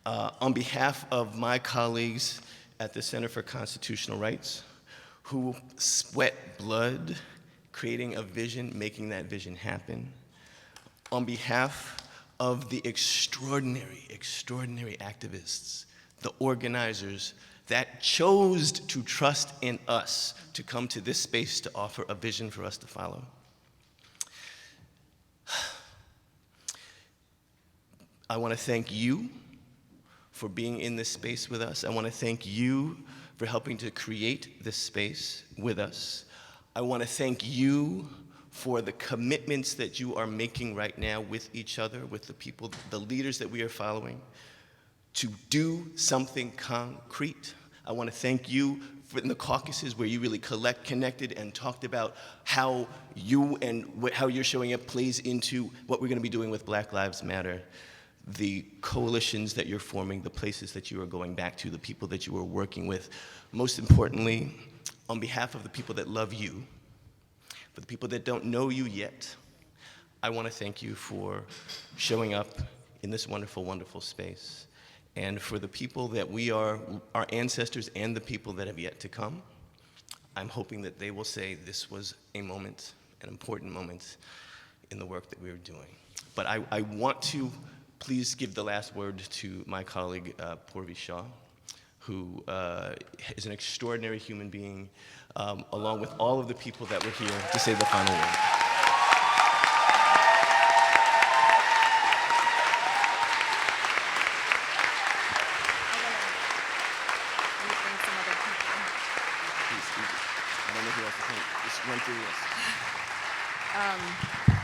On behalf of my colleagues at the Center for Constitutional Rights, who sweat blood, creating a vision, making that vision happen. On behalf of the extraordinary, extraordinary activists, the organizers that chose to trust in us to come to this space to offer a vision for us to follow. I want to thank you for being in this space with us. I want to thank you for helping to create this space with us. I want to thank you for the commitments that you are making right now with each other, with the people, the leaders that we are following, to do something concrete. I want to thank you for in the caucuses where you really connected and talked about how you and how you're showing up plays into what we're going to be doing with Black Lives Matter. The coalitions that you're forming, the places that you are going back to, the people that you are working with. Most importantly, on behalf of the people that love you, for the people that don't know you yet, I want to thank you for showing up in this wonderful, wonderful space. And for the people that we are, our ancestors and the people that have yet to come, I'm hoping that they will say this was a moment, an important moment in the work that we were doing. But I want to please give the last word to my colleague, Purvi Shah, who is an extraordinary human being, along with all of the people that were here to say the final word.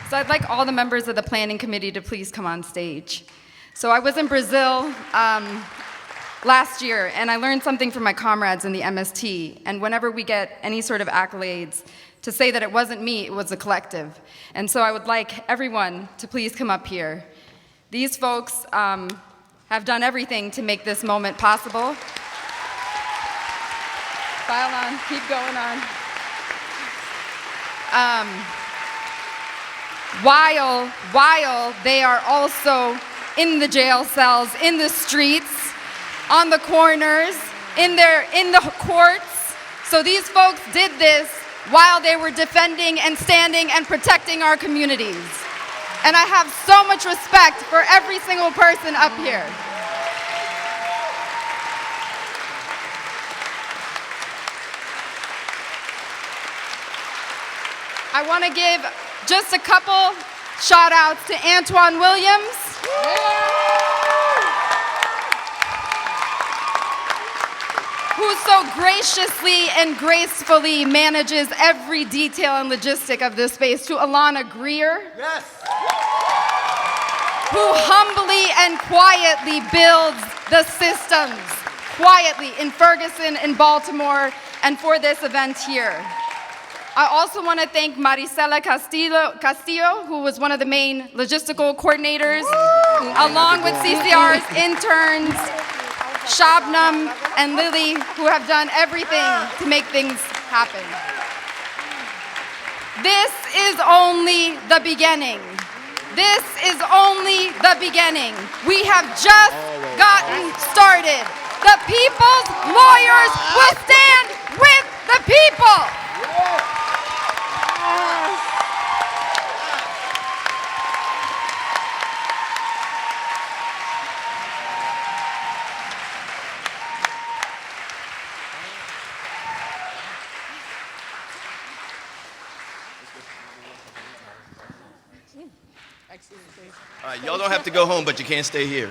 So I'd like all the members of the planning committee to please come on stage. So I was in Brazil last year, and I learned something from my comrades in the MST. And whenever we get any sort of accolades, to say that it wasn't me, it was a collective. And so I would like everyone to please come up here. These folks have done everything to make this moment possible. File on, keep going on. While they are also in the jail cells, in the streets, on the corners, in the courts. So these folks did this while they were defending and standing and protecting our communities. And I have so much respect for every single person up here. I want to give just a couple shout outs to Antoine Williams. Who so graciously and gracefully manages every detail and logistic of this space, to Alana Greer, Yes. who humbly and quietly builds the systems, quietly in Ferguson, in Baltimore, and for this event here. I also want to thank Marisela Castillo, who was one of the main logistical coordinators, along with CCR's interns, Shabnam and Lily, who have done everything to make things happen. This is only the beginning. This is only the beginning. We have just gotten started. The people's lawyers will stand with the people. All right, y'all don't have to go home, but you can't stay here.